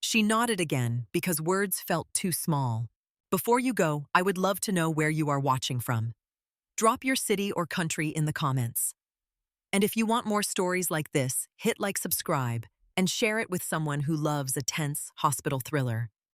She nodded again because words felt too small. Before you go, I would love to know where you are watching from. Drop your city or country in the comments. And if you want more stories like this, hit like, subscribe, and share it with someone who loves a tense hospital thriller.